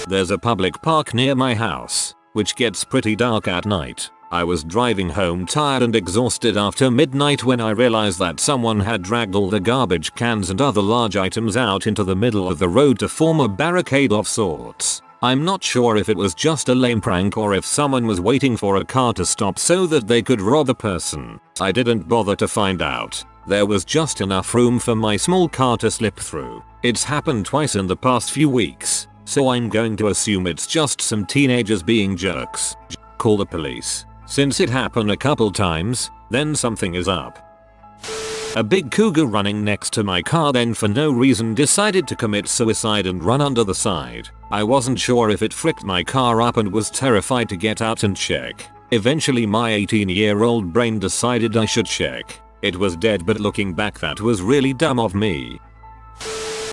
There's a public park near my house, which gets pretty dark at night. I was driving home tired and exhausted after midnight when I realized that someone had dragged all the garbage cans and other large items out into the middle of the road to form a barricade of sorts. I'm not sure if it was just a lame prank or if someone was waiting for a car to stop so that they could rob a person. I didn't bother to find out. There was just enough room for my small car to slip through. It's happened twice in the past few weeks, so I'm going to assume it's just some teenagers being jerks. Call the police. Since it happened a couple times, then something is up. A big cougar running next to my car then for no reason decided to commit suicide and run under the side. I wasn't sure if it fricked my car up and was terrified to get out and check. Eventually my 18-year-old brain decided I should check. It was dead, but looking back that was really dumb of me.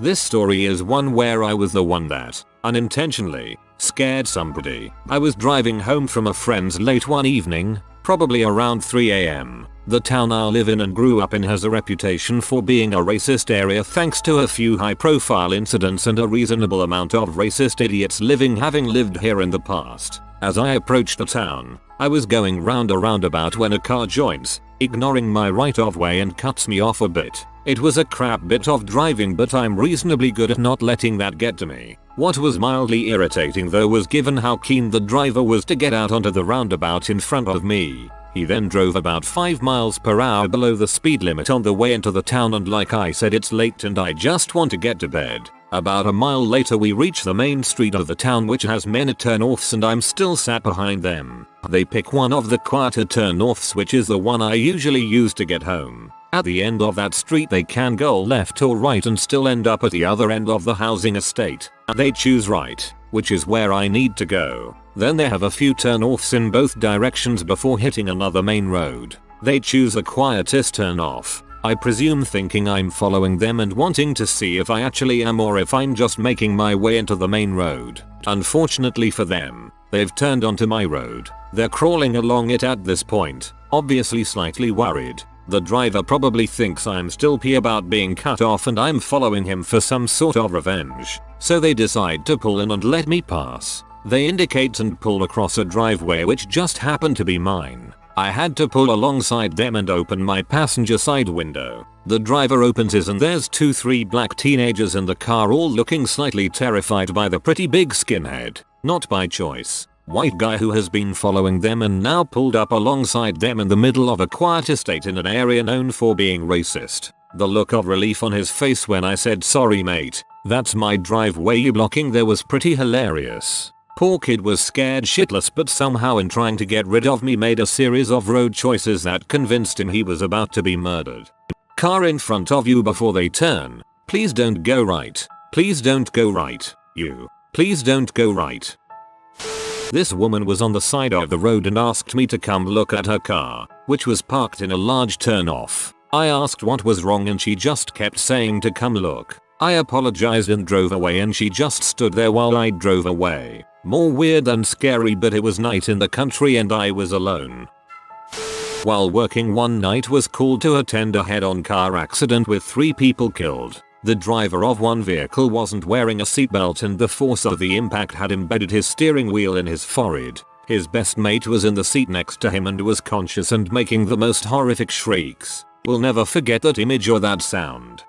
This story is one where I was the one that, unintentionally, scared somebody. I was driving home from a friend's late one evening, probably around 3 AM. The town I live in and grew up in has a reputation for being a racist area thanks to a few high-profile incidents and a reasonable amount of racist idiots having lived here in the past. As I approached the town, I was going round a roundabout when a car joins, ignoring my right-of-way and cuts me off a bit. It was a crap bit of driving, but I'm reasonably good at not letting that get to me. What was mildly irritating though was given how keen the driver was to get out onto the roundabout in front of me. He then drove about 5 miles per hour below the speed limit on the way into the town, and like I said, it's late and I just want to get to bed. About a mile later we reach the main street of the town, which has many turn-offs, and I'm still sat behind them. They pick one of the quieter turn-offs, which is the one I usually use to get home. At the end of that street they can go left or right and still end up at the other end of the housing estate. They choose right, which is where I need to go. Then they have a few turn-offs in both directions before hitting another main road. They choose the quietest turn-off, I presume thinking I'm following them and wanting to see if I actually am or if I'm just making my way into the main road. Unfortunately for them, they've turned onto my road. They're crawling along it at this point, obviously slightly worried. The driver probably thinks I'm still pissed about being cut off and I'm following him for some sort of revenge. So they decide to pull in and let me pass. They indicate and pull across a driveway which just happened to be mine. I had to pull alongside them and open my passenger side window. The driver opens his and there's 2-3 black teenagers in the car all looking slightly terrified by the pretty big skinhead, not by choice, white guy who has been following them and now pulled up alongside them in the middle of a quiet estate in an area known for being racist. The look of relief on his face when I said sorry mate, that's my driveway you blocking there was pretty hilarious. Poor kid was scared shitless but somehow in trying to get rid of me made a series of road choices that convinced him he was about to be murdered. Car in front of you before they turn. Please don't go right. Please don't go right. You. Please don't go right. This woman was on the side of the road and asked me to come look at her car, which was parked in a large turn-off. I asked what was wrong and she just kept saying to come look. I apologized and drove away and she just stood there while I drove away. More weird than scary but it was night in the country and I was alone. While working one night was called to attend a head-on car accident with 3 people killed. The driver of one vehicle wasn't wearing a seatbelt and the force of the impact had embedded his steering wheel in his forehead. His best mate was in the seat next to him and was conscious and making the most horrific shrieks. We'll never forget that image or that sound.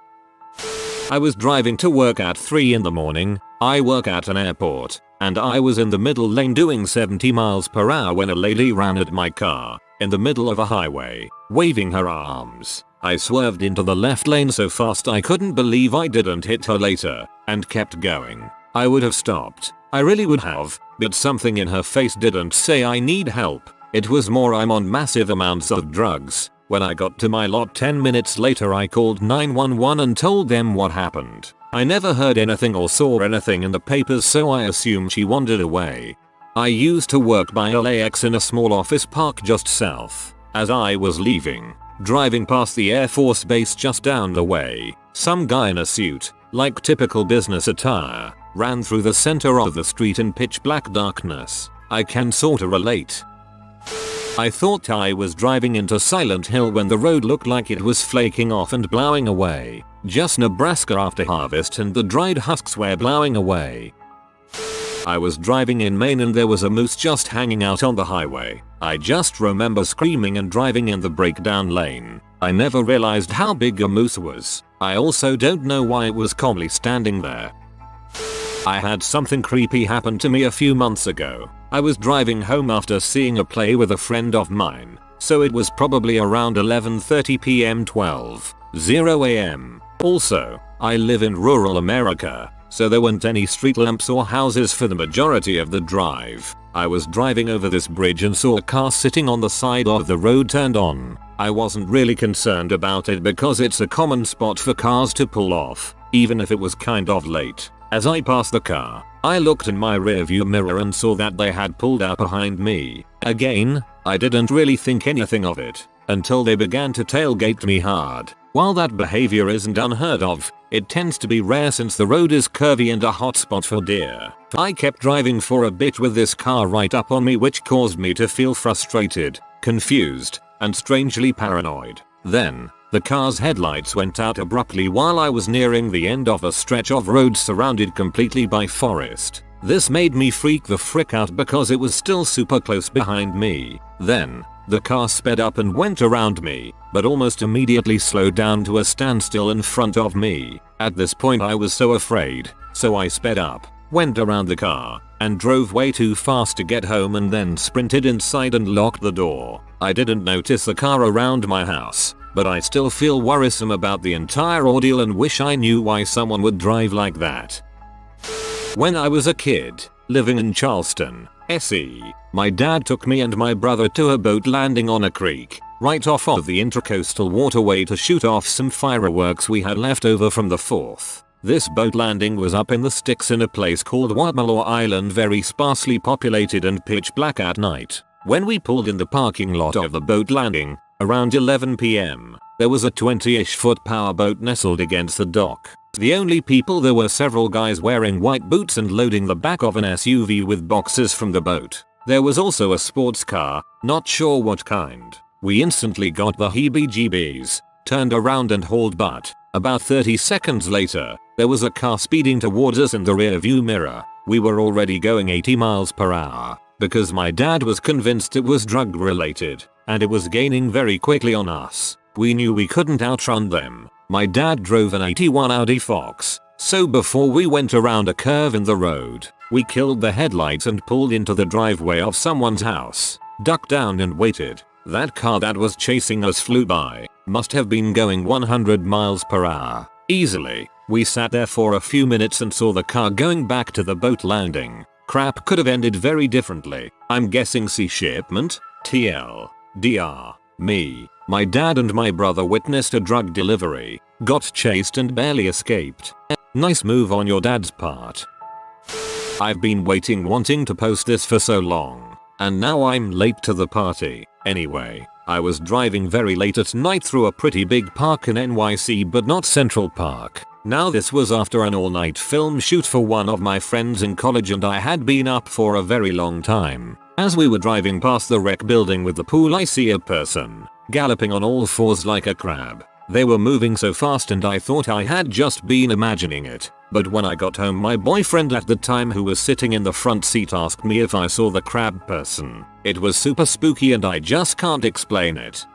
I was driving to work at 3 in the morning. I work at an airport, and I was in the middle lane doing 70 miles per hour when a lady ran at my car, in the middle of a highway, waving her arms. I swerved into the left lane so fast I couldn't believe I didn't hit her later, and kept going. I would have stopped. I really would have, but something in her face didn't say I need help. It was more I'm on massive amounts of drugs. When I got to my lot 10 minutes later I called 911 and told them what happened. I never heard anything or saw anything in the papers so I assumed she wandered away. I used to work by LAX in a small office park just south. As I was leaving, driving past the Air Force base just down the way, some guy in a suit, like typical business attire, ran through the center of the street in pitch black darkness. I can sorta relate. I thought I was driving into Silent Hill when the road looked like it was flaking off and blowing away. Just Nebraska after harvest and the dried husks were blowing away. I was driving in Maine and there was a moose just hanging out on the highway. I just remember screaming and driving in the breakdown lane. I never realized how big a moose was. I also don't know why it was calmly standing there. I had something creepy happen to me a few months ago. I was driving home after seeing a play with a friend of mine, so it was probably around 11:30 p.m. 12:00 a.m. Also, I live in rural America, so there weren't any street lamps or houses for the majority of the drive. I was driving over this bridge and saw a car sitting on the side of the road turned on. I wasn't really concerned about it because it's a common spot for cars to pull off, even if it was kind of late. As I passed the car, I looked in my rearview mirror and saw that they had pulled out behind me. Again, I didn't really think anything of it until they began to tailgate me hard. While that behavior isn't unheard of, it tends to be rare since the road is curvy and a hot spot for deer. I kept driving for a bit with this car right up on me, which caused me to feel frustrated, confused, and strangely paranoid. Then, the car's headlights went out abruptly while I was nearing the end of a stretch of road surrounded completely by forest. This made me freak the frick out because it was still super close behind me. Then, the car sped up and went around me, but almost immediately slowed down to a standstill in front of me. At this point I was so afraid, so I sped up, went around the car, and drove way too fast to get home and then sprinted inside and locked the door. I didn't notice the car around my house, but I still feel worrisome about the entire ordeal and wish I knew why someone would drive like that. When I was a kid, living in Charleston, SE, my dad took me and my brother to a boat landing on a creek, right off of the Intracoastal Waterway to shoot off some fireworks we had left over from the 4th. This boat landing was up in the sticks in a place called Wadmalor Island, very sparsely populated and pitch black at night. When we pulled in the parking lot of the boat landing, around 11 PM, there was a 20-ish foot powerboat nestled against the dock. The only people there were several guys wearing white boots and loading the back of an SUV with boxes from the boat. There was also a sports car, not sure what kind. We instantly got the heebie-jeebies, turned around and hauled butt. About 30 seconds later, there was a car speeding towards us in the rear view mirror. We were already going 80 miles per hour. Because my dad was convinced it was drug related, and it was gaining very quickly on us. We knew we couldn't outrun them. My dad drove an 81 Audi Fox, so before we went around a curve in the road, we killed the headlights and pulled into the driveway of someone's house, ducked down and waited. That car that was chasing us flew by, must have been going 100 miles per hour, easily. We sat there for a few minutes and saw the car going back to the boat landing. Crap could have ended very differently. I'm guessing sea shipment, TL, DR, me, my dad and my brother witnessed a drug delivery, got chased and barely escaped. Nice move on your dad's part. I've been wanting to post this for so long, and now I'm late to the party. Anyway, I was driving very late at night through a pretty big park in NYC, but not Central Park. Now this was after an all-night film shoot for one of my friends in college and I had been up for a very long time. As we were driving past the rec building with the pool, I see a person galloping on all fours like a crab. They were moving so fast and I thought I had just been imagining it. But when I got home, my boyfriend at the time, who was sitting in the front seat, asked me if I saw the crab person. It was super spooky and I just can't explain it.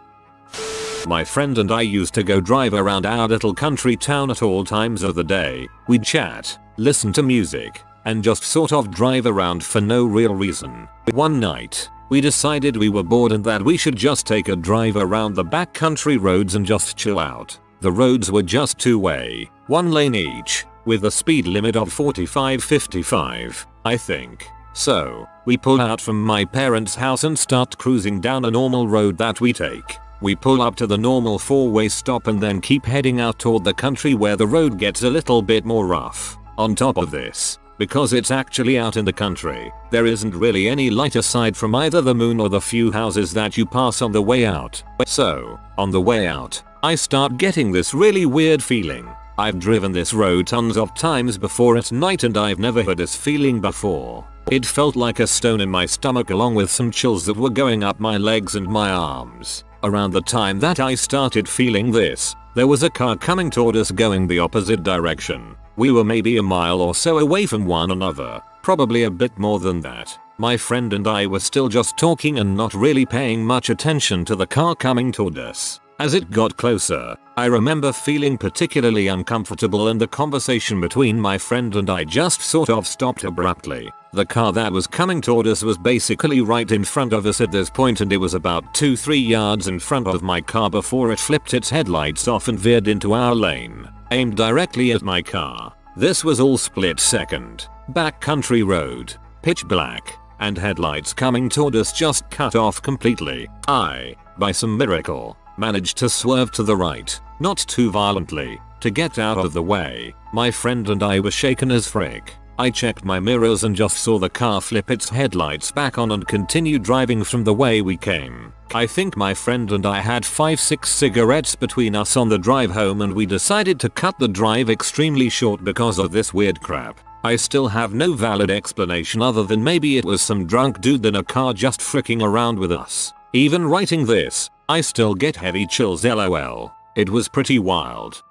My friend and I used to go drive around our little country town at all times of the day. We'd chat, listen to music, and just sort of drive around for no real reason. One night, we decided we were bored and that we should just take a drive around the backcountry roads and just chill out. The roads were just two-way, one lane each, with a speed limit of 45-55, I think. So, we pull out from my parents' house and start cruising down a normal road that we take. We pull up to the normal four-way stop and then keep heading out toward the country where the road gets a little bit more rough. On top of this, because it's actually out in the country, there isn't really any light aside from either the moon or the few houses that you pass on the way out. So, on the way out, I start getting this really weird feeling. I've driven this road tons of times before at night and I've never had this feeling before. It felt like a stone in my stomach along with some chills that were going up my legs and my arms. Around the time that I started feeling this, there was a car coming toward us going the opposite direction. We were maybe a mile or so away from one another, probably a bit more than that. My friend and I were still just talking and not really paying much attention to the car coming toward us. As it got closer, I remember feeling particularly uncomfortable and the conversation between my friend and I just sort of stopped abruptly. The car that was coming toward us was basically right in front of us at this point and it was about 2-3 yards in front of my car before it flipped its headlights off and veered into our lane, aimed directly at my car. This was all split second. Backcountry road, pitch black, and headlights coming toward us just cut off completely. I, by some miracle, managed to swerve to the right, not too violently, to get out of the way. My friend and I were shaken as frick. I checked my mirrors and just saw the car flip its headlights back on and continue driving from the way we came. I think my friend and I had 5-6 cigarettes between us on the drive home and we decided to cut the drive extremely short because of this weird crap. I still have no valid explanation other than maybe it was some drunk dude in a car just fricking around with us. Even writing this, I still get heavy chills, lol. It was pretty wild.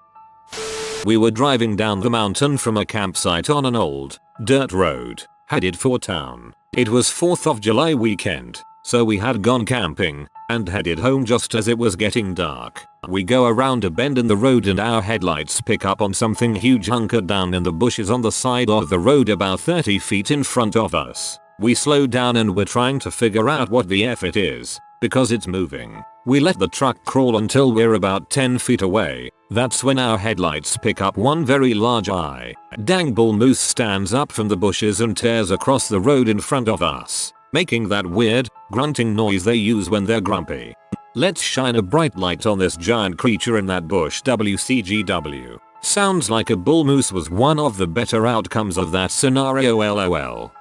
We were driving down the mountain from a campsite on an old, dirt road, headed for town. It was 4th of July weekend, so we had gone camping, and headed home just as it was getting dark. We go around a bend in the road and our headlights pick up on something huge hunkered down in the bushes on the side of the road about 30 feet in front of us. We slow down and we're trying to figure out what the F it is, because it's moving. We let the truck crawl until we're about 10 feet away. That's when our headlights pick up one very large eye. Dang bull moose stands up from the bushes and tears across the road in front of us, making that weird, grunting noise they use when they're grumpy. Let's shine a bright light on this giant creature in that bush. WCGW. Sounds like a bull moose was one of the better outcomes of that scenario, lol.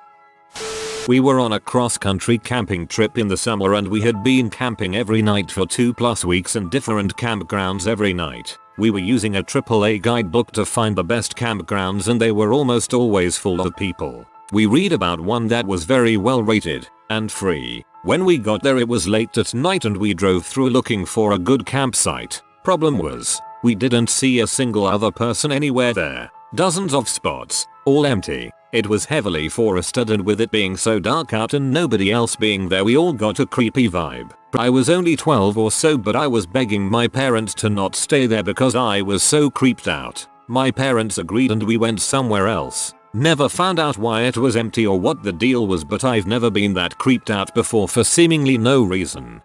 We were on a cross-country camping trip in the summer and we had been camping every night for 2+ weeks in different campgrounds every night. We were using a AAA guidebook to find the best campgrounds and they were almost always full of people. We read about one that was very well rated and free. When we got there it was late at night and we drove through looking for a good campsite. Problem was, we didn't see a single other person anywhere there. Dozens of spots, all empty. It was heavily forested and with it being so dark out and nobody else being there we all got a creepy vibe. I was only 12 or so but I was begging my parents to not stay there because I was so creeped out. My parents agreed and we went somewhere else. Never found out why it was empty or what the deal was but I've never been that creeped out before for seemingly no reason.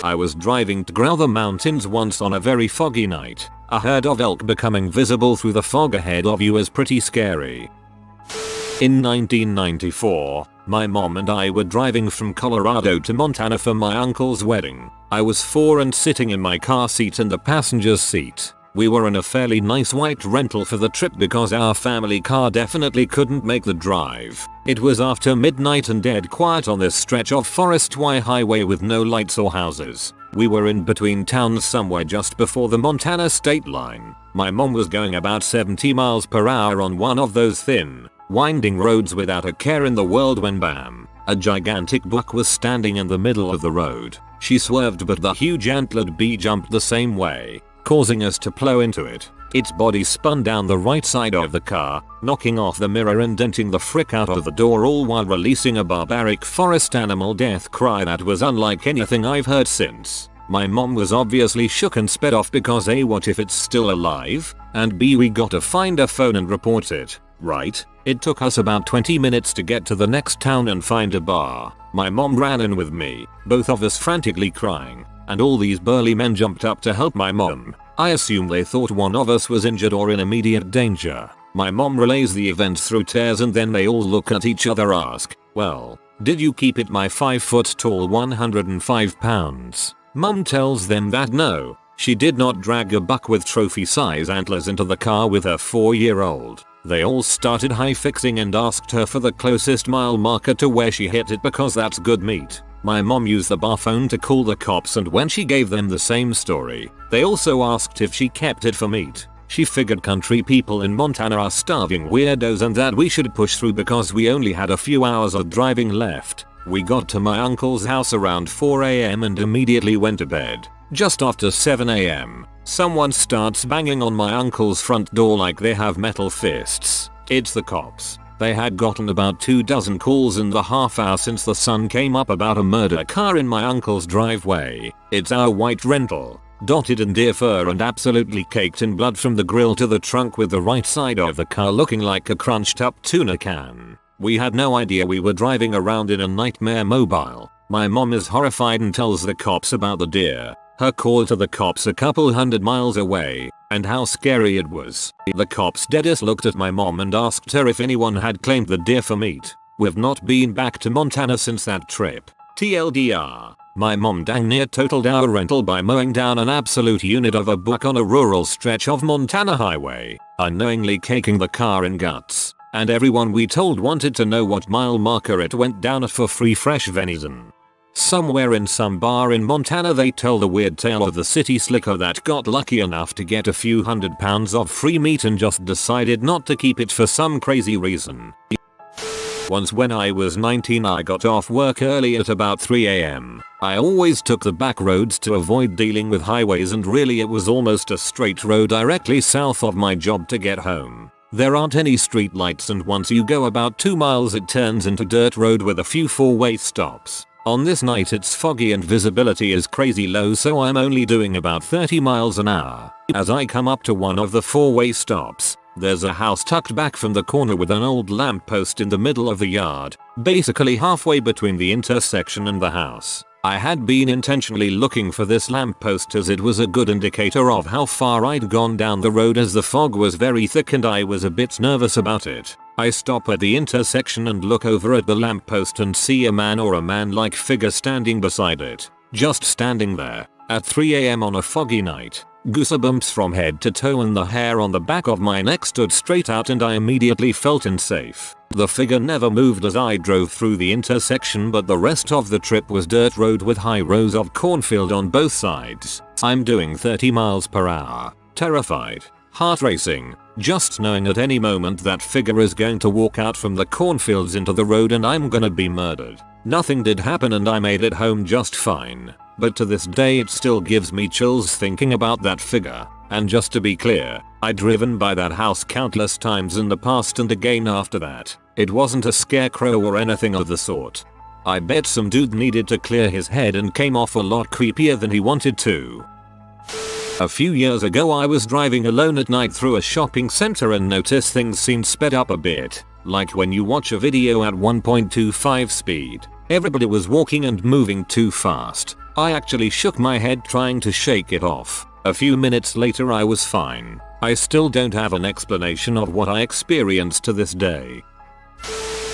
I was driving to Grother Mountains once on a very foggy night. A herd of elk becoming visible through the fog ahead of you is pretty scary. In 1994, my mom and I were driving from Colorado to Montana for my uncle's wedding. I was 4 and sitting in my car seat in the passenger's seat. We were in a fairly nice white rental for the trip because our family car definitely couldn't make the drive. It was after midnight and dead quiet on this stretch of Forest Y highway with no lights or houses. We were in between towns somewhere just before the Montana state line. My mom was going about 70 miles per hour on one of those thin, winding roads without a care in the world when bam, a gigantic buck was standing in the middle of the road. She swerved but the huge antlered bee jumped the same way, causing us to plow into it. Its body spun down the right side of the car, knocking off the mirror and denting the frick out of the door all while releasing a barbaric forest animal death cry that was unlike anything I've heard since. My mom was obviously shook and sped off because A, what if it's still alive? And B, we gotta find a phone and report it, right? It took us about 20 minutes to get to the next town and find a bar. My mom ran in with me, both of us frantically crying, and all these burly men jumped up to help my mom. I assume they thought one of us was injured or in immediate danger. My mom relays the events through tears and then they all look at each other ask, well, did you keep it my 5 foot tall 105 pounds? Mom tells them that no, she did not drag a buck with trophy size antlers into the car with her 4-year-old. They all started high fixing and asked her for the closest mile marker to where she hit it because that's good meat. My mom used the bar phone to call the cops and when she gave them the same story, they also asked if she kept it for meat. She figured country people in Montana are starving weirdos and that we should push through because we only had a few hours of driving left. We got to my uncle's house around 4 AM and immediately went to bed. Just after 7 AM, someone starts banging on my uncle's front door like they have metal fists. It's the cops. They had gotten about 24 calls in the half hour since the sun came up about a murder car in my uncle's driveway. It's our white rental, dotted in deer fur and absolutely caked in blood from the grill to the trunk with the right side of the car looking like a crunched up tuna can. We had no idea we were driving around in a nightmare mobile. My mom is horrified and tells the cops about the deer, her call to the cops a couple hundred miles away, and how scary it was. The cops deadass looked at my mom and asked her if anyone had claimed the deer for meat. We've not been back to Montana since that trip. TLDR, my mom dang near totaled our rental by mowing down an absolute unit of a buck on a rural stretch of Montana highway, unknowingly caking the car in guts. And everyone we told wanted to know what mile marker it went down at for free fresh venison. Somewhere in some bar in Montana they tell the weird tale of the city slicker that got lucky enough to get a few £100 of free meat and just decided not to keep it for some crazy reason. Once when I was 19 I got off work early at about 3 AM. I always took the back roads to avoid dealing with highways and really it was almost a straight road directly south of my job to get home. There aren't any street lights and once you go about 2 miles it turns into dirt road with a few 4-way stops. On this night it's foggy and visibility is crazy low so I'm only doing about 30 miles an hour. As I come up to one of the 4-way stops, there's a house tucked back from the corner with an old lamppost in the middle of the yard, basically halfway between the intersection and the house. I had been intentionally looking for this lamppost as it was a good indicator of how far I'd gone down the road as the fog was very thick and I was a bit nervous about it. I stop at the intersection and look over at the lamppost and see a man or a man-like figure standing beside it. Just standing there, at 3 AM on a foggy night. Goosebumps from head to toe and the hair on the back of my neck stood straight out and I immediately felt unsafe. The figure never moved as I drove through the intersection, but the rest of the trip was dirt road with high rows of cornfield on both sides. I'm doing 30 miles per hour, terrified, heart racing, just knowing at any moment that figure is going to walk out from the cornfields into the road and I'm gonna be murdered. Nothing did happen and I made it home just fine. But to this day it still gives me chills thinking about that figure. And just to be clear, I'd driven by that house countless times in the past and again after that. It wasn't a scarecrow or anything of the sort. I bet some dude needed to clear his head and came off a lot creepier than he wanted to. A few years ago I was driving alone at night through a shopping center and noticed things seemed sped up a bit. Like when you watch a video at 1.25 speed. Everybody was walking and moving too fast. I actually shook my head trying to shake it off. A few minutes later I was fine. I still don't have an explanation of what I experienced to this day.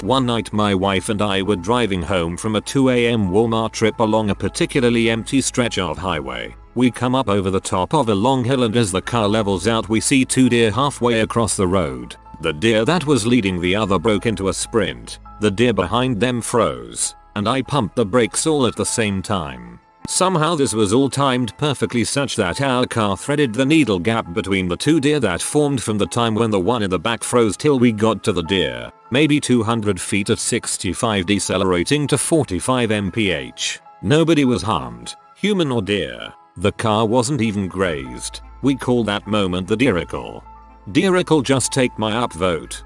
One night my wife and I were driving home from a 2 AM Walmart trip along a particularly empty stretch of highway. We come up over the top of a long hill and as the car levels out we see two deer halfway across the road. The deer that was leading the other broke into a sprint. The deer behind them froze. And I pumped the brakes all at the same time. Somehow this was all timed perfectly such that our car threaded the needle gap between the two deer that formed from the time when the one in the back froze till we got to the deer. Maybe 200 feet at 65 decelerating to 45 mph. Nobody was harmed, human or deer. The car wasn't even grazed. We call that moment the deericle. Deericle, just take my upvote.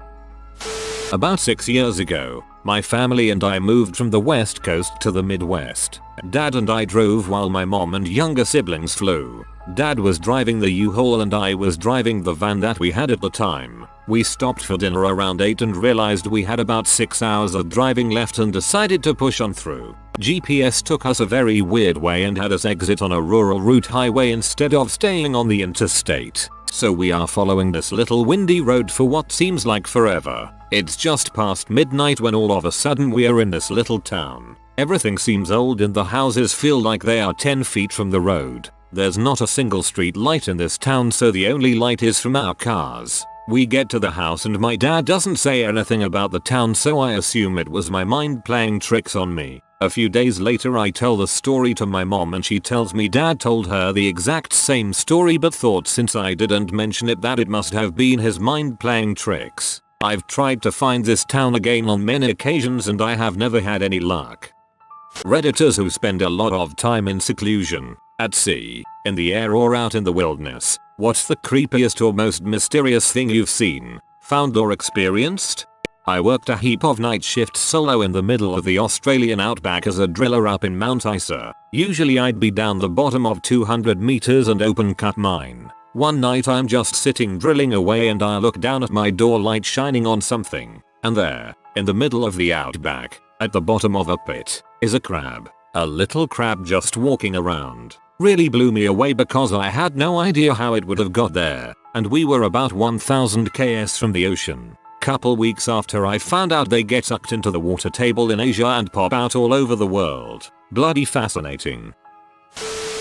About 6 years ago, my family and I moved from the west coast to the Midwest. Dad and I drove while my mom and younger siblings flew. Dad was driving the U-Haul and I was driving the van that we had at the time. We stopped for dinner around 8 and realized we had about 6 hours of driving left and decided to push on through. GPS took us a very weird way and had us exit on a rural route highway instead of staying on the interstate. So we are following this little windy road for what seems like forever. It's just past midnight when all of a sudden we are in this little town. Everything seems old and the houses feel like they are 10 feet from the road. There's not a single street light in this town, so the only light is from our cars. We get to the house and my dad doesn't say anything about the town, so I assume it was my mind playing tricks on me. A few days later I tell the story to my mom and she tells me dad told her the exact same story but thought since I didn't mention it that it must have been his mind playing tricks. I've tried to find this town again on many occasions and I have never had any luck. Redditors who spend a lot of time in seclusion, at sea, in the air or out in the wilderness. What's the creepiest or most mysterious thing you've seen, found or experienced? I worked a heap of night shifts solo in the middle of the Australian outback as a driller up in Mount Isa. Usually I'd be down the bottom of 200 meters and open cut mine. One night I'm just sitting drilling away and I look down at my door light shining on something. And there, in the middle of the outback, at the bottom of a pit, is a crab. A little crab just walking around. Really blew me away because I had no idea how it would have got there. And we were about 1000 km from the ocean. Couple weeks after I found out they get sucked into the water table in Asia and pop out all over the world. Bloody fascinating.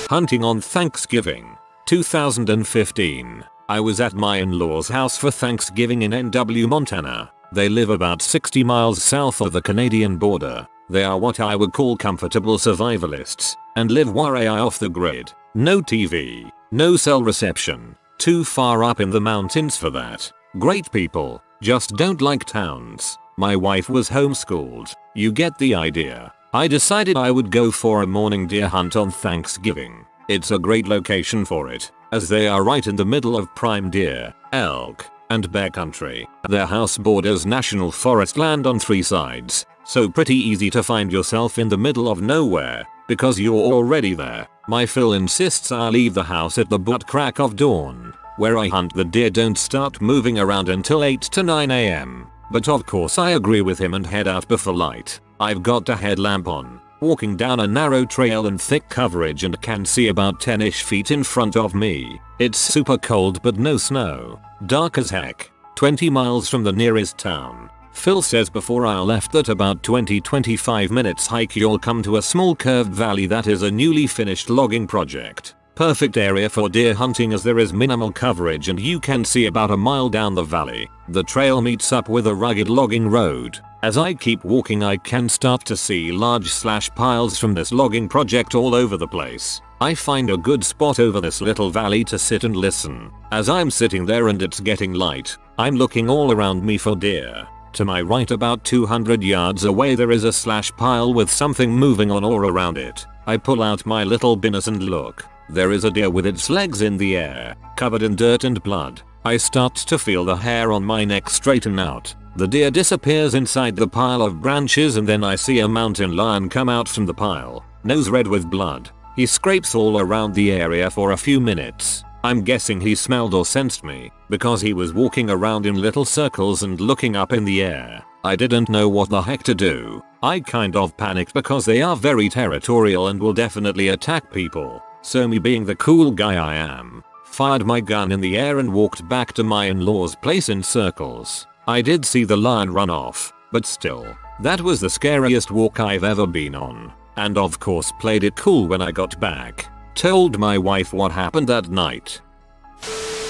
Hunting on Thanksgiving. 2015. I was at my in-laws' house for Thanksgiving in NW, Montana. They live about 60 miles south of the Canadian border. They are what I would call comfortable survivalists and live way off the grid. No TV, no cell reception. Too far up in the mountains for that. Great people, just don't like towns. My wife was homeschooled. You get the idea. I decided I would go for a morning deer hunt on Thanksgiving. It's a great location for it, as they are right in the middle of prime deer, elk, and bear country. Their house borders national forest land on 3 sides, so pretty easy to find yourself in the middle of nowhere, because you're already there. My Phil insists I leave the house at the butt crack of dawn. Where I hunt the deer don't start moving around until 8 to 9 AM. But of course I agree with him and head out before light. I've got a headlamp on, walking down a narrow trail in thick coverage and can see about 10ish feet in front of me. It's super cold but no snow. Dark as heck. 20 miles from the nearest town. Phil says before I left that about 20-25 minutes hike you'll come to a small curved valley that is a newly finished logging project. Perfect area for deer hunting as there is minimal coverage and you can see about a mile down the valley. The trail meets up with a rugged logging road. As I keep walking I can start to see large slash piles from this logging project all over the place. I find a good spot over this little valley to sit and listen. As I'm sitting there and it's getting light, I'm looking all around me for deer. To my right about 200 yards away there is a slash pile with something moving on all around it. I pull out my little binus and look. There is a deer with its legs in the air, covered in dirt and blood. I start to feel the hair on my neck straighten out. The deer disappears inside the pile of branches and then I see a mountain lion come out from the pile, nose red with blood. He scrapes all around the area for a few minutes. I'm guessing he smelled or sensed me, because he was walking around in little circles and looking up in the air. I didn't know what the heck to do. I kind of panicked because they are very territorial and will definitely attack people. So me being the cool guy I am, fired my gun in the air and walked back to my in-laws' place in circles. I did see the lion run off, but still, that was the scariest walk I've ever been on. And of course played it cool when I got back. Told my wife what happened that night.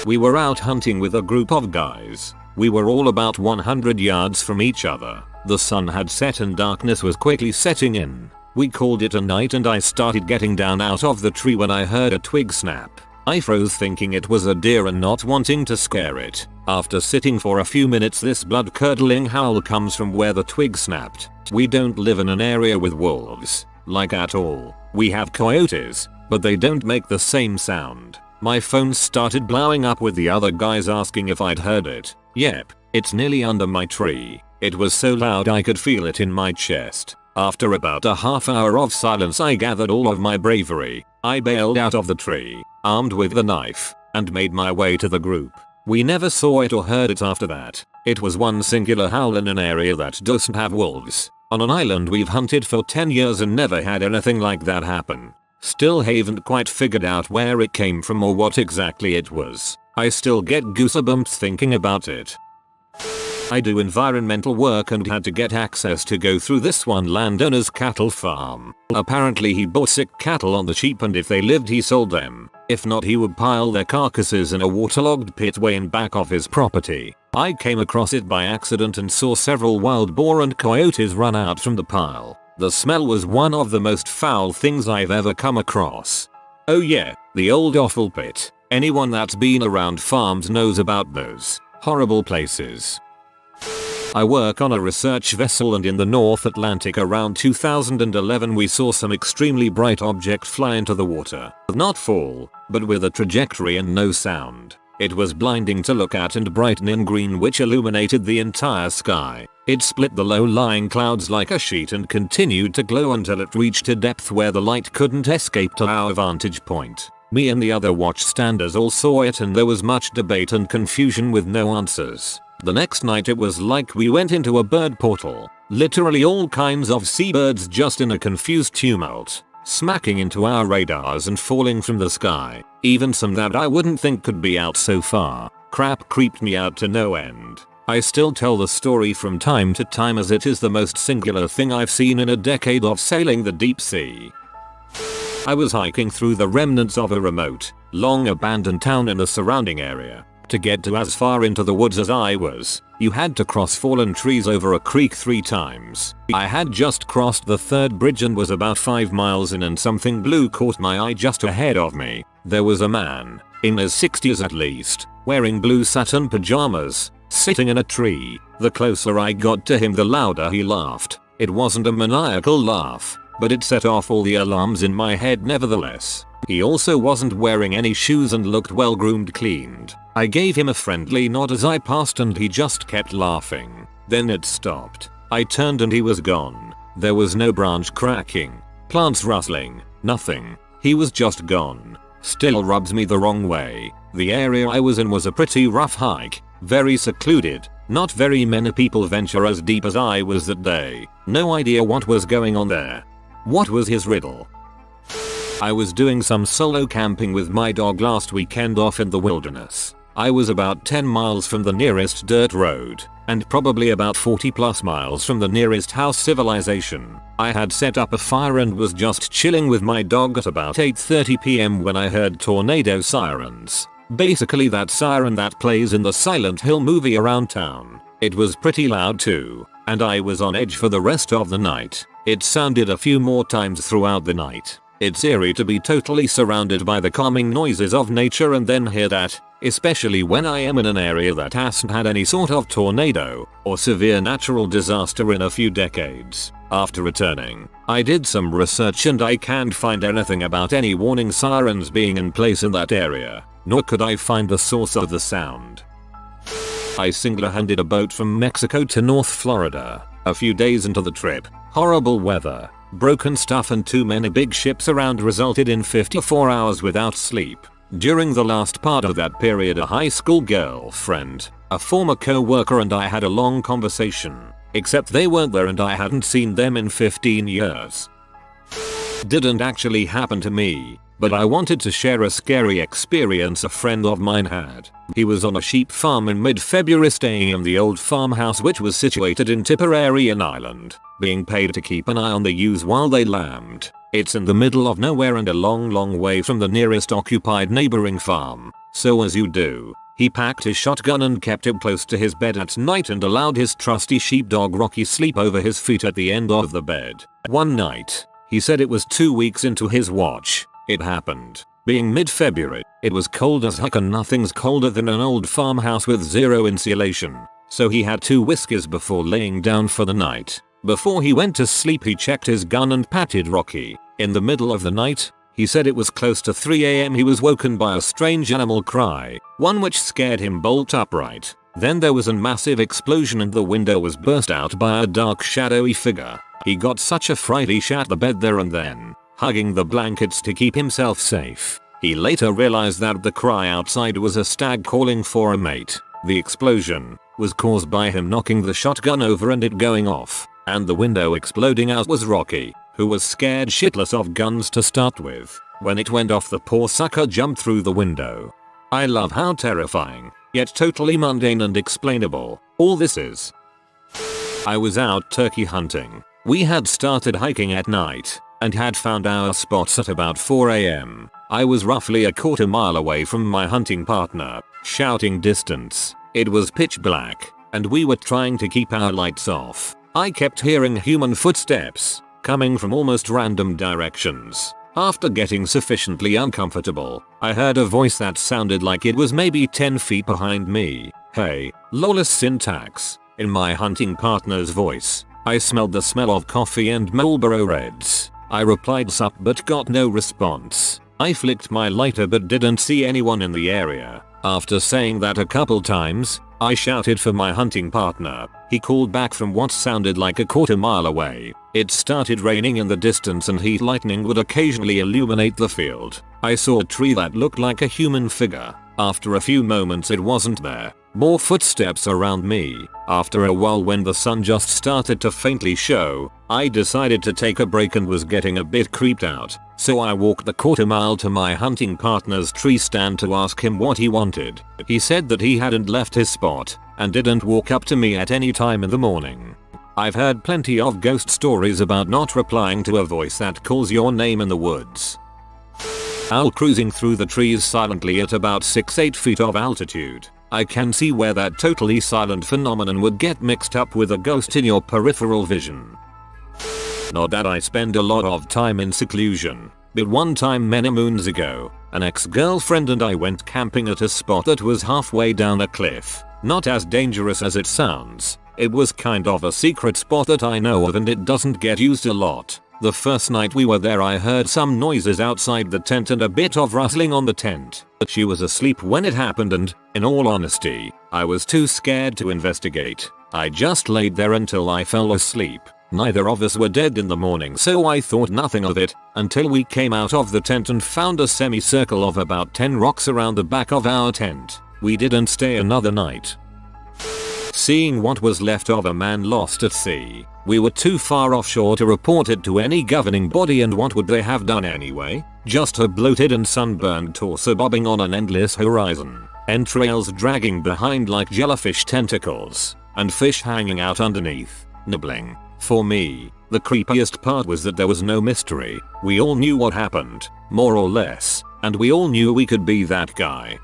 We were out hunting with a group of guys. We were all about 100 yards from each other. The sun had set and darkness was quickly setting in. We called it a night and I started getting down out of the tree when I heard a twig snap. I froze thinking it was a deer and not wanting to scare it. After sitting for a few minutes this blood-curdling howl comes from where the twig snapped. We don't live in an area with wolves, like at all. We have coyotes, but they don't make the same sound. My phone started blowing up with the other guys asking if I'd heard it. Yep, it's nearly under my tree. It was so loud I could feel it in my chest. After about a half hour of silence I gathered all of my bravery. I bailed out of the tree, armed with the knife, and made my way to the group. We never saw it or heard it after that. It was one singular howl in an area that doesn't have wolves. On an island we've hunted for 10 years and never had anything like that happen. Still haven't quite figured out where it came from or what exactly it was. I still get goosebumps thinking about it. I do environmental work and had to get access to go through this one landowner's cattle farm. Apparently he bought sick cattle on the cheap and if they lived he sold them. If not he would pile their carcasses in a waterlogged pit way in back of his property. I came across it by accident and saw several wild boar and coyotes run out from the pile. The smell was one of the most foul things I've ever come across. Oh yeah, the old offal pit. Anyone that's been around farms knows about those horrible places. I work on a research vessel and in the North Atlantic around 2011 we saw some extremely bright object fly into the water. Not fall, but with a trajectory and no sound. It was blinding to look at and bright neon green which illuminated the entire sky. It split the low-lying clouds like a sheet and continued to glow until it reached a depth where the light couldn't escape to our vantage point. Me and the other watchstanders all saw it and there was much debate and confusion with no answers. The next night it was like we went into a bird portal. Literally all kinds of seabirds just in a confused tumult, smacking into our radars and falling from the sky. Even some that I wouldn't think could be out so far. Crap creeped me out to no end. I still tell the story from time to time as it is the most singular thing I've seen in a decade of sailing the deep sea. I was hiking through the remnants of a remote, long abandoned town in the surrounding area. To get to as far into the woods as I was, you had to cross fallen trees over a creek 3 times. I had just crossed the 3rd bridge and was about 5 miles in and something blue caught my eye just ahead of me. There was a man, in his 60s at least, wearing blue satin pajamas, sitting in a tree. The closer I got to him the louder he laughed. It wasn't a maniacal laugh, but it set off all the alarms in my head nevertheless. He also wasn't wearing any shoes and looked well groomed cleaned. I gave him a friendly nod as I passed and he just kept laughing. Then it stopped. I turned and he was gone. There was no branch cracking, plants rustling, nothing. He was just gone. Still rubs me the wrong way. The area I was in was a pretty rough hike, very secluded. Not very many people venture as deep as I was that day. No idea what was going on there. What was his riddle? I was doing some solo camping with my dog last weekend off in the wilderness. I was about 10 miles from the nearest dirt road, and probably about 40 plus miles from the nearest house civilization. I had set up a fire and was just chilling with my dog at about 8:30 p.m. when I heard tornado sirens. Basically that siren that plays in the Silent Hill movie around town. It was pretty loud too, and I was on edge for the rest of the night. It sounded a few more times throughout the night. It's eerie to be totally surrounded by the calming noises of nature and then hear that, especially when I am in an area that hasn't had any sort of tornado or severe natural disaster in a few decades. After returning, I did some research and I can't find anything about any warning sirens being in place in that area, nor could I find the source of the sound. I single-handed a boat from Mexico to North Florida. A few days into the trip, horrible weather, broken stuff and too many big ships around resulted in 54 hours without sleep. During the last part of that period, a high school girlfriend, a former co-worker and I had a long conversation, except they weren't there and I hadn't seen them in 15 years. Didn't actually happen to me, but I wanted to share a scary experience a friend of mine had. He was on a sheep farm in mid-February staying in the old farmhouse which was situated in Tipperary Island, being paid to keep an eye on the ewes while they lambed. It's in the middle of nowhere and a long way from the nearest occupied neighboring farm, so as you do, he packed his shotgun and kept it close to his bed at night and allowed his trusty sheepdog Rocky sleep over his feet at the end of the bed. One night, he said it was 2 weeks into his watch, it happened. Being mid-February, it was cold as heck and nothing's colder than an old farmhouse with zero insulation, so he had 2 whiskeys before laying down for the night. Before he went to sleep he checked his gun and patted Rocky. In the middle of the night, he said it was close to 3 a.m. he was woken by a strange animal cry, one which scared him bolt upright. Then there was a massive explosion and the window was burst out by a dark shadowy figure. He got such a fright he shat the bed there and then, hugging the blankets to keep himself safe. He later realized that the cry outside was a stag calling for a mate. The explosion was caused by him knocking the shotgun over and it going off, and the window exploding out was Rocky, who was scared shitless of guns to start with. When it went off the poor sucker jumped through the window. I love how terrifying, yet totally mundane and explainable, all this is. I was out turkey hunting. We had started hiking at night, and had found our spots at about 4 a.m. I was roughly a quarter mile away from my hunting partner, shouting distance. It was pitch black, and we were trying to keep our lights off. I kept hearing human footsteps, coming from almost random directions. After getting sufficiently uncomfortable, I heard a voice that sounded like it was maybe 10 feet behind me. Hey, lawless syntax, in my hunting partner's voice. I smelled the smell of coffee and Marlboro Reds. I replied sup but got no response. I flicked my lighter but didn't see anyone in the area. After saying that a couple times, I shouted for my hunting partner. He called back from what sounded like a quarter mile away. It started raining in the distance and heat lightning would occasionally illuminate the field. I saw a tree that looked like a human figure. After a few moments it wasn't there. More footsteps around me. After a while when the sun just started to faintly show, I decided to take a break and was getting a bit creeped out. So I walked the quarter mile to my hunting partner's tree stand to ask him what he wanted. He said that he hadn't left his spot and didn't walk up to me at any time in the morning. I've heard plenty of ghost stories about not replying to a voice that calls your name in the woods. Owl cruising through the trees silently at about 6-8 feet of altitude. I can see where that totally silent phenomenon would get mixed up with a ghost in your peripheral vision. Not that I spend a lot of time in seclusion, but one time many moons ago, an ex-girlfriend and I went camping at a spot that was halfway down a cliff. Not as dangerous as it sounds. It was kind of a secret spot that I know of and it doesn't get used a lot. The first night we were there I heard some noises outside the tent and a bit of rustling on the tent. She was asleep when it happened and, in all honesty, I was too scared to investigate. I just laid there until I fell asleep. Neither of us were dead in the morning so I thought nothing of it until we came out of the tent and found a semicircle of about 10 rocks around the back of our tent. We didn't stay another night. Seeing what was left of a man lost at sea. We were too far offshore to report it to any governing body and what would they have done anyway? Just a bloated and sunburned torso bobbing on an endless horizon. entrails dragging behind like jellyfish tentacles, and fish hanging out underneath, nibbling. For me, the creepiest part was that there was no mystery. We all knew what happened, more or less, and we all knew we could be that guy.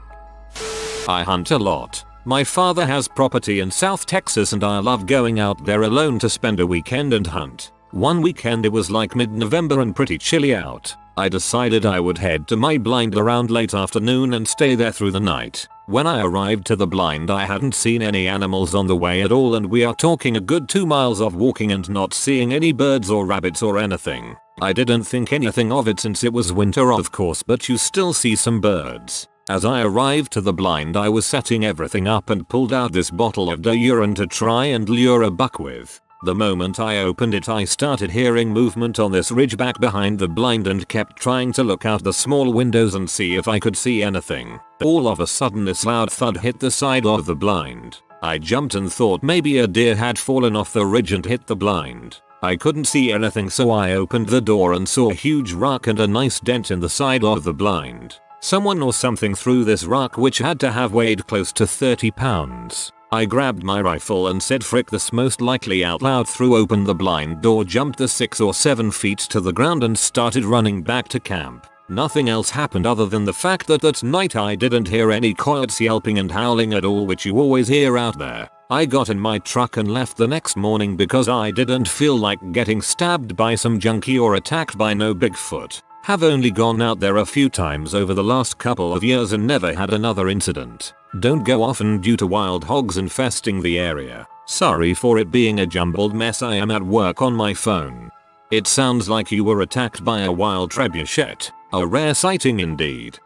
I hunt a lot. My father has property in South Texas and I love going out there alone to spend a weekend and hunt. One weekend it was like mid-November and pretty chilly out. I decided I would head to my blind around late afternoon and stay there through the night. When I arrived to the blind I hadn't seen any animals on the way at all, and we are talking a good 2 miles of walking and not seeing any birds or rabbits or anything. I didn't think anything of it since it was winter of course, but you still see some birds. As I arrived to the blind I was setting everything up and pulled out this bottle of urine to try and lure a buck with. The moment I opened it I started hearing movement on this ridgeback behind the blind and kept trying to look out the small windows and see if I could see anything. All of a sudden this loud thud hit the side of the blind. I jumped and thought maybe a deer had fallen off the ridge and hit the blind. I couldn't see anything, so I opened the door and saw a huge rock and a nice dent in the side of the blind. Someone or something threw this rock, which had to have weighed close to 30 pounds. I grabbed my rifle and said frick this most likely out loud, threw open the blind door, jumped the 6 or 7 feet to the ground and started running back to camp. Nothing else happened other than the fact that that night I didn't hear any coyotes yelping and howling at all, which you always hear out there. I got in my truck and left the next morning because I didn't feel like getting stabbed by some junkie or attacked by no Bigfoot. Have only gone out there a few times over the last couple of years and never had another incident. Don't go often due to wild hogs infesting the area. Sorry for it being a jumbled mess. I am at work on my phone. It sounds like you were attacked by a wild trebuchet. A rare sighting indeed.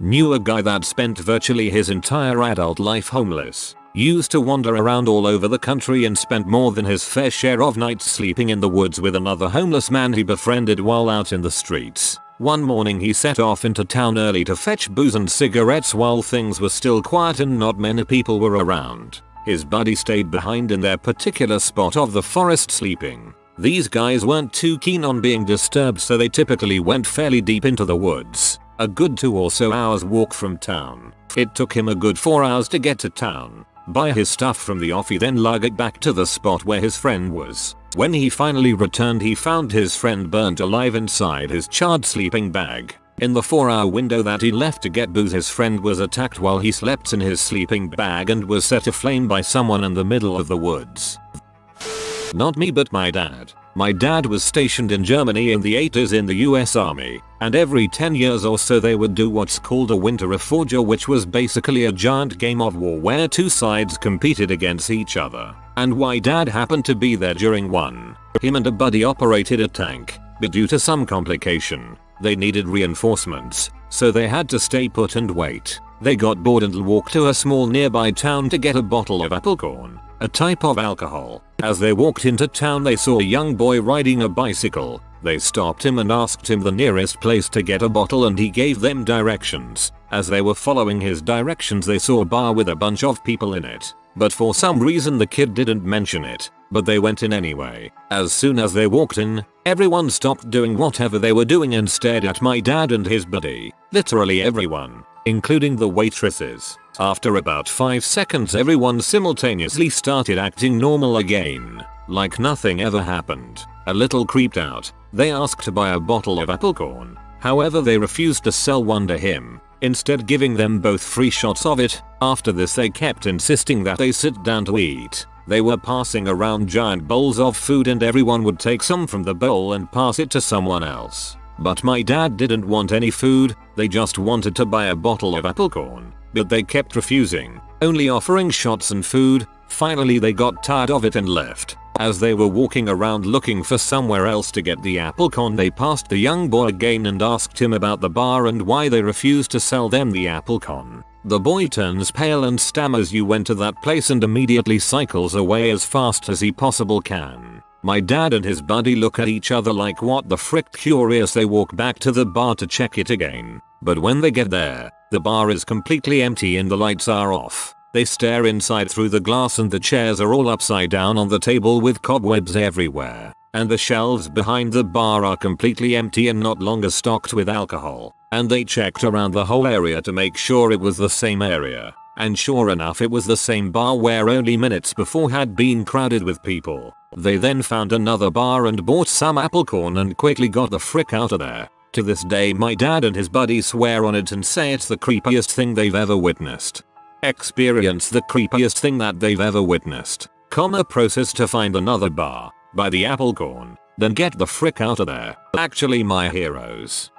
Knew a guy that spent virtually his entire adult life homeless. Used to wander around all over the country and spent more than his fair share of nights sleeping in the woods with another homeless man he befriended while out in the streets. One morning he set off into town early to fetch booze and cigarettes while things were still quiet and not many people were around. His buddy stayed behind in their particular spot of the forest sleeping. These guys weren't too keen on being disturbed, so they typically went fairly deep into the woods. A good 2 or so hours walk from town. It took him a good 4 hours to get to town. Buy his stuff from the offie, then lug it back to the spot where his friend was. When he finally returned he found his friend burnt alive inside his charred sleeping bag. In the 4-hour window that he left to get booze, his friend was attacked while he slept in his sleeping bag and was set aflame by someone in the middle of the woods. Not me, but my dad. My dad was stationed in Germany in the 80s in the US Army, and every 10 years or so they would do what's called a winter refugia, which was basically a giant game of war where 2 sides competed against each other. And my dad happened to be there during one. Him and a buddy operated a tank, but due to some complication, they needed reinforcements, so they had to stay put and wait. They got bored and walked to a small nearby town to get a bottle of apple corn, a type of alcohol. As they walked into town they saw a young boy riding a bicycle. They stopped him and asked him the nearest place to get a bottle, and he gave them directions. As they were following his directions they saw a bar with a bunch of people in it. But for some reason the kid didn't mention it, but they went in anyway. As soon as they walked in, everyone stopped doing whatever they were doing and stared at my dad and his buddy. Literally everyone, including the waitresses. After about 5 seconds everyone simultaneously started acting normal again, like nothing ever happened. A little creeped out, they asked to buy a bottle of apple corn. However, they refused to sell one to him, instead giving them both free shots of it. After this they kept insisting that they sit down to eat. They were passing around giant bowls of food and everyone would take some from the bowl and pass it to someone else. But my dad didn't want any food, they just wanted to buy a bottle of apple corn. But they kept refusing, only offering shots and food. Finally they got tired of it and left. As they were walking around looking for somewhere else to get the apple corn, they passed the young boy again and asked him about the bar and why they refused to sell them the apple corn. The boy turns pale and stammers, "You went to that place," and immediately cycles away as fast as he possibly can. My dad and his buddy look at each other like what the frick. Curious, they walk back to the bar to check it again. But when they get there, the bar is completely empty and the lights are off. They stare inside through the glass and the chairs are all upside down on the table with cobwebs everywhere. and the shelves behind the bar are completely empty and not longer stocked with alcohol, and they checked around the whole area to make sure it was the same area, and sure enough it was the same bar where only minutes before had been crowded with people. They then found another bar and bought some apple corn and quickly got the frick out of there. To this day my dad and his buddies swear on it and say it's the creepiest thing they've ever witnessed. Experience the creepiest thing that they've ever witnessed. Process to find another bar, buy the apple corn, then get the frick out of there. Actually my heroes.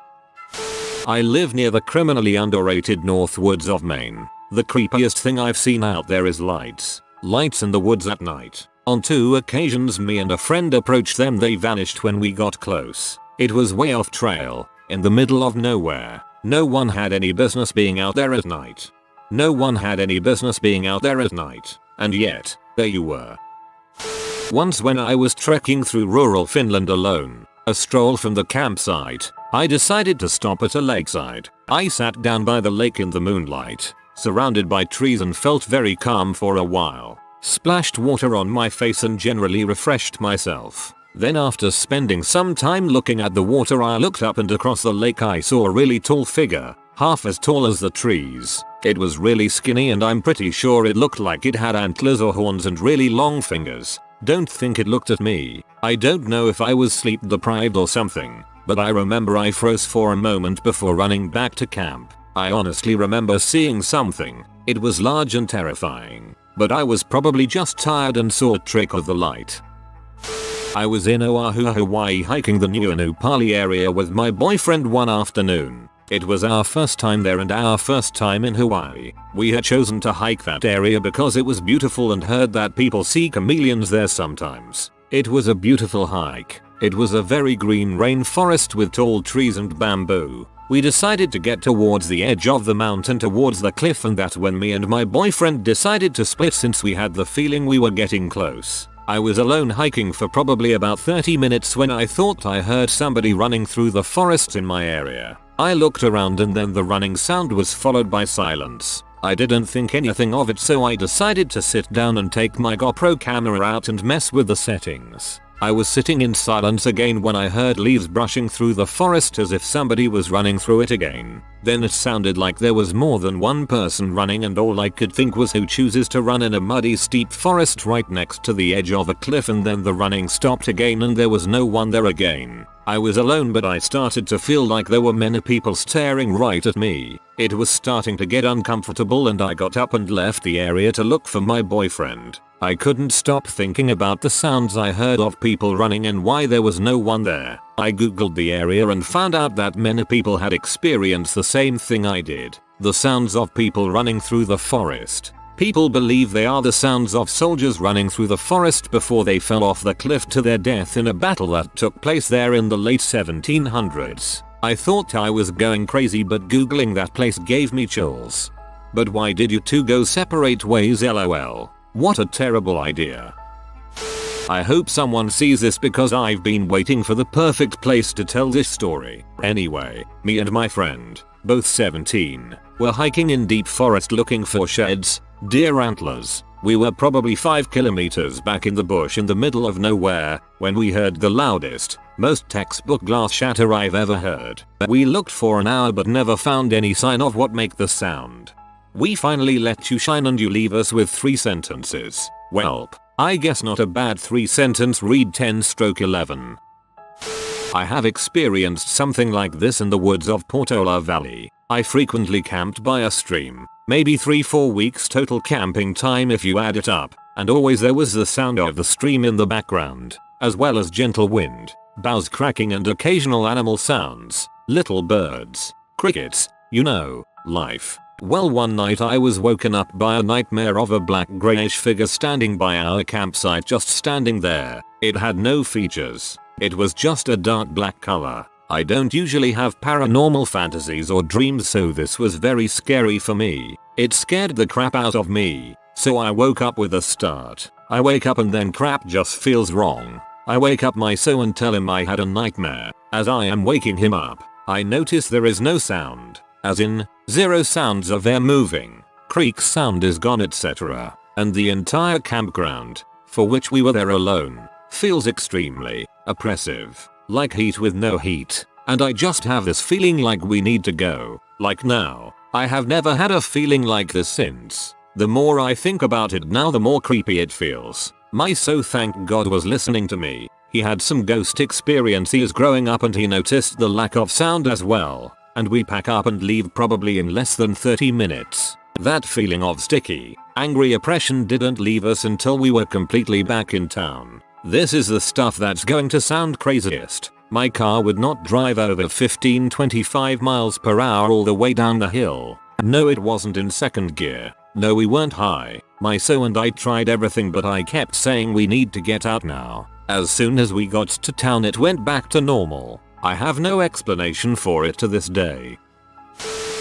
I live near the criminally underrated North Woods of Maine. The creepiest thing I've seen out there is lights. Lights in the woods at night. On 2 occasions me and a friend approached them, they vanished when we got close. It was way off trail, in the middle of nowhere. No one had any business being out there at night. No one had any business being out there at night, and yet, there you were. Once when I was trekking through rural Finland alone, a stroll from the campsite, I decided to stop at a lakeside. I sat down by the lake in the moonlight, surrounded by trees, and felt very calm for a while. Splashed water on my face and generally refreshed myself. Then after spending some time looking at the water, I looked up and across the lake I saw a really tall figure, half as tall as the trees. It was really skinny and I'm pretty sure it looked like it had antlers or horns and really long fingers. Don't think it looked at me. I don't know if I was sleep deprived or something, but I remember I froze for a moment before running back to camp. I honestly remember seeing something. It was large and terrifying, but I was probably just tired and saw a trick of the light. I was in Oahu, Hawaii hiking the Nuuanupali area with my boyfriend one afternoon. It was our first time there and our first time in Hawaii. We had chosen to hike that area because it was beautiful and heard that people see chameleons there sometimes. It was a beautiful hike. It was a very green rainforest with tall trees and bamboo. We decided to get towards the edge of the mountain towards the cliff, and that's when me and my boyfriend decided to split since we had the feeling we were getting close. I was alone hiking for probably about 30 minutes when I thought I heard somebody running through the forest in my area. I looked around and then the running sound was followed by silence. I didn't think anything of it, so I decided to sit down and take my GoPro camera out and mess with the settings. I was sitting in silence again when I heard leaves brushing through the forest as if somebody was running through it again. Then it sounded like there was more than one person running, and all I could think was, who chooses to run in a muddy steep forest right next to the edge of a cliff? And then the running stopped again and there was no one there again. I was alone, but I started to feel like there were many people staring right at me. It was starting to get uncomfortable and I got up and left the area to look for my boyfriend. I couldn't stop thinking about the sounds I heard of people running and why there was no one there. I googled the area and found out that many people had experienced the same thing I did. The sounds of people running through the forest. People believe they are the sounds of soldiers running through the forest before they fell off the cliff to their death in a battle that took place there in the late 1700s. I thought I was going crazy, but googling that place gave me chills. But why did you two go separate ways, lol? What a terrible idea. I hope someone sees this because I've been waiting for the perfect place to tell this story. Anyway, me and my friend, both 17, were hiking in deep forest looking for sheds, deer antlers. We were probably 5 kilometers back in the bush in the middle of nowhere when we heard the loudest, most textbook glass shatter I've ever heard. We looked for an hour but never found any sign of what make the sound. We finally let you shine and you leave us with 3 sentences. Welp, I guess not a bad 3-sentence read 10/11. I have experienced something like this in the woods of Portola Valley. I frequently camped by a stream, maybe 3-4 weeks total camping time if you add it up, and always there was the sound of the stream in the background, as well as gentle wind, boughs cracking and occasional animal sounds, little birds, crickets, you know, life. Well, one night I was woken up by a nightmare of a black greyish figure standing by our campsite, just standing there. It had no features. It was just a dark black color. I don't usually have paranormal fantasies or dreams, so this was very scary for me. It scared the crap out of me. So I woke up with a start. I wake up and then crap just feels wrong. I wake up my so and tell him I had a nightmare. As I am waking him up, I notice there is no sound. As in, 0 sounds of air moving, creek sound is gone, etc. And the entire campground, for which we were there alone, feels extremely oppressive, like heat with no heat, and I just have this feeling like we need to go, like now. I have never had a feeling like this since. The more I think about it now, the more creepy it feels. My so thank God was listening to me. He had some ghost experiences growing up and he noticed the lack of sound as well. And we pack up and leave probably in less than 30 minutes. That feeling of sticky, angry oppression didn't leave us until we were completely back in town. This is the stuff that's going to sound craziest. My car would not drive over 15-25 miles per hour all the way down the hill. No, it wasn't in second gear. No, we weren't high. My so and I tried everything, but I kept saying we need to get out now. As soon as we got to town, it went back to normal. I have no explanation for it to this day.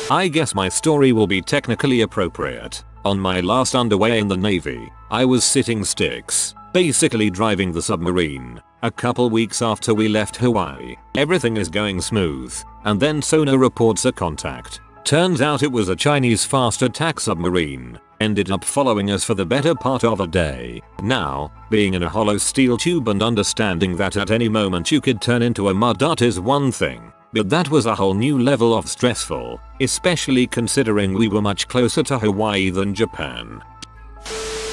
I guess my story will be technically appropriate. On my last underway in the Navy, I was sitting sticks, basically driving the submarine. A couple weeks after we left Hawaii, everything is going smooth, and then sonar reports a contact. Turns out it was a Chinese fast attack submarine. Ended up following us for the better part of a day. Now, being in a hollow steel tube and understanding that at any moment you could turn into a mud dot is one thing, but that was a whole new level of stressful, especially considering we were much closer to Hawaii than Japan.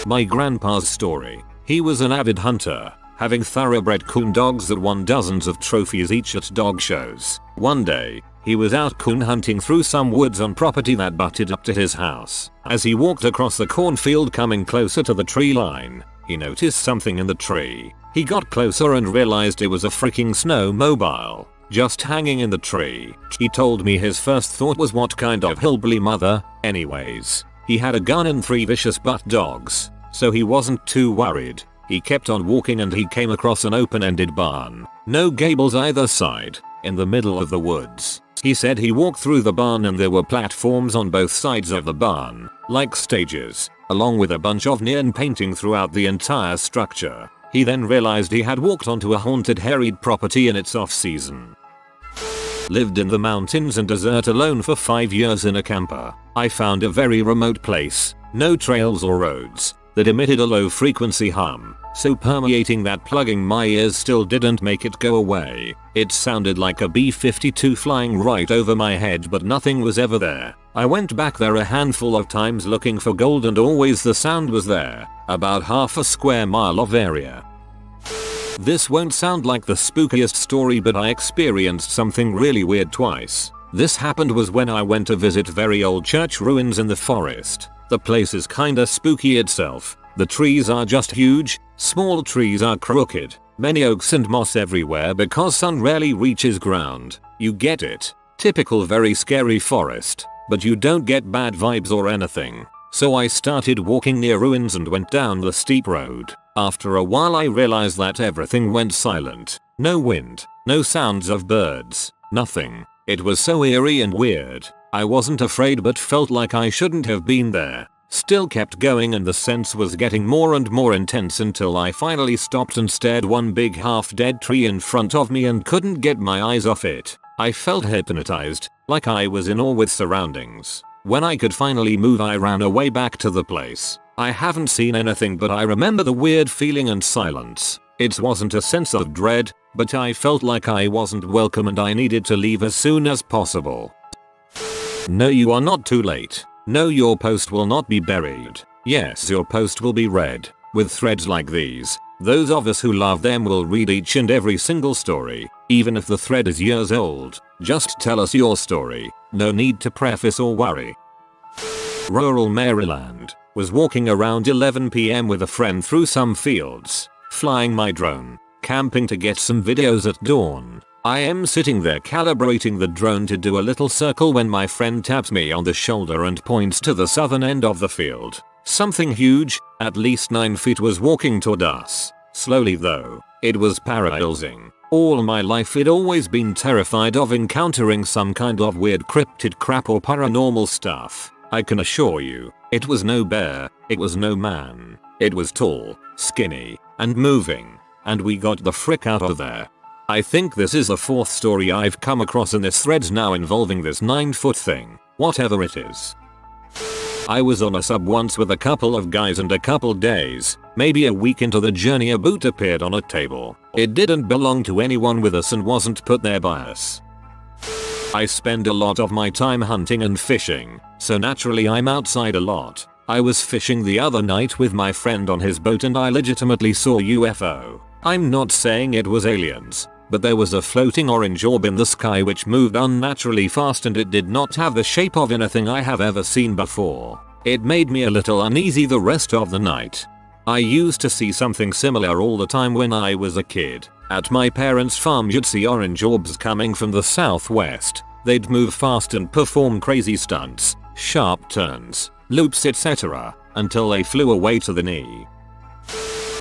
My grandpa's story. He was an avid hunter, having thoroughbred coon dogs that won dozens of trophies each at dog shows. One day, he was out coon hunting through some woods on property that butted up to his house. As he walked across the cornfield coming closer to the tree line, he noticed something in the tree. He got closer and realized it was a freaking snowmobile, just hanging in the tree. He told me his first thought was, what kind of hillbilly mother? Anyways, he had a gun and 3 vicious butt dogs, so he wasn't too worried. He kept on walking and he came across an open-ended barn. No gables either side, in the middle of the woods. He said he walked through the barn and there were platforms on both sides of the barn, like stages, along with a bunch of neon painting throughout the entire structure. He then realized he had walked onto a haunted, harried property in its off-season. Lived in the mountains and desert alone for 5 years in a camper. I found a very remote place, no trails or roads, that emitted a low frequency hum, so permeating that plugging my ears still didn't make it go away. It sounded like a B-52 flying right over my head, but nothing was ever there. I went back there a handful of times looking for gold and always the sound was there, about half a square mile of area. This won't sound like the spookiest story, but I experienced something really weird twice. This happened was when I went to visit very old church ruins in the forest. The place is kinda spooky itself. The trees are just huge, small trees are crooked, many oaks and moss everywhere because sun rarely reaches ground. You get it. Typical very scary forest, but you don't get bad vibes or anything. So I started walking near ruins and went down the steep road. After a while I realized that everything went silent. No wind, no sounds of birds, nothing. It was so eerie and weird. I wasn't afraid but felt like I shouldn't have been there. Still kept going and the sense was getting more and more intense until I finally stopped and stared one big half-dead tree in front of me and couldn't get my eyes off it. I felt hypnotized, like I was in awe with surroundings. When I could finally move I ran away back to the place. I haven't seen anything but I remember the weird feeling and silence. It wasn't a sense of dread, but I felt like I wasn't welcome and I needed to leave as soon as possible. No, you are not too late. No, your post will not be buried. Yes, your post will be read. With threads like these, those of us who love them will read each and every single story, even if the thread is years old. Just tell us your story. No need to preface or worry. Rural Maryland. Was walking around 11 PM with a friend through some fields, flying my drone, camping to get some videos at dawn. I am sitting there calibrating the drone to do a little circle when my friend taps me on the shoulder and points to the southern end of the field. Something huge, at least 9 feet, was walking toward us. Slowly though. It was paralyzing. All my life I'd always been terrified of encountering some kind of weird cryptid crap or paranormal stuff. I can assure you, it was no bear, it was no man. It was tall, skinny, and moving. And we got the frick out of there. I think this is the 4th story I've come across in this thread now involving this 9-foot thing, whatever it is. I was on a sub once with a couple of guys and a couple days, maybe a week into the journey, a boot appeared on a table. It didn't belong to anyone with us and wasn't put there by us. I spend a lot of my time hunting and fishing, so naturally I'm outside a lot. I was fishing the other night with my friend on his boat and I legitimately saw a UFO. I'm not saying it was aliens, but there was a floating orange orb in the sky which moved unnaturally fast and it did not have the shape of anything I have ever seen before. It made me a little uneasy the rest of the night. I used to see something similar all the time when I was a kid. At my parents' farm you'd see orange orbs coming from the southwest. They'd move fast and perform crazy stunts, sharp turns, loops etc. until they flew away to the knee.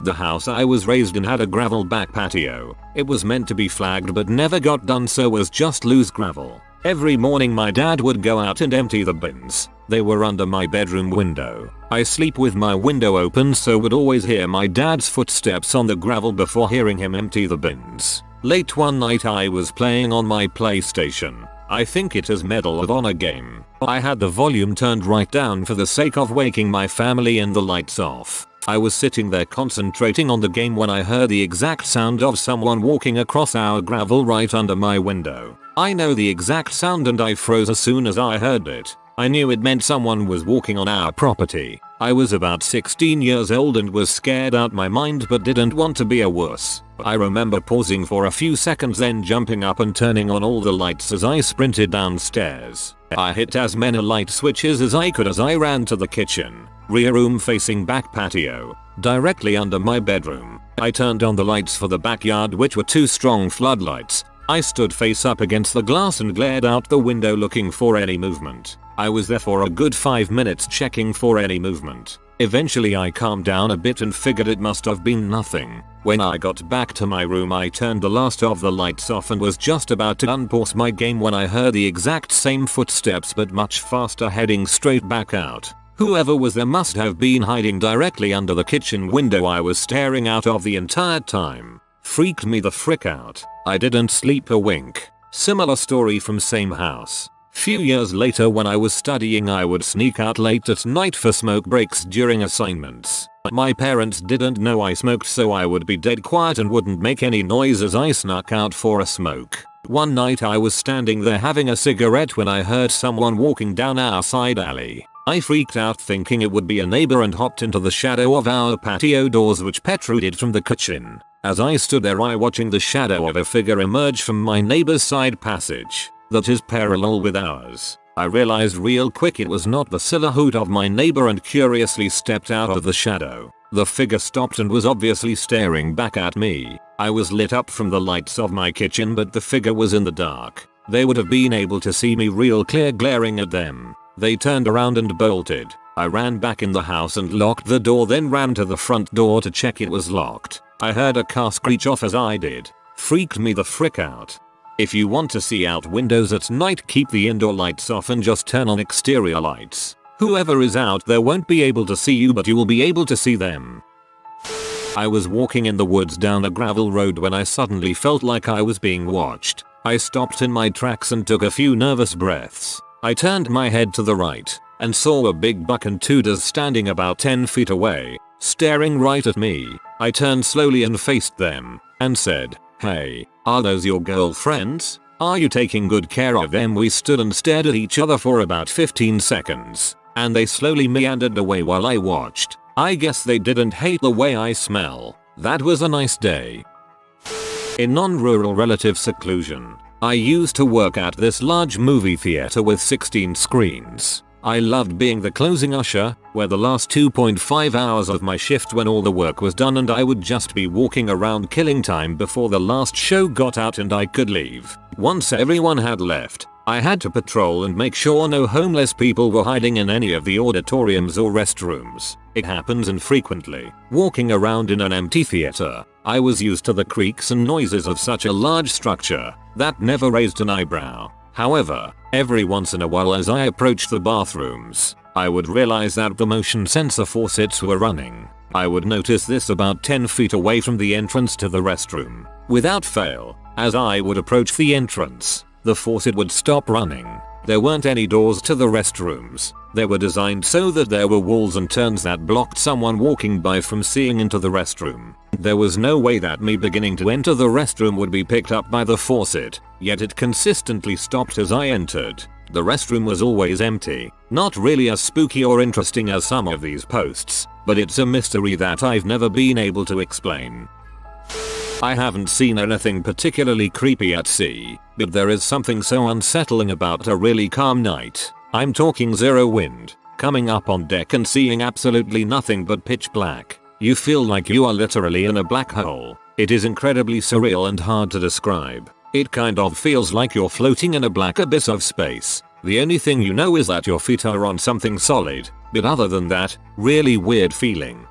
The house I was raised in had a gravel back patio. It was meant to be flagged but never got done, so was just loose gravel. Every morning my dad would go out and empty the bins. They were under my bedroom window. I sleep with my window open, so would always hear my dad's footsteps on the gravel before hearing him empty the bins. Late one night I was playing on my PlayStation. I think it is Medal of Honor game. I had the volume turned right down for the sake of waking my family and the lights off. I was sitting there concentrating on the game when I heard the exact sound of someone walking across our gravel right under my window. I know the exact sound and I froze as soon as I heard it. I knew it meant someone was walking on our property. I was about 16 years old and was scared out my mind but didn't want to be a wuss. I remember pausing for a few seconds, then jumping up and turning on all the lights as I sprinted downstairs. I hit as many light switches as I could as I ran to the kitchen, rear room facing back patio, directly under my bedroom. I turned on the lights for the backyard, which were 2 strong floodlights. I stood face up against the glass and glared out the window looking for any movement. I was there for a good 5 minutes checking for any movement. Eventually I calmed down a bit and figured it must have been nothing. When I got back to my room I turned the last of the lights off and was just about to unpause my game when I heard the exact same footsteps but much faster heading straight back out. Whoever was there must have been hiding directly under the kitchen window I was staring out of the entire time. Freaked me the frick out. I didn't sleep a wink. Similar story from same house. Few years later when I was studying I would sneak out late at night for smoke breaks during assignments. My parents didn't know I smoked, so I would be dead quiet and wouldn't make any noise as I snuck out for a smoke. One night I was standing there having a cigarette when I heard someone walking down our side alley. I freaked out thinking it would be a neighbor and hopped into the shadow of our patio doors which protruded from the kitchen. As I stood there I watching the shadow of a figure emerge from my neighbor's side passage that is parallel with ours. I realized real quick it was not the silhouette of my neighbor and curiously stepped out of the shadow. The figure stopped and was obviously staring back at me. I was lit up from the lights of my kitchen but the figure was in the dark. They would have been able to see me real clear glaring at them. They turned around and bolted. I ran back in the house and locked the door, then ran to the front door to check it was locked. I heard a car screech off as I did. Freaked me the frick out. If you want to see out windows at night, keep the indoor lights off and just turn on exterior lights. Whoever is out there won't be able to see you, but you will be able to see them. I was walking in the woods down a gravel road when I suddenly felt like I was being watched. I stopped in my tracks and took a few nervous breaths. I turned my head to the right and saw a big buck and Intuders standing about 10 feet away, staring right at me. I turned slowly and faced them and said, "Hey, are those your girlfriends? Are you taking good care of them?" We stood and stared at each other for about 15 seconds, and they slowly meandered away while I watched. I guess they didn't hate the way I smell. That was a nice day. In non-rural relative seclusion, I used to work at this large movie theater with 16 screens. I loved being the closing usher, where the last 2.5 hours of my shift when all the work was done and I would just be walking around killing time before the last show got out and I could leave. Once everyone had left, I had to patrol and make sure no homeless people were hiding in any of the auditoriums or restrooms. It happens infrequently. Walking around in an empty theater, I was used to the creaks and noises of such a large structure that never raised an eyebrow. However, every once in a while as I approached the bathrooms, I would realize that the motion sensor faucets were running. I would notice this about 10 feet away from the entrance to the restroom. Without fail, as I would approach the entrance, the faucet would stop running. There weren't any doors to the restrooms. They were designed so that there were walls and turns that blocked someone walking by from seeing into the restroom. There was no way that me beginning to enter the restroom would be picked up by the faucet, yet it consistently stopped as I entered. The restroom was always empty. Not really as spooky or interesting as some of these posts, but it's a mystery that I've never been able to explain. I haven't seen anything particularly creepy at sea, but there is something so unsettling about a really calm night. I'm talking zero wind, coming up on deck and seeing absolutely nothing but pitch black. You feel like you are literally in a black hole. It is incredibly surreal and hard to describe. It kind of feels like you're floating in a black abyss of space. The only thing you know is that your feet are on something solid, but other than that, really weird feeling.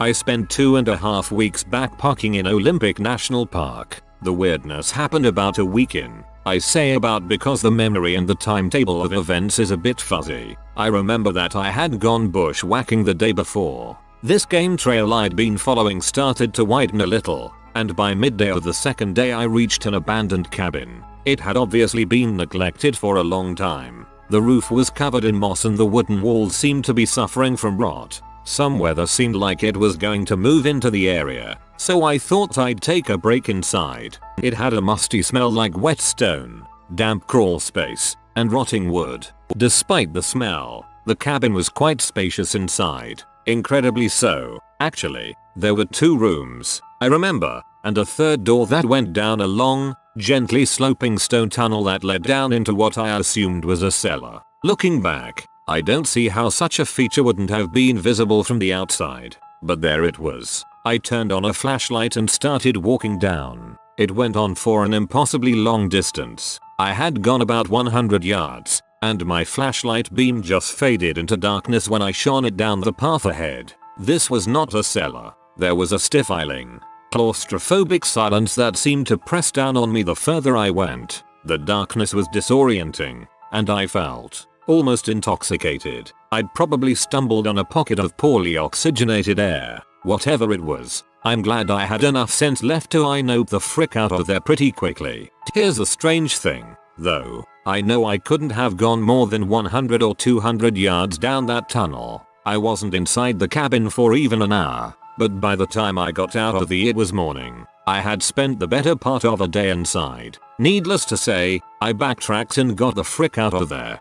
I spent 2.5 weeks backpacking in Olympic National Park. The weirdness happened about a week in. I say about because the memory and the timetable of events is a bit fuzzy. I remember that I had gone bushwhacking the day before. This game trail I'd been following started to widen a little, and by midday of the second day I reached an abandoned cabin. It had obviously been neglected for a long time. The roof was covered in moss and the wooden walls seemed to be suffering from rot. Some weather seemed like it was going to move into the area, so I thought I'd take a break inside. It had a musty smell like wet stone, damp crawl space, and rotting wood. Despite the smell, the cabin was quite spacious inside. Incredibly so, actually. There were 2 rooms, I remember, and a third door that went down a long, gently sloping stone tunnel that led down into what I assumed was a cellar. Looking back, I don't see how such a feature wouldn't have been visible from the outside, but there it was. I turned on a flashlight and started walking down. It went on for an impossibly long distance. I had gone about 100 yards, and my flashlight beam just faded into darkness when I shone it down the path ahead. This was not a cellar. There was a stifling, claustrophobic silence that seemed to press down on me the further I went. The darkness was disorienting, and I felt almost intoxicated. I'd probably stumbled on a pocket of poorly oxygenated air. Whatever it was, I'm glad I had enough sense left to nope the frick out of there pretty quickly. Here's the strange thing, though. I know I couldn't have gone more than 100 or 200 yards down that tunnel. I wasn't inside the cabin for even an hour, but by the time I got out of it was morning. I had spent the better part of a day inside. Needless to say, I backtracked and got the frick out of there.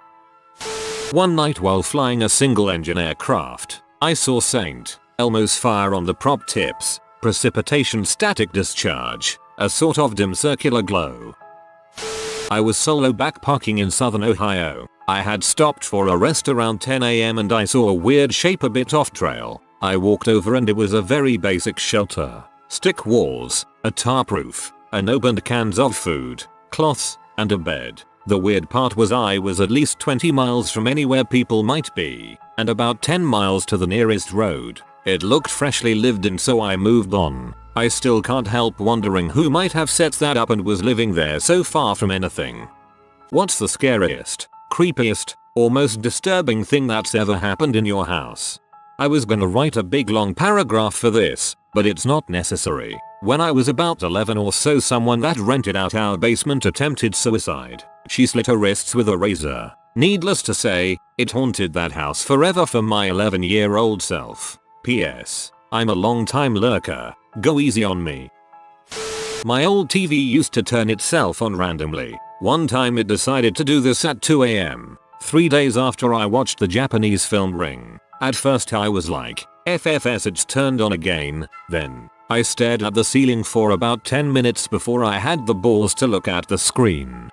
One night while flying a single-engine aircraft, I saw St. Elmo's fire on the prop tips, precipitation static discharge, a sort of dim circular glow. I was solo backpacking in southern Ohio. I had stopped for a rest around 10 AM and I saw a weird shape a bit off trail. I walked over and it was a very basic shelter. Stick walls, a tarp roof, unopened cans of food, cloths, and a bed. The weird part was I was at least 20 miles from anywhere people might be, and about 10 miles to the nearest road. It looked freshly lived in, so I moved on. I still can't help wondering who might have set that up and was living there so far from anything. What's the scariest, creepiest, or most disturbing thing that's ever happened in your house? I was gonna write a big long paragraph for this, but it's not necessary. When I was about 11 or so, someone that rented out our basement attempted suicide. She slit her wrists with a razor. Needless to say, it haunted that house forever for my 11-year-old self. P.S. I'm a long-time lurker. Go easy on me. My old TV used to turn itself on randomly. One time it decided to do this at 2 AM, 3 days after I watched the Japanese film Ring. At first I was like, FFS, it's turned on again. Then I stared at the ceiling for about 10 minutes before I had the balls to look at the screen.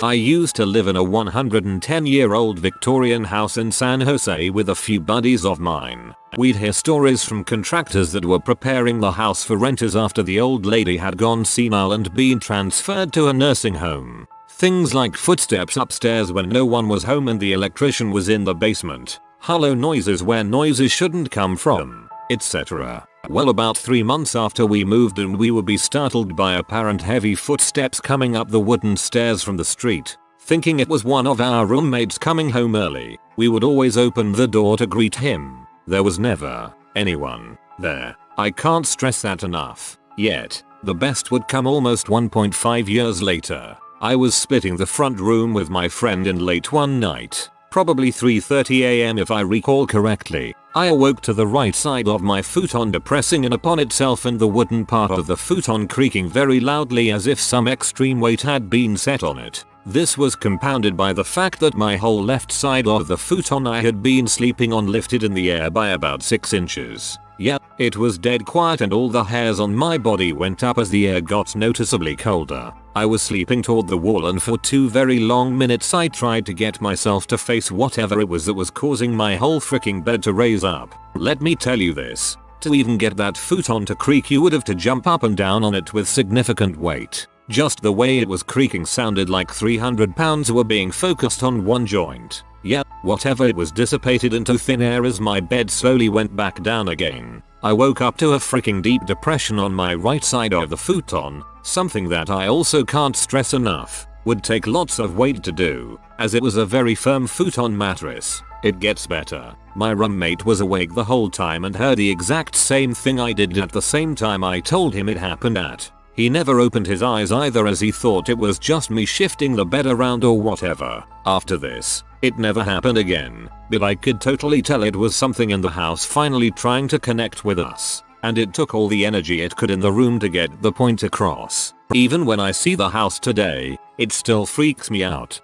I used to live in a 110-year-old Victorian house in San Jose with a few buddies of mine. We'd hear stories from contractors that were preparing the house for renters after the old lady had gone senile and been transferred to a nursing home. Things like footsteps upstairs when no one was home and the electrician was in the basement, hollow noises where noises shouldn't come from, etc. Well, about 3 months after we moved in, we would be startled by apparent heavy footsteps coming up the wooden stairs from the street. Thinking it was one of our roommates coming home early, we would always open the door to greet him. There was never anyone there. I can't stress that enough. Yet, the best would come almost 1.5 years later. I was splitting the front room with my friend in late one night. Probably 3:30 am if I recall correctly. I awoke to the right side of my futon depressing in upon itself and the wooden part of the futon creaking very loudly as if some extreme weight had been set on it. This was compounded by the fact that my whole left side of the futon I had been sleeping on lifted in the air by about 6 inches. Yeah, it was dead quiet and all the hairs on my body went up as the air got noticeably colder. I was sleeping toward the wall and for 2 very long minutes I tried to get myself to face whatever it was that was causing my whole freaking bed to raise up. Let me tell you this. To even get that futon to creak you would have to jump up and down on it with significant weight. Just the way it was creaking sounded like 300 pounds were being focused on one joint. Yeah, whatever it was dissipated into thin air as my bed slowly went back down again. I woke up to a freaking deep depression on my right side of the futon, something that I also can't stress enough would take lots of weight to do, as it was a very firm futon mattress. It gets better. My roommate was awake the whole time and heard the exact same thing I did at the same time I told him it happened at. He never opened his eyes either as he thought it was just me shifting the bed around or whatever. After this, it never happened again, but I could totally tell it was something in the house finally trying to connect with us, and it took all the energy it could in the room to get the point across. Even when I see the house today, it still freaks me out.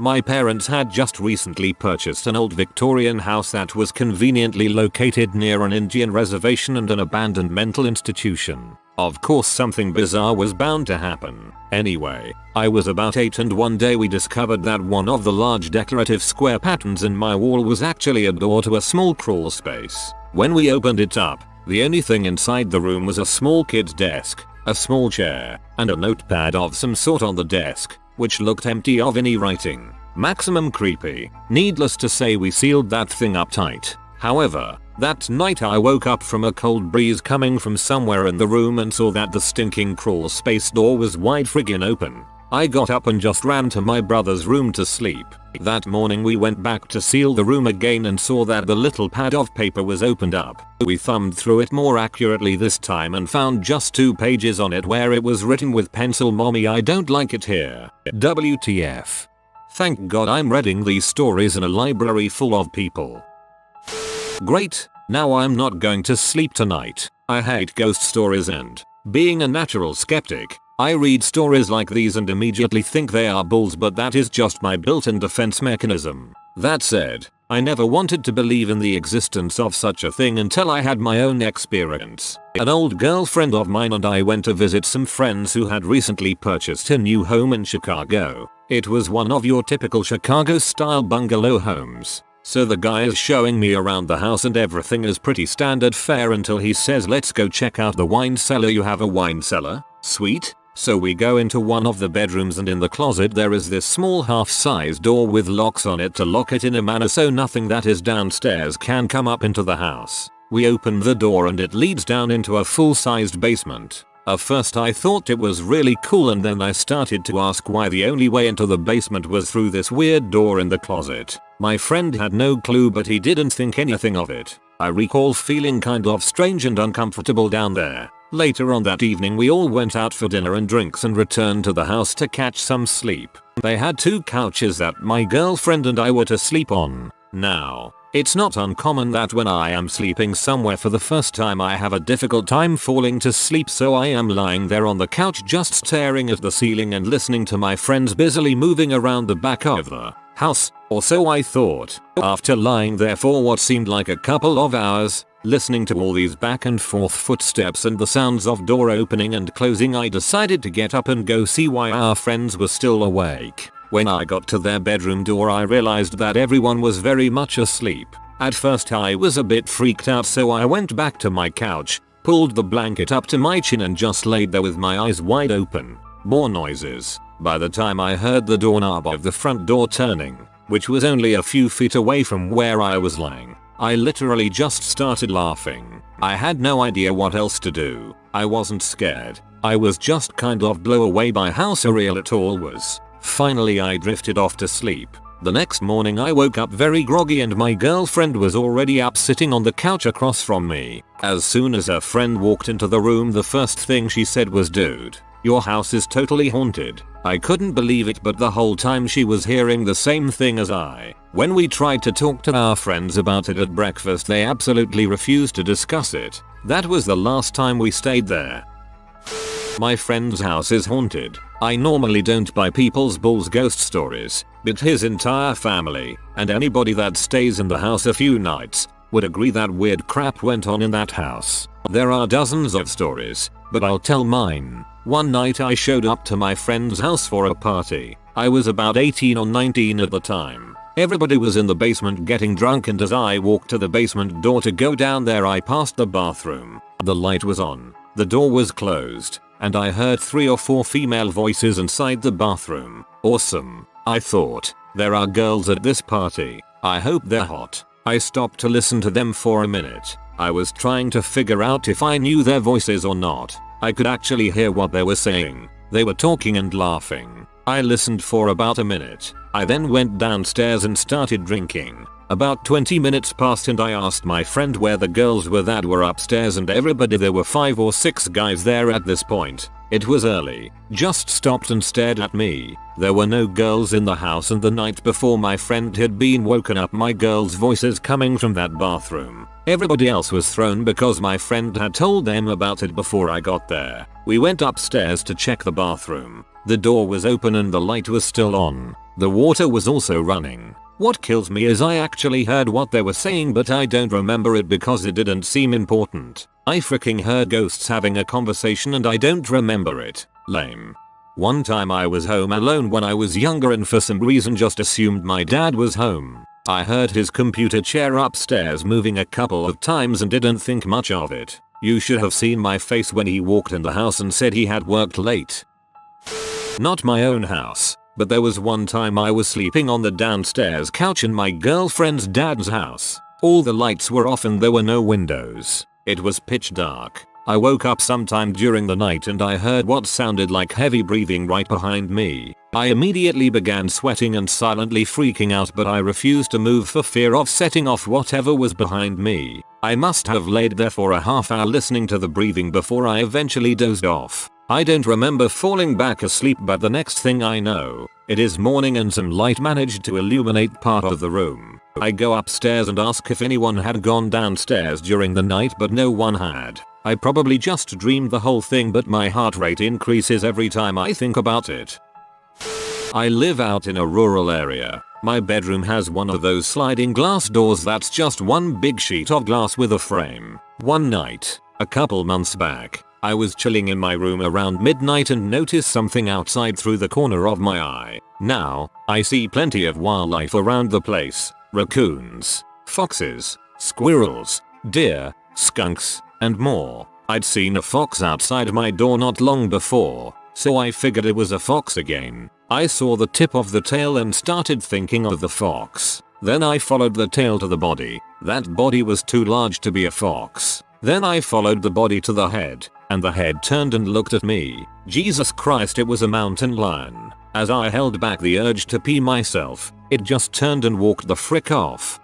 My parents had just recently purchased an old Victorian house that was conveniently located near an Indian reservation and an abandoned mental institution. Of course something bizarre was bound to happen. Anyway, I was about 8 and one day we discovered that one of the large decorative square patterns in my wall was actually a door to a small crawl space. When we opened it up, the only thing inside the room was a small kid's desk, a small chair, and a notepad of some sort on the desk, which looked empty of any writing. Maximum creepy. Needless to say we sealed that thing up tight. However, that night I woke up from a cold breeze coming from somewhere in the room and saw that the stinking crawl space door was wide friggin' open. I got up and just ran to my brother's room to sleep. That morning we went back to seal the room again and saw that the little pad of paper was opened up. We thumbed through it more accurately this time and found just 2 pages on it where it was written with pencil, "Mommy, I don't like it here. WTF. Thank God I'm reading these stories in a library full of people. Great, now I'm not going to sleep tonight. I hate ghost stories and, being a natural skeptic, I read stories like these and immediately think they are bulls, but that is just my built-in defense mechanism. That said, I never wanted to believe in the existence of such a thing until I had my own experience. An old girlfriend of mine and I went to visit some friends who had recently purchased a new home in Chicago. It was one of your typical Chicago-style bungalow homes. So the guy is showing me around the house and everything is pretty standard fare until he says, "Let's go check out the wine cellar." "You have a wine cellar? Sweet." So we go into one of the bedrooms and in the closet there is this small half-size door with locks on it to lock it in a manner so nothing that is downstairs can come up into the house. We open the door and it leads down into a full-sized basement. At first I thought it was really cool and then I started to ask why the only way into the basement was through this weird door in the closet. My friend had no clue, but he didn't think anything of it. I recall feeling kind of strange and uncomfortable down there. Later on that evening we all went out for dinner and drinks and returned to the house to catch some sleep. They had 2 couches that my girlfriend and I were to sleep on. Now, it's not uncommon that when I am sleeping somewhere for the first time I have a difficult time falling to sleep, so I am lying there on the couch just staring at the ceiling and listening to my friends busily moving around the back of the house, or so I thought. After lying there for what seemed like a couple of hours, listening to all these back and forth footsteps and the sounds of door opening and closing, I decided to get up and go see why our friends were still awake. When I got to their bedroom door I realized that everyone was very much asleep. At first I was a bit freaked out, so I went back to my couch, pulled the blanket up to my chin and just laid there with my eyes wide open. More noises. By the time I heard the doorknob of the front door turning, which was only a few feet away from where I was lying, I literally just started laughing. I had no idea what else to do. I wasn't scared. I was just kind of blown away by how surreal it all was. Finally I drifted off to sleep. The next morning I woke up very groggy and my girlfriend was already up sitting on the couch across from me. As soon as her friend walked into the room the first thing she said was, "Dude, Your house is totally haunted. I couldn't believe it, but the whole time she was hearing the same thing as I. When we tried to talk to our friends about it at breakfast, they absolutely refused to discuss it. That was the last time we stayed there. My friend's house is haunted. I normally don't buy people's balls ghost stories, but his entire family, and anybody that stays in the house a few nights, would agree that weird crap went on in that house. There are dozens of stories, but I'll tell mine. One night I showed up to my friend's house for a party. I was about 18 or 19 at the time. Everybody was in the basement getting drunk, and as I walked to the basement door to go down there, I passed the bathroom. The light was on, the door was closed, and I heard 3 or 4 female voices inside the bathroom. Awesome, I thought. There are girls at this party. I hope they're hot. I stopped to listen to them for a minute. I was trying to figure out if I knew their voices or not. I could actually hear what they were saying. They were talking and laughing. I listened for about a minute. I then went downstairs and started drinking. About 20 minutes passed and I asked my friend where the girls were that were upstairs, and everybody, there were 5 or 6 guys there at this point. It was early. Just stopped and stared at me. There were no girls in the house, and the night before my friend had been woken up by girls' voices coming from that bathroom. Everybody else was thrown because my friend had told them about it before I got there. We went upstairs to check the bathroom. The door was open and the light was still on. The water was also running. What kills me is I actually heard what they were saying, but I don't remember it because it didn't seem important. I freaking heard ghosts having a conversation and I don't remember it. Lame. One time I was home alone when I was younger and for some reason just assumed my dad was home. I heard his computer chair upstairs moving a couple of times and didn't think much of it. You should have seen my face when he walked in the house and said he had worked late. Not my own house, but there was one time I was sleeping on the downstairs couch in my girlfriend's dad's house. All the lights were off and there were no windows. It was pitch dark. I woke up sometime during the night and I heard what sounded like heavy breathing right behind me. I immediately began sweating and silently freaking out, but I refused to move for fear of setting off whatever was behind me. I must have laid there for a half hour listening to the breathing before I eventually dozed off. I don't remember falling back asleep, but the next thing I know, it is morning and some light managed to illuminate part of the room. I go upstairs and ask if anyone had gone downstairs during the night, but no one had. I probably just dreamed the whole thing, but my heart rate increases every time I think about it. I live out in a rural area. My bedroom has one of those sliding glass doors that's just one big sheet of glass with a frame. One night, a couple months back, I was chilling in my room around midnight and noticed something outside through the corner of my eye. Now, I see plenty of wildlife around the place. Raccoons, foxes, squirrels, deer, skunks, and more. I'd seen a fox outside my door not long before, so I figured it was a fox again. I saw the tip of the tail and started thinking of the fox. Then I followed the tail to the body. That body was too large to be a fox. Then I followed the body to the head, and the head turned and looked at me. Jesus Christ, it was a mountain lion. As I held back the urge to pee myself, it just turned and walked the frick off.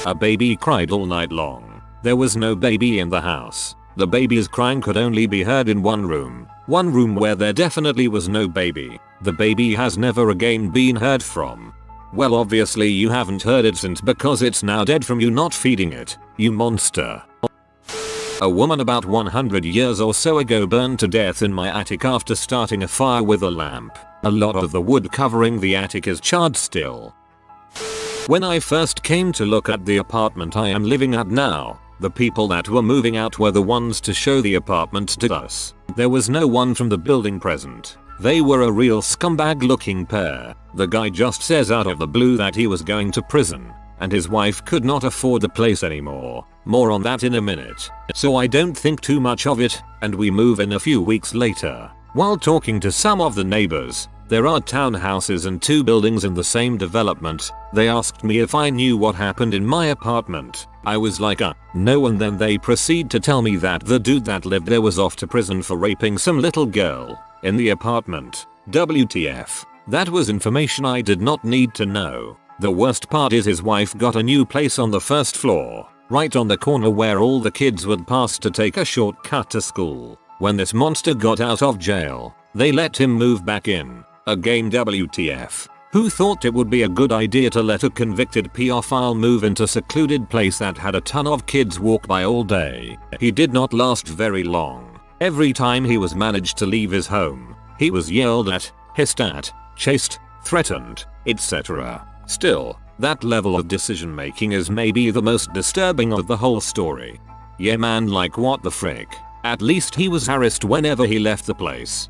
A baby cried all night long. There was no baby in the house. The baby's crying could only be heard in one room where there definitely was no baby. The baby has never again been heard from. Well, obviously you haven't heard it since, because it's now dead from you not feeding it, you monster. A woman about 100 years or so ago burned to death in my attic after starting a fire with a lamp. A lot of the wood covering the attic is charred still. When I first came to look at the apartment I am living at now, the people that were moving out were the ones to show the apartment to us. There was no one from the building present. They were a real scumbag looking pair. The guy just says out of the blue that he was going to prison, and his wife could not afford the place anymore. More on that in a minute. So I don't think too much of it, and we move in a few weeks later. While talking to some of the neighbors, there are townhouses and 2 buildings in the same development. They asked me if I knew what happened in my apartment. I was like, no, and then they proceed to tell me that the dude that lived there was off to prison for raping some little girl in the apartment. WTF. That was information I did not need to know. The worst part is his wife got a new place on the first floor, right on the corner where all the kids would pass to take a shortcut to school. When this monster got out of jail, they let him move back in. Again WTF. Who thought it would be a good idea to let a convicted pedophile move into a secluded place that had a ton of kids walk by all day? He did not last very long. Every time he was managed to leave his home, he was yelled at, hissed at, chased, threatened, etc. Still, that level of decision making is maybe the most disturbing of the whole story. Yeah man, like what the frick. At least he was harassed whenever he left the place.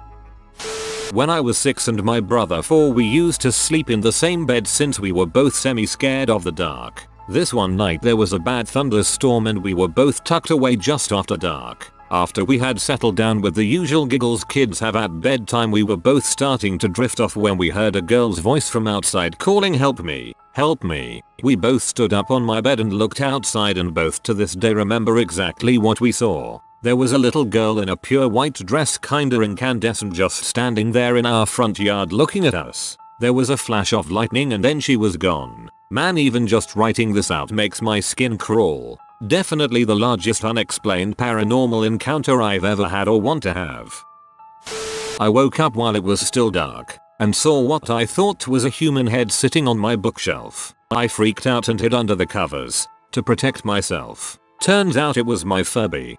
When I was 6 and my brother 4, we used to sleep in the same bed since we were both semi-scared of the dark. This one night there was a bad thunderstorm and we were both tucked away just after dark. After we had settled down with the usual giggles kids have at bedtime, we were both starting to drift off when we heard a girl's voice from outside calling, "Help me, help me." We both stood up on my bed and looked outside and both to this day remember exactly what we saw. There was a little girl in a pure white dress kinda incandescent just standing there in our front yard looking at us. There was a flash of lightning and then she was gone. Man, even just writing this out makes my skin crawl. Definitely the largest unexplained paranormal encounter I've ever had or want to have. I woke up while it was still dark and saw what I thought was a human head sitting on my bookshelf. I freaked out and hid under the covers to protect myself. Turns out it was my Furby.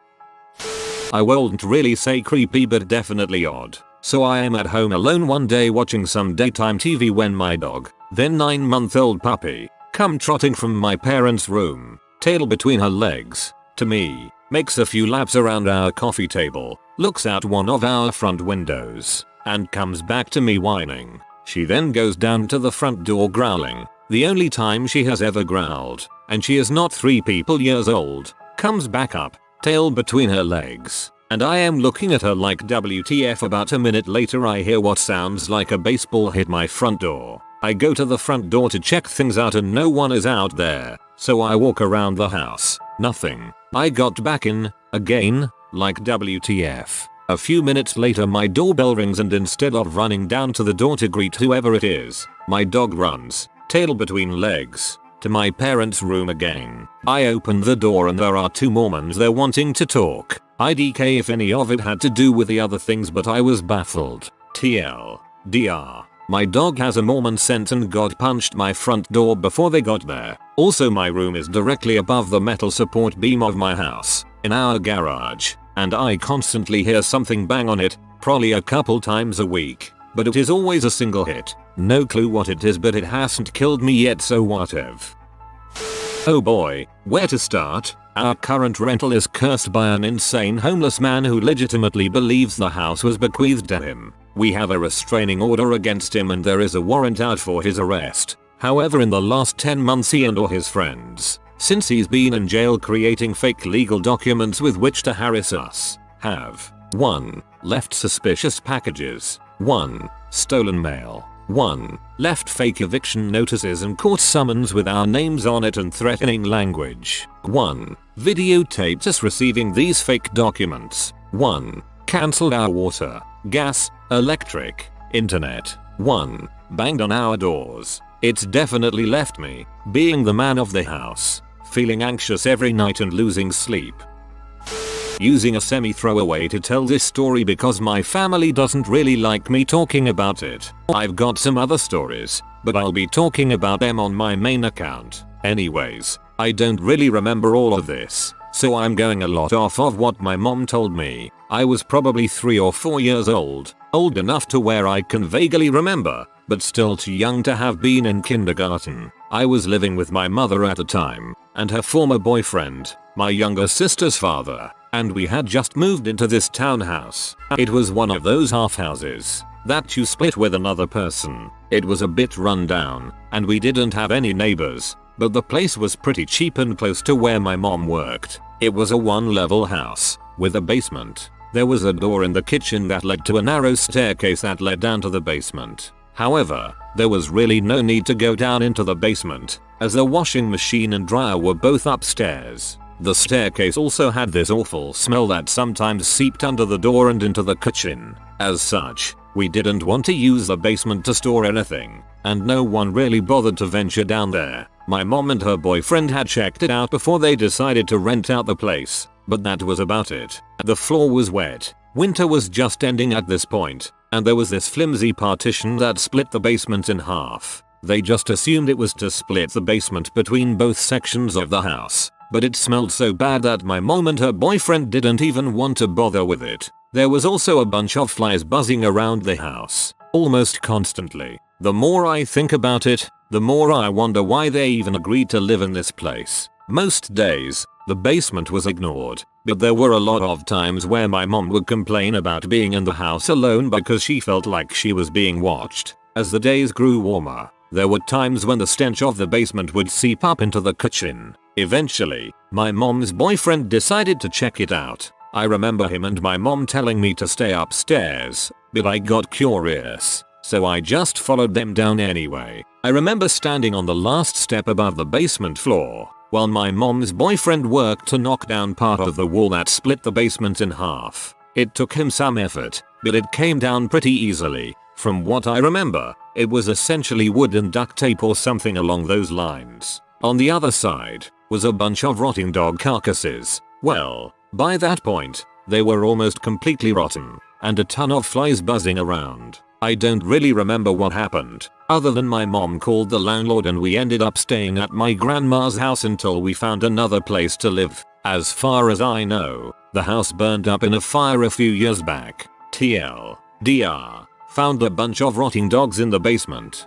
I won't really say creepy but definitely odd. So I am at home alone one day watching some daytime TV when my dog, then 9-month-old puppy, come trotting from my parents' room, tail between her legs, to me, makes a few laps around our coffee table, looks out one of our front windows, and comes back to me whining. She then goes down to the front door growling, the only time she has ever growled, and she is not 3 years old, comes back up, tail between her legs, and I am looking at her like WTF. About a minute later I hear what sounds like a baseball hit my front door. I go to the front door to check things out and no one is out there, so I walk around the house, nothing. I got back in, again, like WTF. A few minutes later my doorbell rings and instead of running down to the door to greet whoever it is, my dog runs, tail between legs, to my parents' room again. I open the door and there are 2 Mormons there wanting to talk. IDK if any of it had to do with the other things, but I was baffled. TLDR. My dog has a Mormon scent and God punched my front door before they got there. Also my room is directly above the metal support beam of my house, in our garage, and I constantly hear something bang on it, probably a couple times a week. But it is always a single hit. No clue what it is, but it hasn't killed me yet, so whatever. Oh boy, where to start? Our current rental is cursed by an insane homeless man who legitimately believes the house was bequeathed to him. We have a restraining order against him and there is a warrant out for his arrest. However, in the last 10 months he and or his friends, since he's been in jail creating fake legal documents with which to harass us, have 1. Left suspicious packages, 1. Stolen mail, 1. Left fake eviction notices and court summons with our names on it and threatening language, 1. Videotaped us receiving these fake documents, 1. Cancelled our water, gas, electric, internet, 1. Banged on our doors. It's definitely left me, being the man of the house, feeling anxious every night and losing sleep. Using a semi-throwaway to tell this story because my family doesn't really like me talking about it. I've got some other stories, but I'll be talking about them on my main account. Anyways, I don't really remember all of this, so I'm going a lot off of what my mom told me. I was probably 3 or 4 years old enough to where I can vaguely remember, but still too young to have been in kindergarten. I was living with my mother at the time, and her former boyfriend, my younger sister's father, and we had just moved into this townhouse. It was one of those half houses that you split with another person. It was a bit run down, and we didn't have any neighbors, but the place was pretty cheap and close to where my mom worked. It was a 1-level house, with a basement. There was a door in the kitchen that led to a narrow staircase that led down to the basement. However, there was really no need to go down into the basement, as the washing machine and dryer were both upstairs. The staircase also had this awful smell that sometimes seeped under the door and into the kitchen. As such, we didn't want to use the basement to store anything, and no one really bothered to venture down there. My mom and her boyfriend had checked it out before they decided to rent out the place, but that was about it. The floor was wet, Winter was just ending at this point, and there was this flimsy partition that split the basement in half. They just assumed it was to split the basement between both sections of the house, but it smelled so bad that my mom and her boyfriend didn't even want to bother with it. There was also a bunch of flies buzzing around the house, almost constantly. The more I think about it, the more I wonder why they even agreed to live in this place. Most days, the basement was ignored, but there were a lot of times where my mom would complain about being in the house alone because she felt like she was being watched. As the days grew warmer, there were times when the stench of the basement would seep up into the kitchen. Eventually, my mom's boyfriend decided to check it out. I remember him and my mom telling me to stay upstairs, but I got curious, so I just followed them down anyway. I remember standing on the last step above the basement floor, while my mom's boyfriend worked to knock down part of the wall that split the basement in half. It took him some effort, but it came down pretty easily. From what I remember, it was essentially wood and duct tape or something along those lines. On the other side was a bunch of rotting dog carcasses. Well, by that point, they were almost completely rotten, and a ton of flies buzzing around. I don't really remember what happened, other than my mom called the landlord and we ended up staying at my grandma's house until we found another place to live. As far as I know, the house burned up in a fire a few years back. TLDR. Found a bunch of rotting dogs in the basement.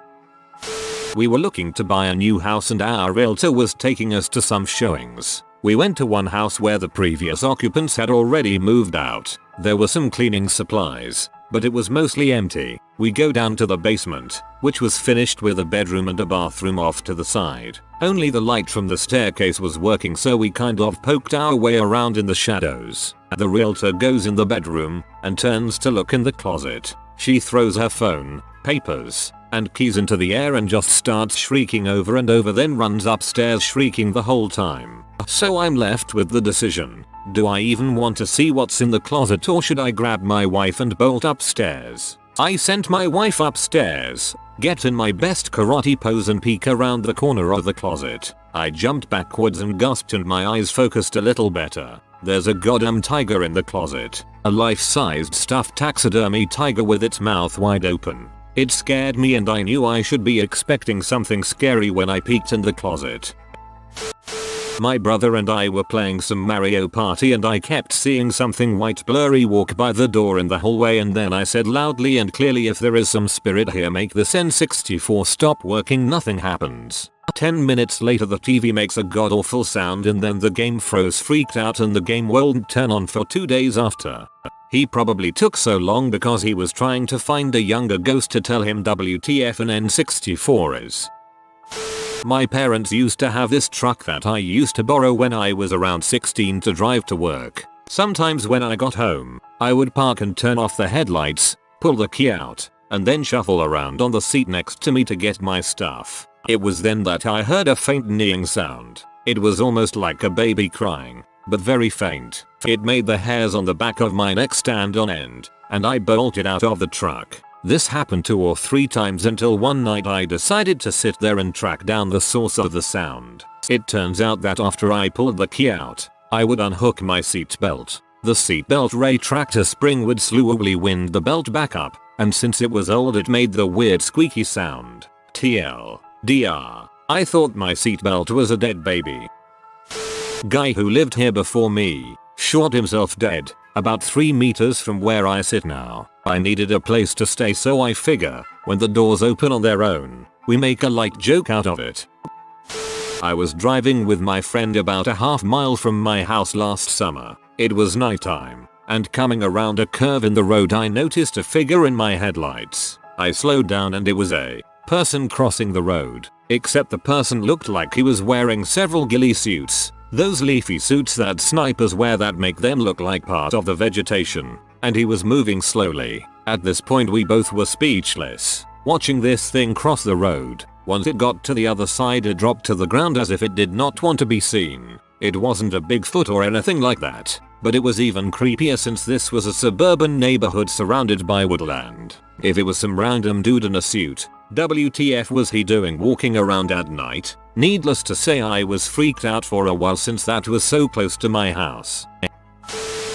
We were looking to buy a new house and our realtor was taking us to some showings. We went to one house where the previous occupants had already moved out. There were some cleaning supplies, but it was mostly empty. We go down to the basement, which was finished with a bedroom and a bathroom off to the side. Only the light from the staircase was working, so we kind of poked our way around in the shadows. The realtor goes in the bedroom and turns to look in the closet. She throws her phone, papers, and keys into the air and just starts shrieking over and over, then runs upstairs shrieking the whole time. So I'm left with the decision. Do I even want to see what's in the closet, or should I grab my wife and bolt upstairs? I sent my wife upstairs, get in my best karate pose and peek around the corner of the closet. I jumped backwards and gasped and my eyes focused a little better. There's a goddamn tiger in the closet. A life-sized stuffed taxidermy tiger with its mouth wide open. It scared me and I knew I should be expecting something scary when I peeked in the closet. My brother and I were playing some Mario Party and I kept seeing something white blurry walk by the door in the hallway, and then I said loudly and clearly, if there is some spirit here, make this N64 stop working. Nothing happens. 10 minutes later the TV makes a god awful sound and then the game froze. Freaked out and the game won't turn on for 2 days after. He probably took so long because he was trying to find a younger ghost to tell him WTF an N64 is. My parents used to have this truck that I used to borrow when I was around 16 to drive to work. Sometimes when I got home, I would park and turn off the headlights, pull the key out, and then shuffle around on the seat next to me to get my stuff. It was then that I heard a faint kneeing sound. It was almost like a baby crying, but very faint. It made the hairs on the back of my neck stand on end, and I bolted out of the truck. This happened 2 or 3 times until one night I decided to sit there and track down the source of the sound. It turns out that after I pulled the key out, I would unhook my seatbelt. The seatbelt retractor spring would slowly wind the belt back up, and since it was old it made the weird squeaky sound. TLDR. I thought my seatbelt was a dead baby. Guy who lived here before me shot himself dead about 3 meters from where I sit now. I needed a place to stay, so I figure when the doors open on their own, we make a light joke out of it. I was driving with my friend about a half mile from my house last summer. It was nighttime, and coming around a curve in the road I noticed a figure in my headlights. I slowed down and it was a person crossing the road, except the person looked like he was wearing several ghillie suits. Those leafy suits that snipers wear that make them look like part of the vegetation. And he was moving slowly. At this point we both were speechless, watching this thing cross the road. Once it got to the other side it dropped to the ground as if it did not want to be seen. It wasn't a Bigfoot or anything like that, but it was even creepier since this was a suburban neighborhood surrounded by woodland. If it was some random dude in a suit, WTF was he doing walking around at night? Needless to say I was freaked out for a while since that was so close to my house.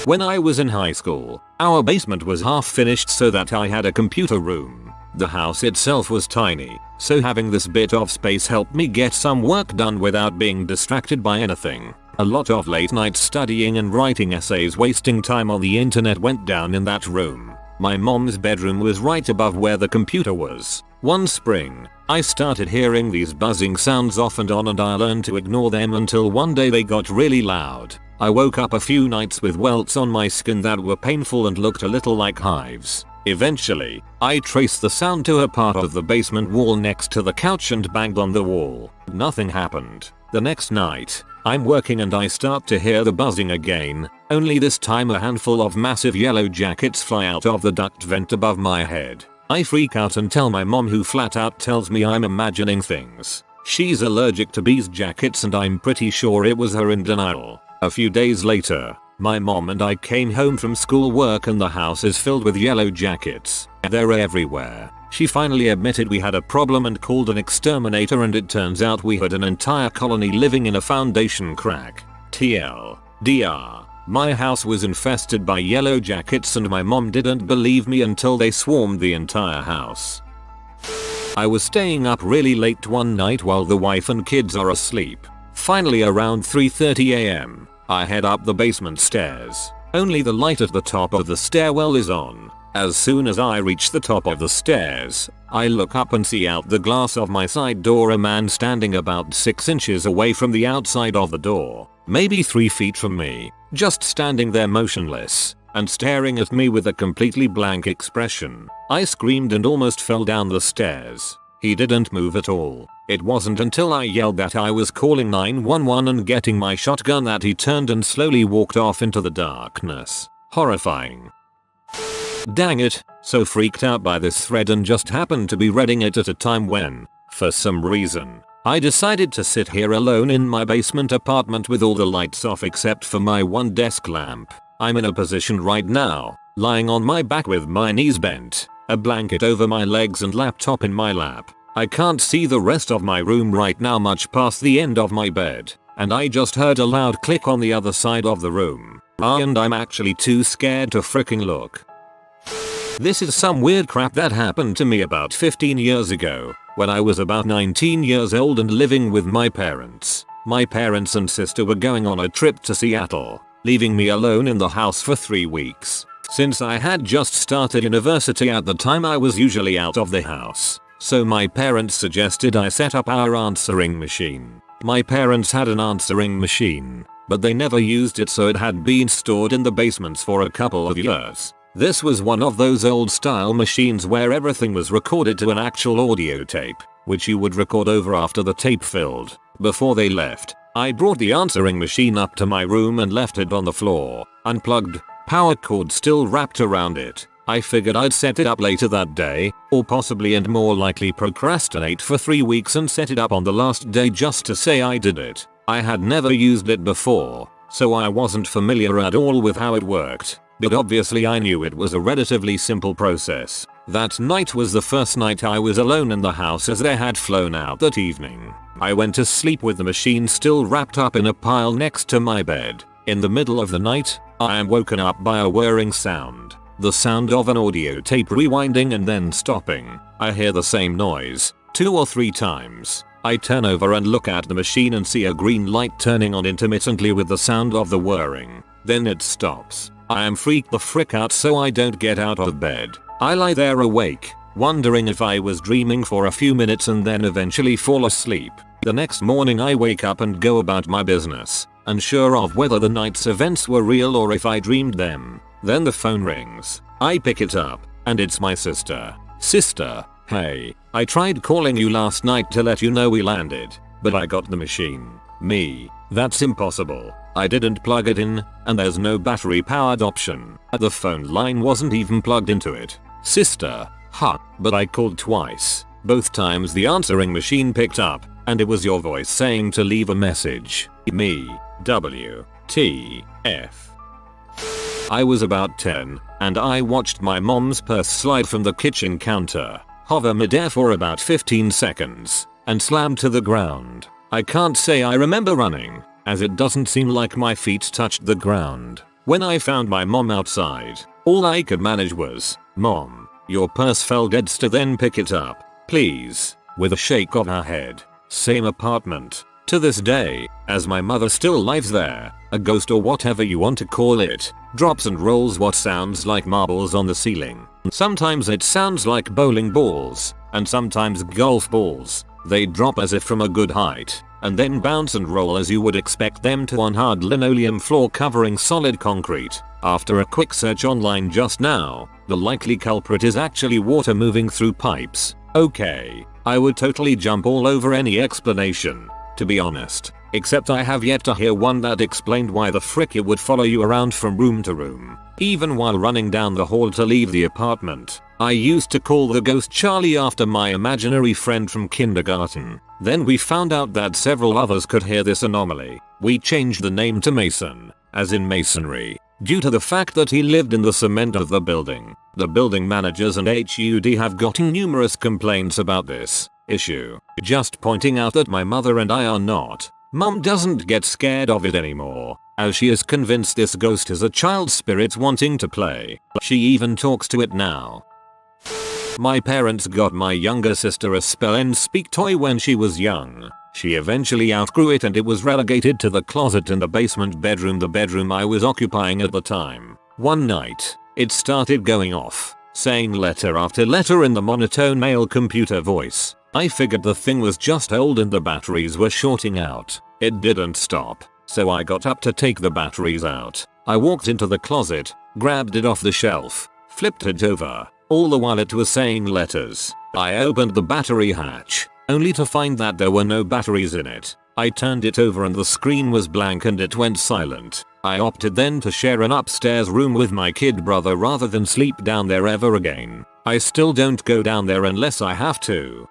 When I was in high school, our basement was half finished so that I had a computer room. The house itself was tiny, so having this bit of space helped me get some work done without being distracted by anything. A lot of late night studying and writing essays wasting time on the internet went down in that room. My mom's bedroom was right above where the computer was. One spring, I started hearing these buzzing sounds off and on, and I learned to ignore them until one day they got really loud. I woke up a few nights with welts on my skin that were painful and looked a little like hives. Eventually, I traced the sound to a part of the basement wall next to the couch and banged on the wall. Nothing happened. The next night, I'm working and I start to hear the buzzing again, only this time a handful of massive yellow jackets fly out of the duct vent above my head. I freak out and tell my mom, who flat out tells me I'm imagining things. She's allergic to bees jackets and I'm pretty sure it was her in denial. A few days later, my mom and I came home from school work and the house is filled with yellow jackets. They're everywhere. She finally admitted we had a problem and called an exterminator, and it turns out we had an entire colony living in a foundation crack. TLDR. My house was infested by yellow jackets and my mom didn't believe me until they swarmed the entire house. I was staying up really late one night while the wife and kids are asleep. Finally, around 3:30 am, I head up the basement stairs. Only the light at the top of the stairwell is on. As soon as I reach the top of the stairs, I look up and see out the glass of my side door a man standing about 6 inches away from the outside of the door, maybe 3 feet from me, just standing there motionless and staring at me with a completely blank expression. I screamed and almost fell down the stairs. He didn't move at all. It wasn't until I yelled that I was calling 911 and getting my shotgun that he turned and slowly walked off into the darkness. Horrifying. Dang it, so freaked out by this thread and just happened to be reading it at a time when, for some reason, I decided to sit here alone in my basement apartment with all the lights off except for my one desk lamp. I'm in a position right now, lying on my back with my knees bent, a blanket over my legs and laptop in my lap. I can't see the rest of my room right now much past the end of my bed, and I just heard a loud click on the other side of the room. And I'm actually too scared to fricking look. This is some weird crap that happened to me about 15 years ago, when I was about 19 years old and living with my parents. My parents and sister were going on a trip to Seattle, leaving me alone in the house for 3 weeks. Since I had just started university at the time, I was usually out of the house, so my parents suggested I set up our answering machine. My parents had an answering machine, but they never used it, so it had been stored in the basements for a couple of years. This was one of those old style machines where everything was recorded to an actual audio tape, which you would record over after the tape filled. Before they left, I brought the answering machine up to my room and left it on the floor, unplugged, power cord still wrapped around it. I figured I'd set it up later that day, or possibly and more likely procrastinate for 3 weeks and set it up on the last day just to say I did it. I had never used it before, so I wasn't familiar at all with how it worked. But obviously I knew it was a relatively simple process. That night was the first night I was alone in the house, as they had flown out that evening. I went to sleep with the machine still wrapped up in a pile next to my bed. In the middle of the night, I am woken up by a whirring sound. The sound of an audio tape rewinding and then stopping. I hear the same noise 2 or 3 times. I turn over and look at the machine and see a green light turning on intermittently with the sound of the whirring. Then it stops. I am freaked the frick out, so I don't get out of bed. I lie there awake, wondering if I was dreaming for a few minutes and then eventually fall asleep. The next morning I wake up and go about my business, unsure of whether the night's events were real or if I dreamed them. Then the phone rings. I pick it up, and it's my sister. Sister, hey, I tried calling you last night to let you know we landed, but I got the machine. Me, that's impossible. I didn't plug it in, and there's no battery powered option. The phone line wasn't even plugged into it. Sister, huh, but I called twice. Both times the answering machine picked up, and it was your voice saying to leave a message. Me, WTF. I was about 10, and I watched my mom's purse slide from the kitchen counter, hover midair for about 15 seconds, and slam to the ground. I can't say I remember running, as it doesn't seem like my feet touched the ground. When I found my mom outside, all I could manage was, "Mom, your purse fell dead, then pick it up, please," with a shake of her head. Same apartment. To this day, as my mother still lives there, a ghost or whatever you want to call it, drops and rolls what sounds like marbles on the ceiling. Sometimes it sounds like bowling balls, and sometimes golf balls. They drop as if from a good height, and then bounce and roll as you would expect them to on hard linoleum floor covering solid concrete. After a quick search online just now, the likely culprit is actually water moving through pipes. Okay, I would totally jump all over any explanation, to be honest, except I have yet to hear one that explained why the frick it would follow you around from room to room, even while running down the hall to leave the apartment. I used to call the ghost Charlie after my imaginary friend from kindergarten. Then we found out that several others could hear this anomaly. We changed the name to Mason, as in masonry, due to the fact that he lived in the cement of the building. The building managers and HUD have gotten numerous complaints about this issue. Just pointing out that my mother and I are not. Mom doesn't get scared of it anymore, as she is convinced this ghost is a child spirit wanting to play. She even talks to it now. My parents got my younger sister a spell and speak toy when she was young. She eventually outgrew it and it was relegated to the closet in the basement bedroom, the bedroom I was occupying at the time. One night, it started going off, saying letter after letter in the monotone male computer voice. I figured the thing was just old and the batteries were shorting out. It didn't stop, so I got up to take the batteries out. I walked into the closet, grabbed it off the shelf, flipped it over, all the while it was saying letters. I opened the battery hatch, only to find that there were no batteries in it. I turned it over and the screen was blank and it went silent. I opted then to share an upstairs room with my kid brother rather than sleep down there ever again. I still don't go down there unless I have to.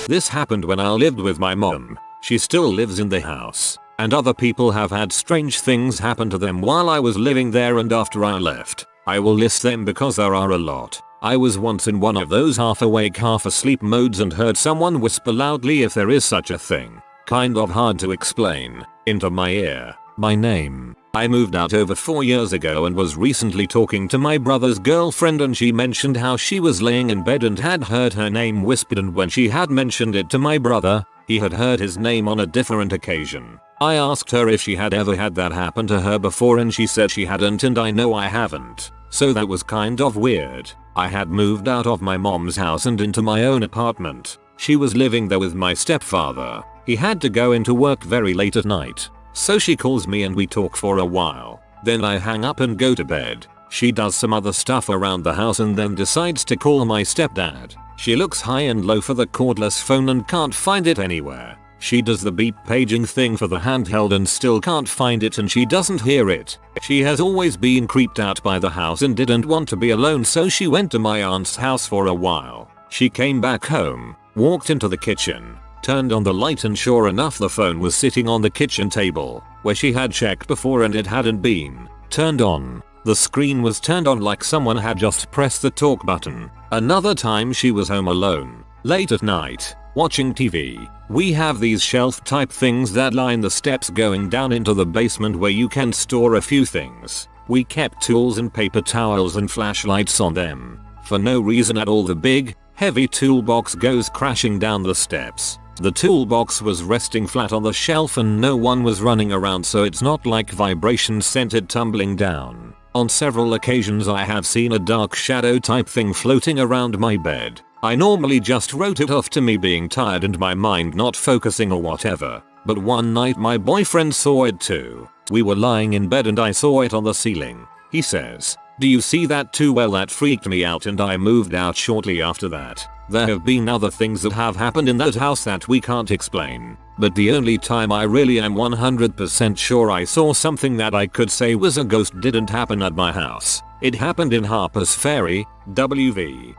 This happened when I lived with my mom. She still lives in the house, and other people have had strange things happen to them while I was living there and after I left. I will list them because there are a lot. I was once in one of those half awake half asleep modes and heard someone whisper loudly, if there is such a thing, kind of hard to explain, into my ear, my name. I moved out over 4 years ago and was recently talking to my brother's girlfriend and she mentioned how she was laying in bed and had heard her name whispered, and when she had mentioned it to my brother, he had heard his name on a different occasion. I asked her if she had ever had that happen to her before and she said she hadn't, and I know I haven't. So that was kind of weird. I had moved out of my mom's house and into my own apartment. She was living there with my stepfather. He had to go into work very late at night. So she calls me and we talk for a while. Then I hang up and go to bed. She does some other stuff around the house and then decides to call my stepdad. She looks high and low for the cordless phone and can't find it anywhere. She does the beep paging thing for the handheld and still can't find it and she doesn't hear it. She has always been creeped out by the house and didn't want to be alone, so she went to my aunt's house for a while. She came back home, walked into the kitchen, turned on the light, and sure enough the phone was sitting on the kitchen table, where she had checked before and it hadn't been turned on. The screen was turned on like someone had just pressed the talk button. Another time she was home alone, late at night, watching TV. We have these shelf type things that line the steps going down into the basement where you can store a few things. We kept tools and paper towels and flashlights on them. For no reason at all, the big, heavy toolbox goes crashing down the steps. The toolbox was resting flat on the shelf and no one was running around, so it's not like vibrations sent it tumbling down. On several occasions I have seen a dark shadow type thing floating around my bed. I normally just wrote it off to me being tired and my mind not focusing or whatever, but one night my boyfriend saw it too. We were lying in bed and I saw it on the ceiling. He says, "Do you see that too?" Well, that freaked me out and I moved out shortly after that. There have been other things that have happened in that house that we can't explain, but the only time I really am 100% sure I saw something that I could say was a ghost didn't happen at my house. It happened in Harper's Ferry, WV.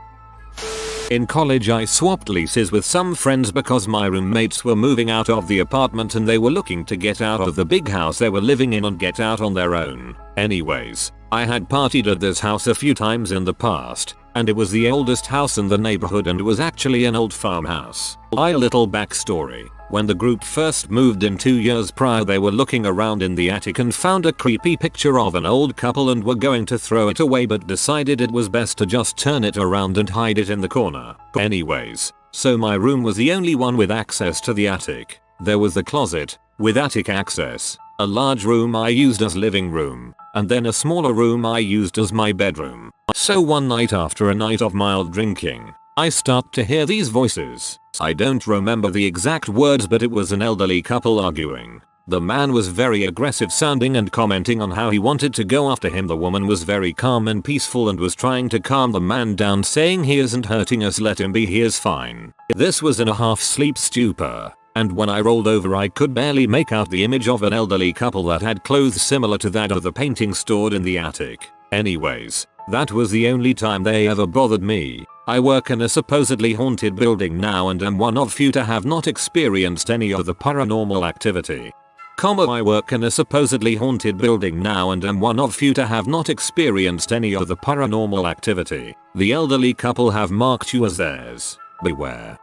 In college I swapped leases with some friends because my roommates were moving out of the apartment and they were looking to get out of the big house they were living in and get out on their own. Anyways, I had partied at this house a few times in the past, and it was the oldest house in the neighborhood and was actually an old farmhouse. A little backstory. When the group first moved in 2 years prior, they were looking around in the attic and found a creepy picture of an old couple and were going to throw it away but decided it was best to just turn it around and hide it in the corner. Anyways, so my room was the only one with access to the attic. There was the closet, with attic access, a large room I used as living room, and then a smaller room I used as my bedroom. So one night after a night of mild drinking, I start to hear these voices. I don't remember the exact words, but it was an elderly couple arguing. The man was very aggressive sounding and commenting on how he wanted to go after him. The woman was very calm and peaceful and was trying to calm the man down, saying he isn't hurting us, let him be, he is fine. This was in a half sleep stupor, and when I rolled over I could barely make out the image of an elderly couple that had clothes similar to that of the painting stored in the attic. Anyways, that was the only time they ever bothered me. I work in a supposedly haunted building now and am one of few to have not experienced any of the paranormal activity. I work in a supposedly haunted building now and am one of few to have not experienced any of the paranormal activity. The elderly couple have marked you as theirs. Beware.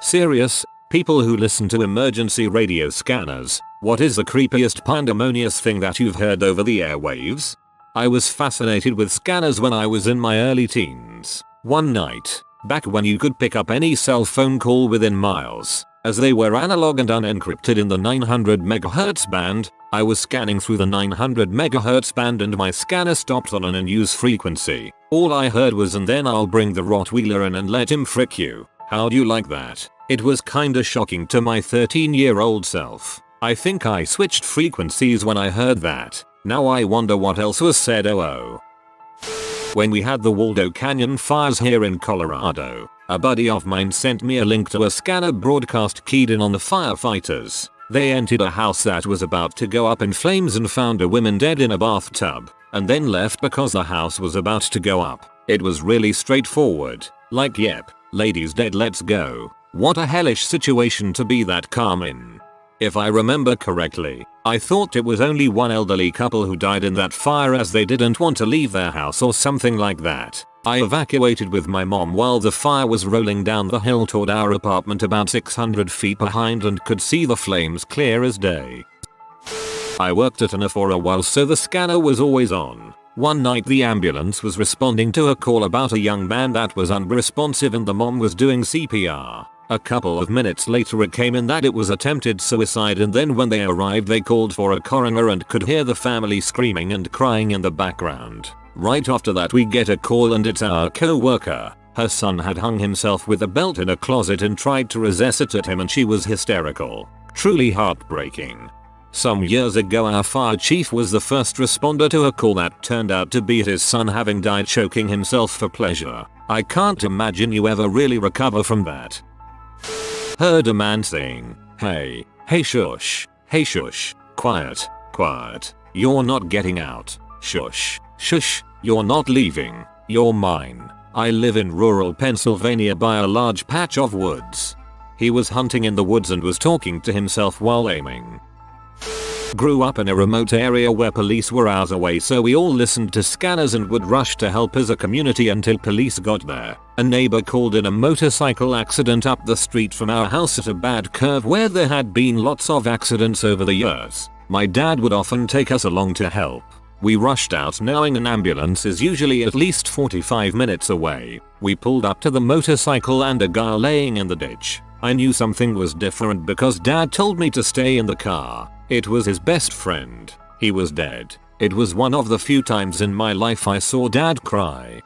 Serious, people who listen to emergency radio scanners, what is the creepiest pandemonious thing that you've heard over the airwaves? I was fascinated with scanners when I was in my early teens. One night, back when you could pick up any cell phone call within miles, as they were analog and unencrypted in the 900 MHz band, I was scanning through the 900 MHz band and my scanner stopped on an unused frequency. All I heard was, "And then I'll bring the Rottweiler in and let him frick you. How'd you like that?" It was kinda shocking to my 13-year-old self. I think I switched frequencies when I heard that. Now I wonder what else was said. When we had the Waldo Canyon fires here in Colorado, a buddy of mine sent me a link to a scanner broadcast keyed in on the firefighters. They entered a house that was about to go up in flames and found a woman dead in a bathtub, and then left because the house was about to go up. It was really straightforward, like, yep, lady's dead, let's go. What a hellish situation to be that calm in. If I remember correctly, I thought it was only one elderly couple who died in that fire as they didn't want to leave their house or something like that. I evacuated with my mom while the fire was rolling down the hill toward our apartment about 600 feet behind and could see the flames clear as day. I worked at an for a while, so the scanner was always on. One night the ambulance was responding to a call about a young man that was unresponsive and the mom was doing CPR. A couple of minutes later it came in that it was attempted suicide, and then when they arrived they called for a coroner and could hear the family screaming and crying in the background. Right after that we get a call and it's our co-worker. Her son had hung himself with a belt in a closet and tried to resuscitate him and she was hysterical. Truly heartbreaking. Some years ago our fire chief was the first responder to a call that turned out to be his son having died choking himself for pleasure. I can't imagine you ever really recover from that. Heard a man saying, hey shush, quiet, you're not getting out, shush, you're not leaving, you're mine. I live in rural Pennsylvania by a large patch of woods. He was hunting in the woods and was talking to himself while aiming. Grew up in a remote area where police were hours away, so we all listened to scanners and would rush to help as a community until police got there. A neighbor called in a motorcycle accident up the street from our house at a bad curve where there had been lots of accidents over the years. My dad would often take us along to help. We rushed out knowing an ambulance is usually at least 45 minutes away. We pulled up to the motorcycle and a guy laying in the ditch. I knew something was different because dad told me to stay in the car. It was his best friend. He was dead. It was one of the few times in my life I saw dad cry.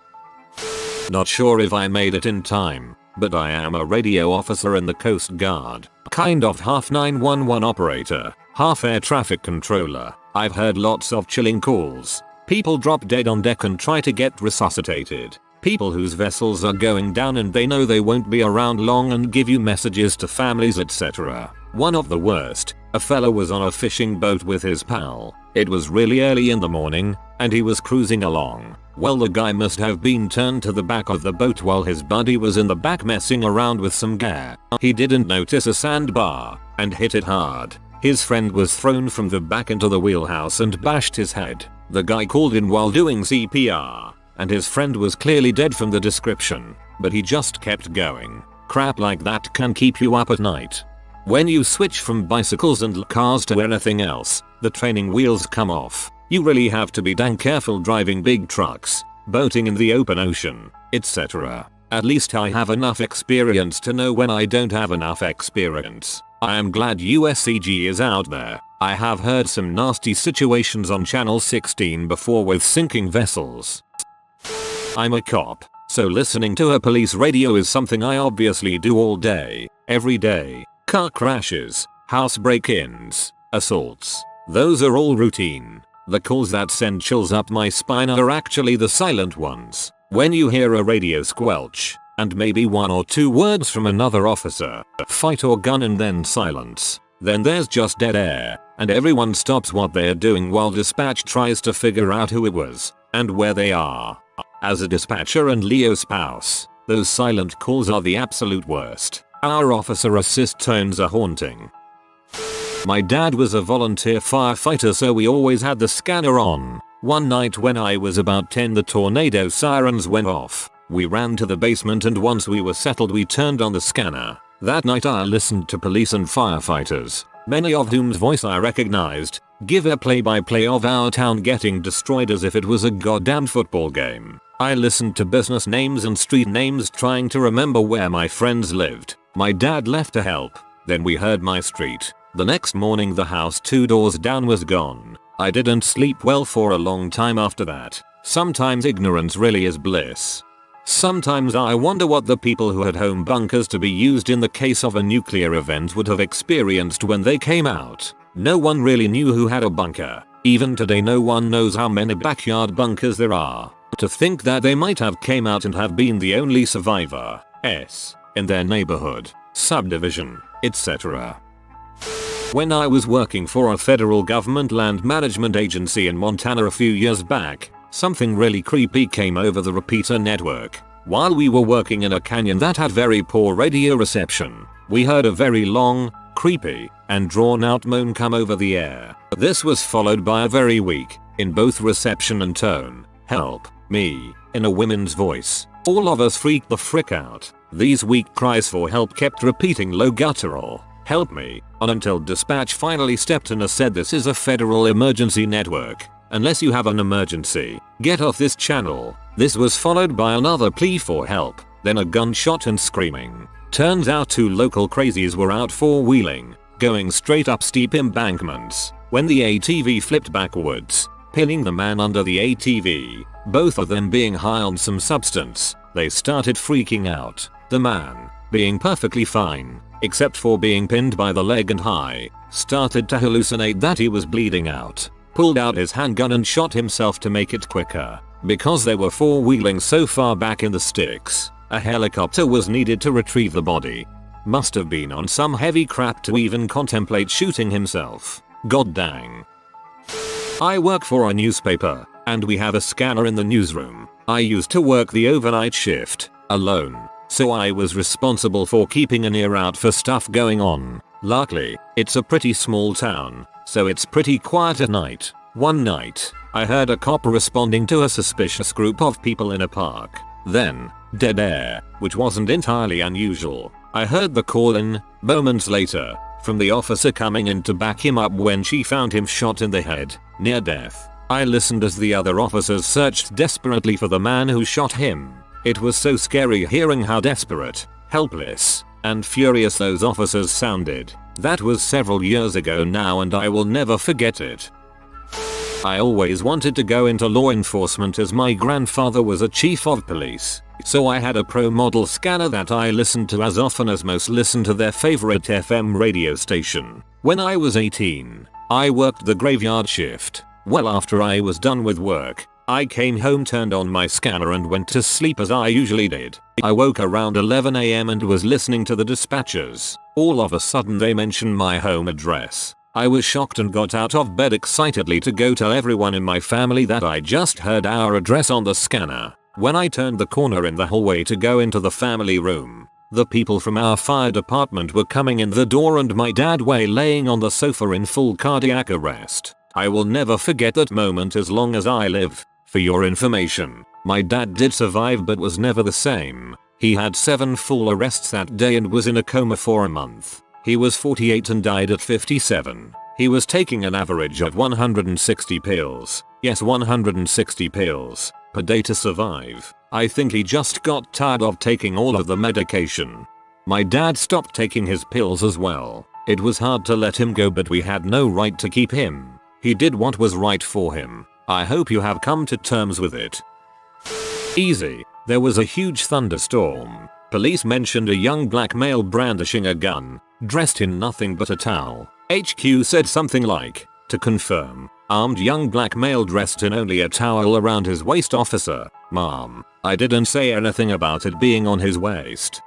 Not sure if I made it in time, but I am a radio officer in the Coast Guard. Kind of half 911 operator, half air traffic controller. I've heard lots of chilling calls. People drop dead on deck and try to get resuscitated. People whose vessels are going down and they know they won't be around long and give you messages to families, etc. One of the worst, a fella was on a fishing boat with his pal. It was really early in the morning, and he was cruising along. Well, the guy must have been turned to the back of the boat while his buddy was in the back messing around with some gear. He didn't notice a sandbar, and hit it hard. His friend was thrown from the back into the wheelhouse and bashed his head. The guy called in while doing CPR, and his friend was clearly dead from the description, but he just kept going. Crap like that can keep you up at night. When you switch from bicycles and cars to anything else, the training wheels come off. You really have to be dang careful driving big trucks, boating in the open ocean, etc. At least I have enough experience to know when I don't have enough experience. I am glad USCG is out there. I have heard some nasty situations on channel 16 before with sinking vessels. I'm a cop, so listening to a police radio is something I obviously do all day, every day. Car crashes, house break-ins, assaults. Those are all routine. The calls that send chills up my spine are actually the silent ones. When you hear a radio squelch, and maybe one or two words from another officer, fight or gun and then silence. Then there's just dead air, and everyone stops what they're doing while dispatch tries to figure out who it was, and where they are. As a dispatcher and Leo's spouse, those silent calls are the absolute worst. Our officer assist tones are haunting. My dad was a volunteer firefighter, so we always had the scanner on. One night when I was about 10, the tornado sirens went off. We ran to the basement, and once we were settled we turned on the scanner. That night I listened to police and firefighters, many of whom's voice I recognized, give a play-by-play of our town getting destroyed as if it was a goddamn football game. I listened to business names and street names trying to remember where my friends lived. My dad left to help. Then we heard my street. The next morning the house 2 doors down was gone. I didn't sleep well for a long time after that. Sometimes ignorance really is bliss. Sometimes I wonder what the people who had home bunkers to be used in the case of a nuclear event would have experienced when they came out. No one really knew who had a bunker. Even today no one knows how many backyard bunkers there are. To think that they might have came out and have been the only survivor in their neighborhood, subdivision, etc. When I was working for a federal government land management agency in Montana a few years back, something really creepy came over the repeater network. While we were working in a canyon that had very poor radio reception, we heard a very long, creepy, and drawn out moan come over the air. This was followed by a very weak, in both reception and tone, "Help me," in a woman's voice. All of us freaked the frick out. These weak cries for help kept repeating low guttural, "Help me," until dispatch finally stepped in and said, "This is a federal emergency network. Unless you have an emergency, get off this channel." This was followed by another plea for help, then a gunshot and screaming. Turns out 2 local crazies were out four-wheeling, going straight up steep embankments, when the ATV flipped backwards, pinning the man under the ATV. Both of them being high on some substance, they started freaking out. The man, being perfectly fine, except for being pinned by the leg and high, started to hallucinate that he was bleeding out, pulled out his handgun and shot himself to make it quicker. Because they were four-wheeling so far back in the sticks, a helicopter was needed to retrieve the body. Must have been on some heavy crap to even contemplate shooting himself. God dang. I work for a newspaper, and we have a scanner in the newsroom. I used to work the overnight shift, alone, so I was responsible for keeping an ear out for stuff going on. Luckily, it's a pretty small town, so it's pretty quiet at night. One night, I heard a cop responding to a suspicious group of people in a park. Then, dead air, which wasn't entirely unusual. I heard the call in, moments later, from the officer coming in to back him up when she found him shot in the head, near death. I listened as the other officers searched desperately for the man who shot him. It was so scary hearing how desperate, helpless, and furious those officers sounded. That was several years ago now, and I will never forget it. I always wanted to go into law enforcement as my grandfather was a chief of police, so I had a pro model scanner that I listened to as often as most listen to their favorite FM radio station. When I was 18, I worked the graveyard shift. Well, after I was done with work, I came home, turned on my scanner and went to sleep as I usually did. I woke around 11 AM and was listening to the dispatchers. All of a sudden they mentioned my home address. I was shocked and got out of bed excitedly to go tell everyone in my family that I just heard our address on the scanner. When I turned the corner in the hallway to go into the family room, the people from our fire department were coming in the door and my dad laying on the sofa in full cardiac arrest. I will never forget that moment as long as I live. For your information, my dad did survive but was never the same. He had 7 full arrests that day and was in a coma for a month. He was 48 and died at 57. He was taking an average of 160 pills, yes 160 pills, per day to survive. I think he just got tired of taking all of the medication. My dad stopped taking his pills as well. It was hard to let him go, but we had no right to keep him. He did what was right for him. I hope you have come to terms with it. Easy. There was a huge thunderstorm. Police mentioned a young black male brandishing a gun, dressed in nothing but a towel. HQ said something like, to confirm, armed young black male dressed in only a towel around his waist. Officer, ma'am, I didn't say anything about it being on his waist.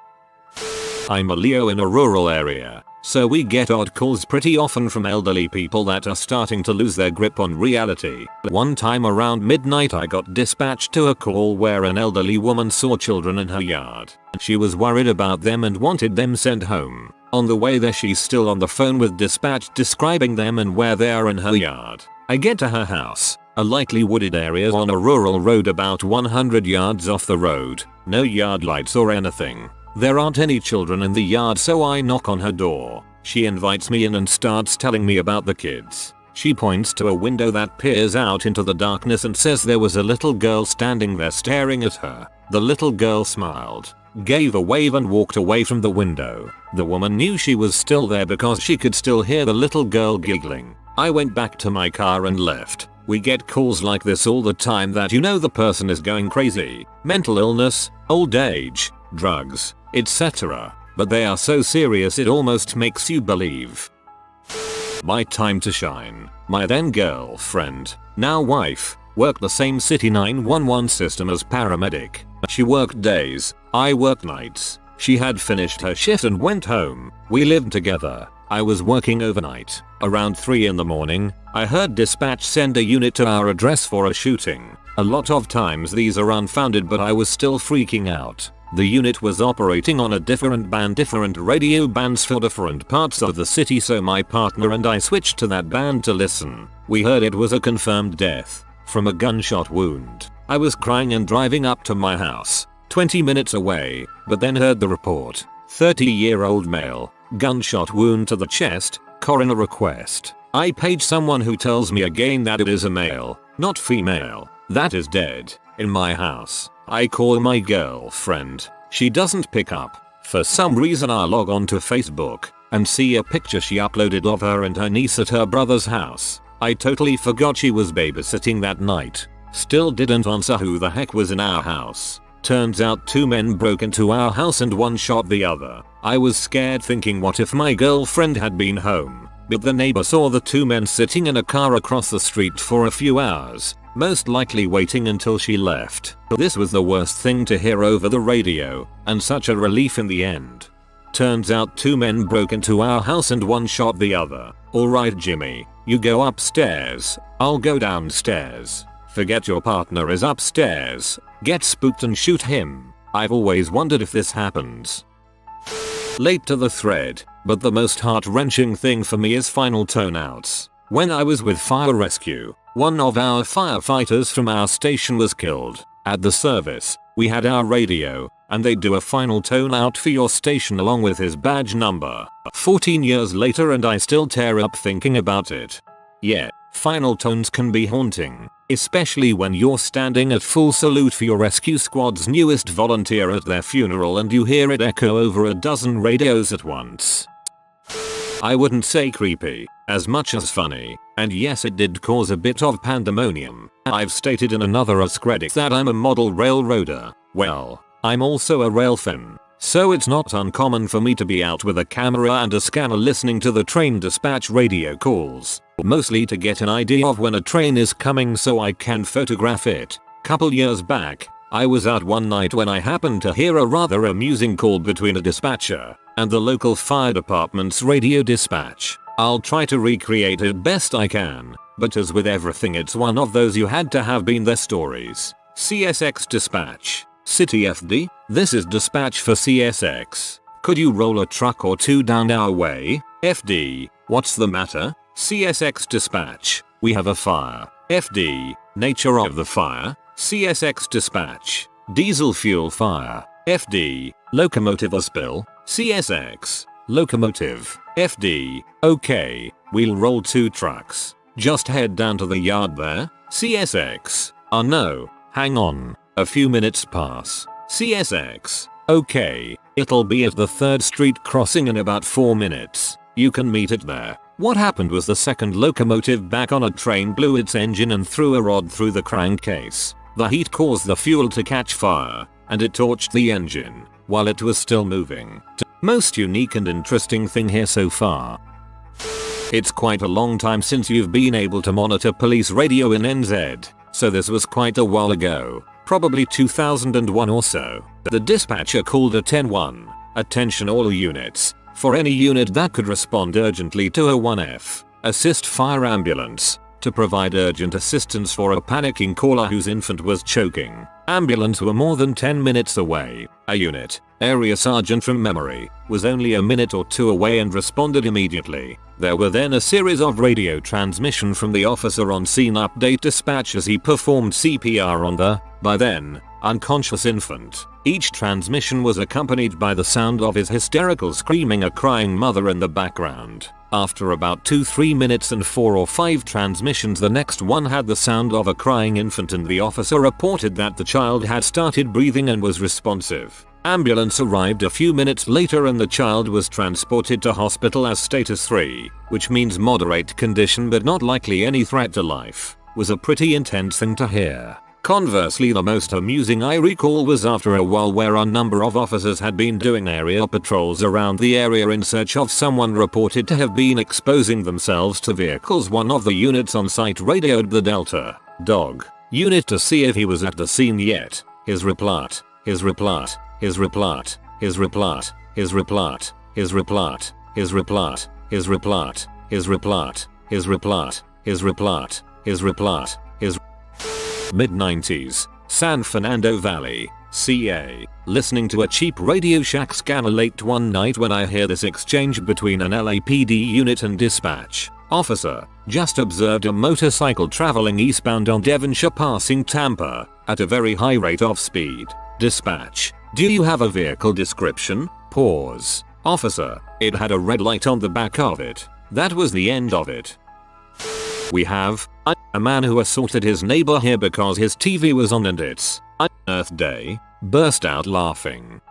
I'm a Leo in a rural area, so we get odd calls pretty often from elderly people that are starting to lose their grip on reality. One time around midnight I got dispatched to a call where an elderly woman saw children in her yard. She was worried about them and wanted them sent home. On the way there she's still on the phone with dispatch describing them and where they are in her yard. I get to her house, a lightly wooded area on a rural road about 100 yards off the road, no yard lights or anything. There aren't any children in the yard, so I knock on her door. She invites me in and starts telling me about the kids. She points to a window that peers out into the darkness and says there was a little girl standing there staring at her. The little girl smiled, gave a wave and walked away from the window. The woman knew she was still there because she could still hear the little girl giggling. I went back to my car and left. We get calls like this all the time that the person is going crazy, mental illness, old age, drugs, etc. But they are so serious it almost makes you believe. My time to shine. My then girlfriend, now wife, worked the same city 911 system as paramedic. She worked days, I worked nights. She had finished her shift and went home. We lived together. I was working overnight. Around 3 in the morning, I heard dispatch send a unit to our address for a shooting. A lot of times these are unfounded, but I was still freaking out. The unit was operating on a different band, different radio bands for different parts of the city, so my partner and I switched to that band to listen. We heard it was a confirmed death from a gunshot wound. I was crying and driving up to my house, 20 minutes away, but then heard the report. 30-year-old male, gunshot wound to the chest, coroner request. I page someone who tells me again that it is a male, not female, that is dead, in my house. I call my girlfriend. She doesn't pick up. For some reason I log on to Facebook and see a picture she uploaded of her and her niece at her brother's house. I totally forgot she was babysitting that night. Still didn't answer who the heck was in our house. Turns out 2 men broke into our house and one shot the other. I was scared, thinking what if my girlfriend had been home. But the neighbor saw the 2 men sitting in a car across the street for a few hours, most likely waiting until she left. This was the worst thing to hear over the radio, and such a relief in the end. Turns out 2 men broke into our house and one shot the other. Alright Jimmy, you go upstairs, I'll go downstairs. Forget your partner is upstairs, get spooked and shoot him. I've always wondered if this happens. Late to the thread, but the most heart-wrenching thing for me is final turnouts. When I was with fire rescue, one of our firefighters from our station was killed. At the service, we had our radio, and they do a final tone out for your station along with his badge number. 14 years later and I still tear up thinking about it. Yeah, final tones can be haunting, especially when you're standing at full salute for your rescue squad's newest volunteer at their funeral and you hear it echo over a dozen radios at once. I wouldn't say creepy, as much as funny, and yes, it did cause a bit of pandemonium. I've stated in another Ask Reddit that I'm a model railroader. Well, I'm also a railfan, so it's not uncommon for me to be out with a camera and a scanner listening to the train dispatch radio calls, mostly to get an idea of when a train is coming so I can photograph it. Couple years back, I was out one night when I happened to hear a rather amusing call between a dispatcher and the local fire department's radio dispatch. I'll try to recreate it best I can, but as with everything, it's one of those you had to have been there stories. CSX dispatch. City FD, this is dispatch for CSX. Could you roll a truck or 2 down our way? FD, what's the matter? CSX dispatch, we have a fire. FD, nature of the fire? CSX dispatch, diesel fuel fire. FD, locomotive or spill? CSX, locomotive. FD, okay, we'll roll 2 trucks. Just head down to the yard there. CSX, oh no, hang on, a few minutes pass. CSX, okay, it'll be at the 3rd Street crossing in about 4 minutes. You can meet it there. What happened was the second locomotive back on a train blew its engine and threw a rod through the crankcase. The heat caused the fuel to catch fire, and it torched the engine while it was still moving. Most unique and interesting thing here so far. It's quite a long time since you've been able to monitor police radio in NZ, so this was quite a while ago, probably 2001 or so. The dispatcher called a 10-1, attention all units, for any unit that could respond urgently to a 1F, assist fire ambulance, to provide urgent assistance for a panicking caller whose infant was choking. Ambulance were more than 10 minutes away. A unit, area sergeant from memory, was only a minute or 2 away and responded immediately. There were then a series of radio transmission from the officer on scene update dispatch as he performed CPR on the, by then, unconscious infant. Each transmission was accompanied by the sound of his hysterical screaming a crying mother in the background. After about 2-3 minutes and 4 or 5 transmissions, the next one had the sound of a crying infant and the officer reported that the child had started breathing and was responsive. Ambulance arrived a few minutes later and the child was transported to hospital as status 3, which means moderate condition but not likely any threat to life. Was a pretty intense thing to hear. Conversely, the most amusing I recall was after a while where a number of officers had been doing area patrols around the area in search of someone reported to have been exposing themselves to vehicles. One of the units on site radioed the Delta Dog unit to see if he was at the scene yet. His replat, his replat, his replat, his replat, his replat, his replat, his replat, his replat, his replat, his replat, his replat, his replat, his mid-90s, San Fernando Valley, CA, listening to a cheap Radio Shack scanner late one night when I hear this exchange between an LAPD unit and dispatch. Officer, just observed a motorcycle traveling eastbound on Devonshire passing Tampa, at a very high rate of speed. Dispatch, do you have a vehicle description? Pause. Officer, it had a red light on the back of it. That was the end of it. We have a man who assaulted his neighbor here because his TV was on and it's Earth Day, burst out laughing.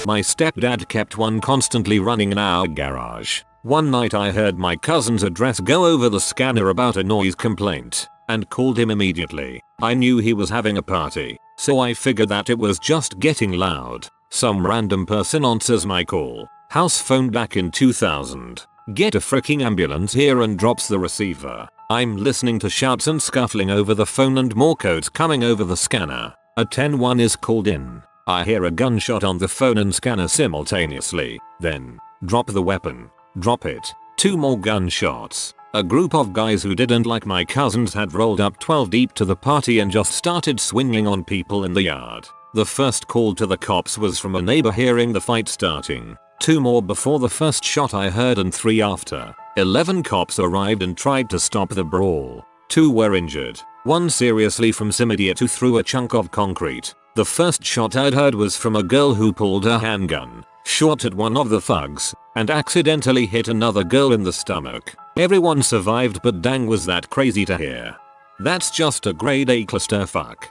My stepdad kept one constantly running in our garage. One night I heard my cousin's address go over the scanner about a noise complaint and called him immediately. I knew he was having a party, so I figured that it was just getting loud. Some random person answers my call. House phone back in 2000. Get a freaking ambulance here and drops the receiver. I'm listening to shouts and scuffling over the phone and more codes coming over the scanner. A 10-1 is called in. I hear a gunshot on the phone and scanner simultaneously. Then, drop the weapon. Drop it. 2 more gunshots. A group of guys who didn't like my cousins had rolled up 12 deep to the party and just started swinging on people in the yard. The first call to the cops was from a neighbor hearing the fight starting. 2 more before the first shot I heard and 3 after. 11 cops arrived and tried to stop the brawl. 2 were injured. 1 seriously from some idiot who threw a chunk of concrete. The first shot I'd heard was from a girl who pulled a handgun, shot at one of the thugs, and accidentally hit another girl in the stomach. Everyone survived, but dang was that crazy to hear. That's just a grade A clusterfuck.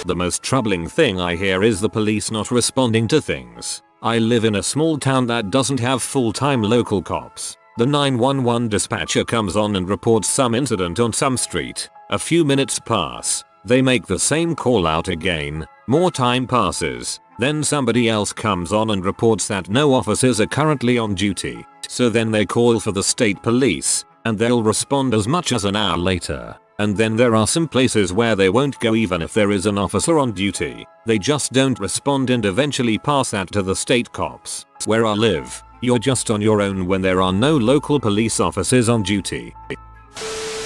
The most troubling thing I hear is the police not responding to things. I live in a small town that doesn't have full-time local cops. The 911 dispatcher comes on and reports some incident on some street. A few minutes pass. They make the same call out again. More time passes. Then somebody else comes on and reports that no officers are currently on duty. So then they call for the state police, and they'll respond as much as an hour later. And then there are some places where they won't go even if there is an officer on duty. They just don't respond and eventually pass that to the state cops. Where I live, you're just on your own when there are no local police officers on duty.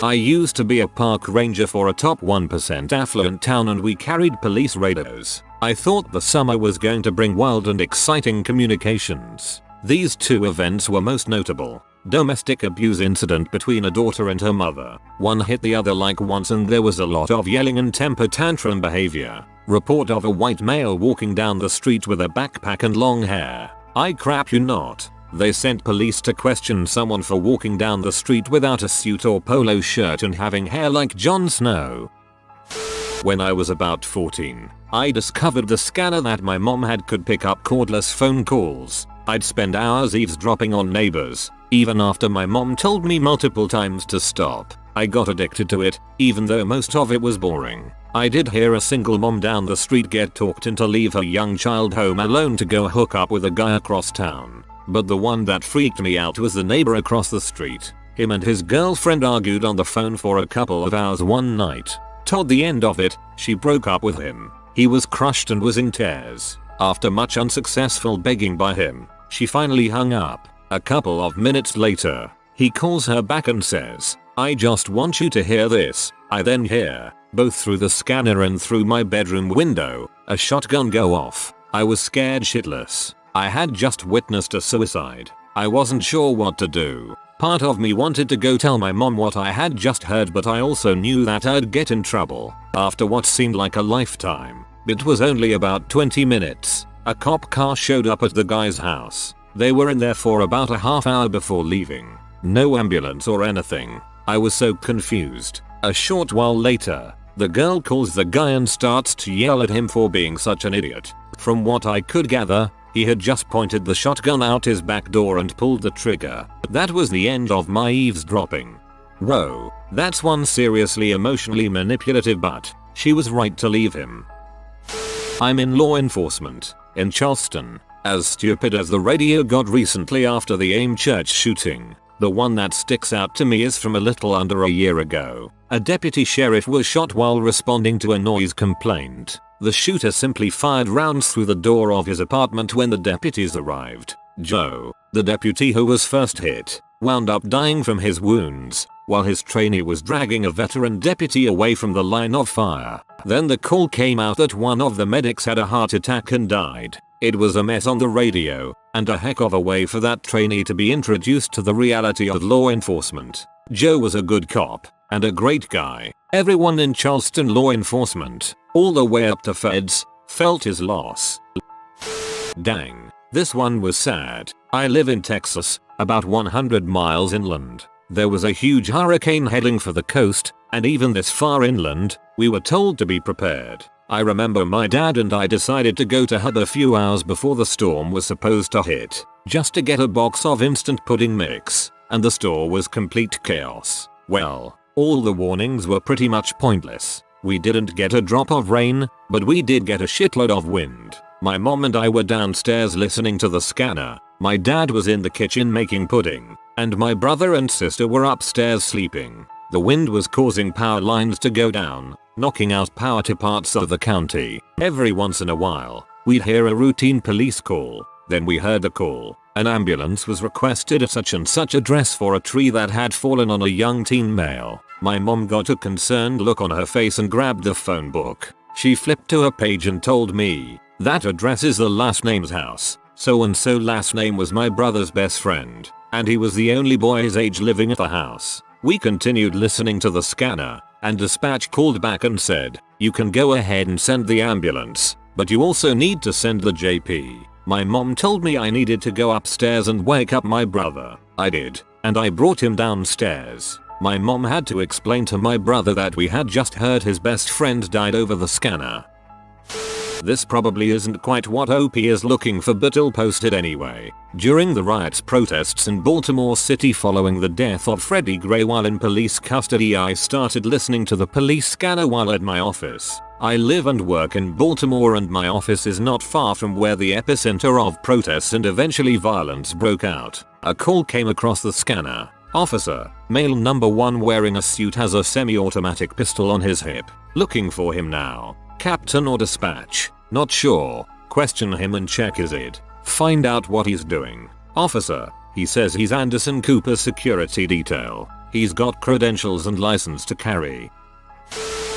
I used to be a park ranger for a top 1% affluent town and we carried police radios. I thought the summer was going to bring wild and exciting communications. These 2 events were most notable. Domestic abuse incident between a daughter and her mother. One hit the other like once and there was a lot of yelling and temper tantrum behavior. Report of a white male walking down the street with a backpack and long hair. I crap you not. They sent police to question someone for walking down the street without a suit or polo shirt and having hair like Jon Snow. When I was about 14, I discovered the scanner that my mom had could pick up cordless phone calls. I'd spend hours eavesdropping on neighbors. Even after my mom told me multiple times to stop, I got addicted to it, even though most of it was boring. I did hear a single mom down the street get talked into leave her young child home alone to go hook up with a guy across town. But the one that freaked me out was the neighbor across the street. Him and his girlfriend argued on the phone for a couple of hours one night. Toward the end of it, she broke up with him. He was crushed and was in tears. After much unsuccessful begging by him, she finally hung up. A couple of minutes later, he calls her back and says, "I just want you to hear this." I then hear, both through the scanner and through my bedroom window, a shotgun go off. I was scared shitless. I had just witnessed a suicide. I wasn't sure what to do. Part of me wanted to go tell my mom what I had just heard, but I also knew that I'd get in trouble. After what seemed like a lifetime, it was only about 20 minutes, a cop car showed up at the guy's house. They were in there for about a half hour before leaving. No ambulance or anything. I was so confused. A short while later, the girl calls the guy and starts to yell at him for being such an idiot. From what I could gather, he had just pointed the shotgun out his back door and pulled the trigger. That was the end of my eavesdropping. Whoa, that's one seriously emotionally manipulative, but she was right to leave him. I'm in law enforcement, in Charleston. As stupid as the radio got recently after the AIM church shooting, the one that sticks out to me is from a little under a year ago. A deputy sheriff was shot while responding to a noise complaint. The shooter simply fired rounds through the door of his apartment when the deputies arrived. Joe, the deputy who was first hit, wound up dying from his wounds, while his trainee was dragging a veteran deputy away from the line of fire. Then the call came out that one of the medics had a heart attack and died. It was a mess on the radio, and a heck of a way for that trainee to be introduced to the reality of law enforcement. Joe was a good cop, and a great guy. Everyone in Charleston law enforcement, all the way up to feds, felt his loss. Dang, this one was sad. I live in Texas, about 100 miles inland. There was a huge hurricane heading for the coast, and even this far inland, we were told to be prepared. I remember my dad and I decided to go to Hub a few hours before the storm was supposed to hit, just to get a box of instant pudding mix, and the store was complete chaos. Well, all the warnings were pretty much pointless. We didn't get a drop of rain, but we did get a shitload of wind. My mom and I were downstairs listening to the scanner. My dad was in the kitchen making pudding, and my brother and sister were upstairs sleeping. The wind was causing power lines to go down, knocking out power to parts of the county. Every once in a while, we'd hear a routine police call. Then we heard a call. An ambulance was requested at such and such address for a tree that had fallen on a young teen male. My mom got a concerned look on her face and grabbed the phone book. She flipped to a page and told me, "That address is the last name's house. So and so last name was my brother's best friend, and he was the only boy his age living at the house." We continued listening to the scanner, and dispatch called back and said, "You can go ahead and send the ambulance, but you also need to send the JP." My mom told me I needed to go upstairs and wake up my brother. I did, and I brought him downstairs. My mom had to explain to my brother that we had just heard his best friend died over the scanner. This probably isn't quite what OP is looking for, but I'll post it anyway. During the riots protests in Baltimore City following the death of Freddie Gray while in police custody, I started listening to the police scanner while at my office. I live and work in Baltimore, and my office is not far from where the epicenter of protests and eventually violence broke out. A call came across the scanner. "Officer, male number 1 wearing a suit has a semi-automatic pistol on his hip. Looking for him now. Captain or dispatch? Not sure. Question him and check his ID. Find out what he's doing. Officer, he says he's Anderson Cooper's security detail. He's got credentials and license to carry."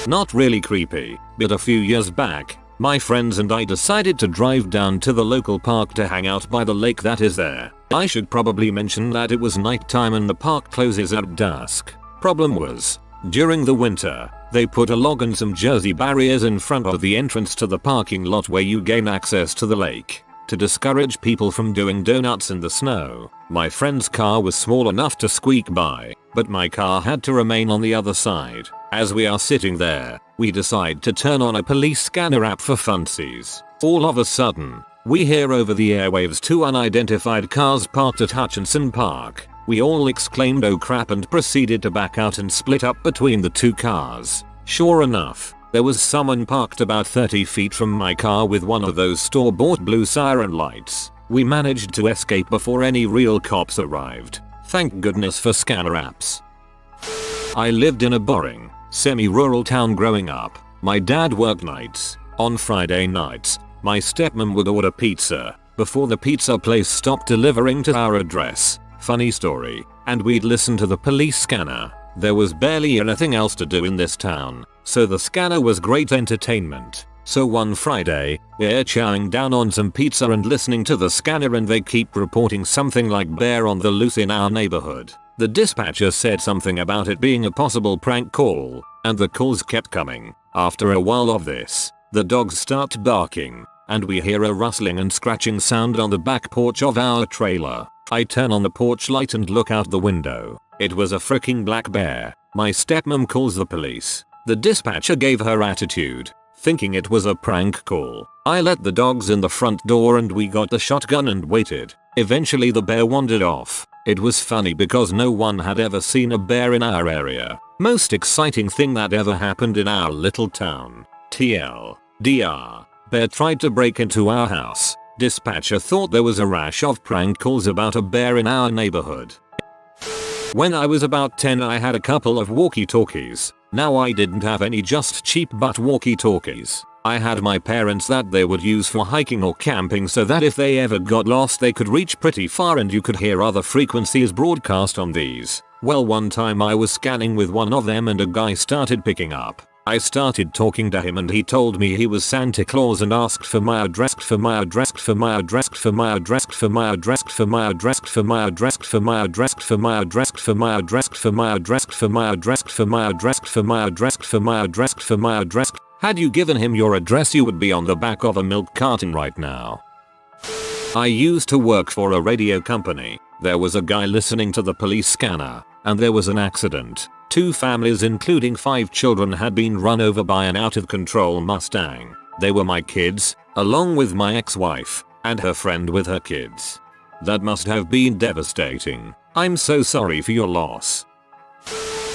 Not really creepy, but a few years back, my friends and I decided to drive down to the local park to hang out by the lake that is there. I should probably mention that it was nighttime and the park closes at dusk. Problem was, during the winter, they put a log and some jersey barriers in front of the entrance to the parking lot where you gain access to the lake. to discourage people from doing donuts in the snow. My friend's car was small enough to squeak by, but my car had to remain on the other side. As we are sitting there, we decide to turn on a police scanner app for funsies. All of a sudden, we hear over the airwaves two unidentified cars parked at Hutchinson Park. We all exclaimed "oh crap" and proceeded to back out and split up between the two cars. Sure enough, there was someone parked about 30 feet from my car with one of those store-bought blue siren lights. We managed to escape before any real cops arrived. Thank goodness for scanner apps. I lived in a boring, semi-rural town growing up. My dad worked nights. On Friday nights, my stepmom would order pizza before the pizza place stopped delivering to our address. Funny story. And we'd listen to the police scanner. There was barely anything else to do in this town, so the scanner was great entertainment. So one Friday, we're chowing down on some pizza and listening to the scanner, and they keep reporting something like bear on the loose in our neighborhood. The dispatcher said something about it being a possible prank call, and the calls kept coming. After a while of this, the dogs start barking, and we hear a rustling and scratching sound on the back porch of our trailer. I turn on the porch light and look out the window. It was a freaking black bear. My stepmom calls the police. The dispatcher gave her attitude, thinking it was a prank call. I let the dogs in the front door and we got the shotgun and waited. Eventually the bear wandered off. It was funny because no one had ever seen a bear in our area. Most exciting thing that ever happened in our little town. TLDR. Bear tried to break into our house. Dispatcher thought there was a rash of prank calls about a bear in our neighborhood. When I was about 10, I had a couple of walkie-talkies. Now I didn't have any just cheap butt walkie-talkies. I had my parents that they would use for hiking or camping so that if they ever got lost they could reach pretty far and you could hear other frequencies broadcast on these. Well, one time I was scanning with one of them and a guy started picking up. I started talking to him and he told me he was Santa Claus and asked for my address, for my address, for my address, for my address, for my address, for my address, for my address, for my address, for my address, for my address, for my address, for my address, for my address, for my address, for my address, for my address. Had you given him your address you would be on the back of a milk carton right now. I used to work for a radio company. There was a guy listening to the police scanner, and there was an accident. 2 families including 5 children had been run over by an out-of-control Mustang. They were my kids, along with my ex-wife, and her friend with her kids. That must have been devastating. I'm so sorry for your loss.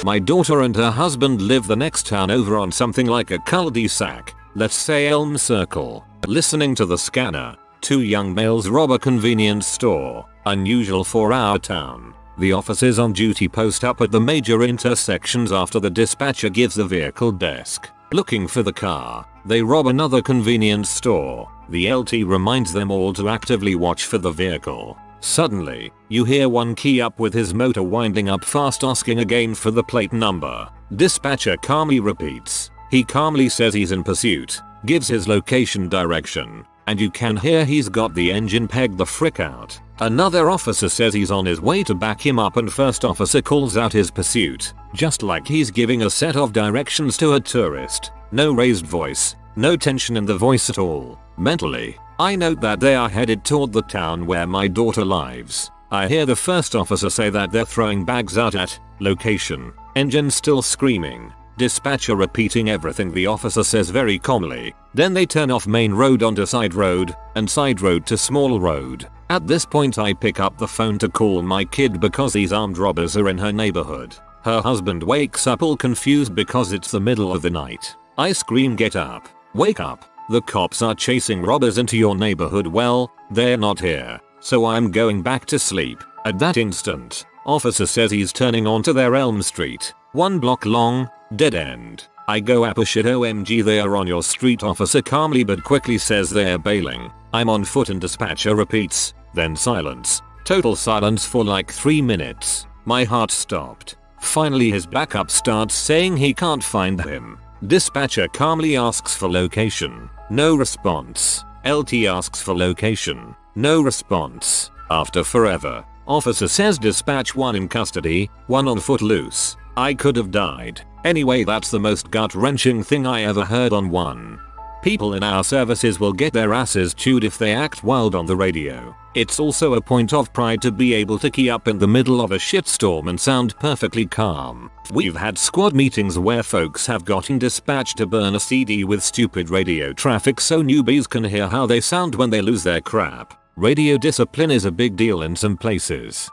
My daughter and her husband live the next town over on something like a cul-de-sac, let's say Elm Circle. Listening to the scanner, 2 young males rob a convenience store, unusual for our town. The officers on duty post up at the major intersections after the dispatcher gives the vehicle desk. Looking for the car, they rob another convenience store. The LT reminds them all to actively watch for the vehicle. Suddenly, you hear one key up with his motor winding up fast asking again for the plate number. Dispatcher calmly repeats. He calmly says he's in pursuit, gives his location direction, and you can hear he's got the engine pegged the frick out. Another officer says he's on his way to back him up and first officer calls out his pursuit, just like he's giving a set of directions to a tourist. No raised voice, no tension in the voice at all. Mentally, I note that they are headed toward the town where my daughter lives. I hear the first officer say that they're throwing bags out at location, engine still screaming. Dispatcher repeating everything the officer says very calmly. Then they turn off main road onto side road, and side road to small road. At this point I pick up the phone to call my kid because these armed robbers are in her neighborhood. Her husband wakes up all confused because it's the middle of the night. I scream, "Get up, wake up. The cops are chasing robbers into your neighborhood." Well, they're not here, so I'm going back to sleep. At that instant, officer says he's turning onto their Elm Street, 1 block long, dead end. I go apeshit, OMG they are on your street. Officer calmly but quickly says they're bailing. I'm on foot and dispatcher repeats, then silence. Total silence for like 3 minutes. My heart stopped. Finally his backup starts saying he can't find him. Dispatcher calmly asks for location. No response. LT asks for location. No response. After forever, officer says dispatch 1 in custody, 1 on foot loose. I could have died. Anyway, that's the most gut-wrenching thing I ever heard on one. People in our services will get their asses chewed if they act wild on the radio. It's also a point of pride to be able to key up in the middle of a shitstorm and sound perfectly calm. We've had squad meetings where folks have gotten dispatched to burn a CD with stupid radio traffic so newbies can hear how they sound when they lose their crap. Radio discipline is a big deal in some places.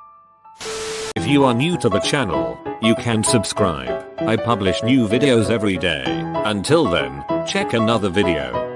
If you are new to the channel, you can subscribe. I publish new videos every day. Until then, check another video.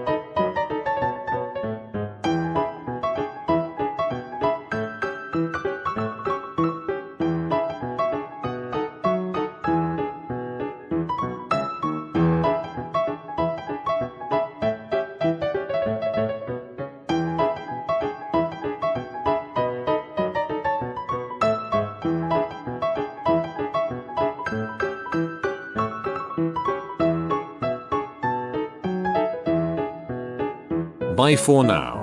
Bye for now.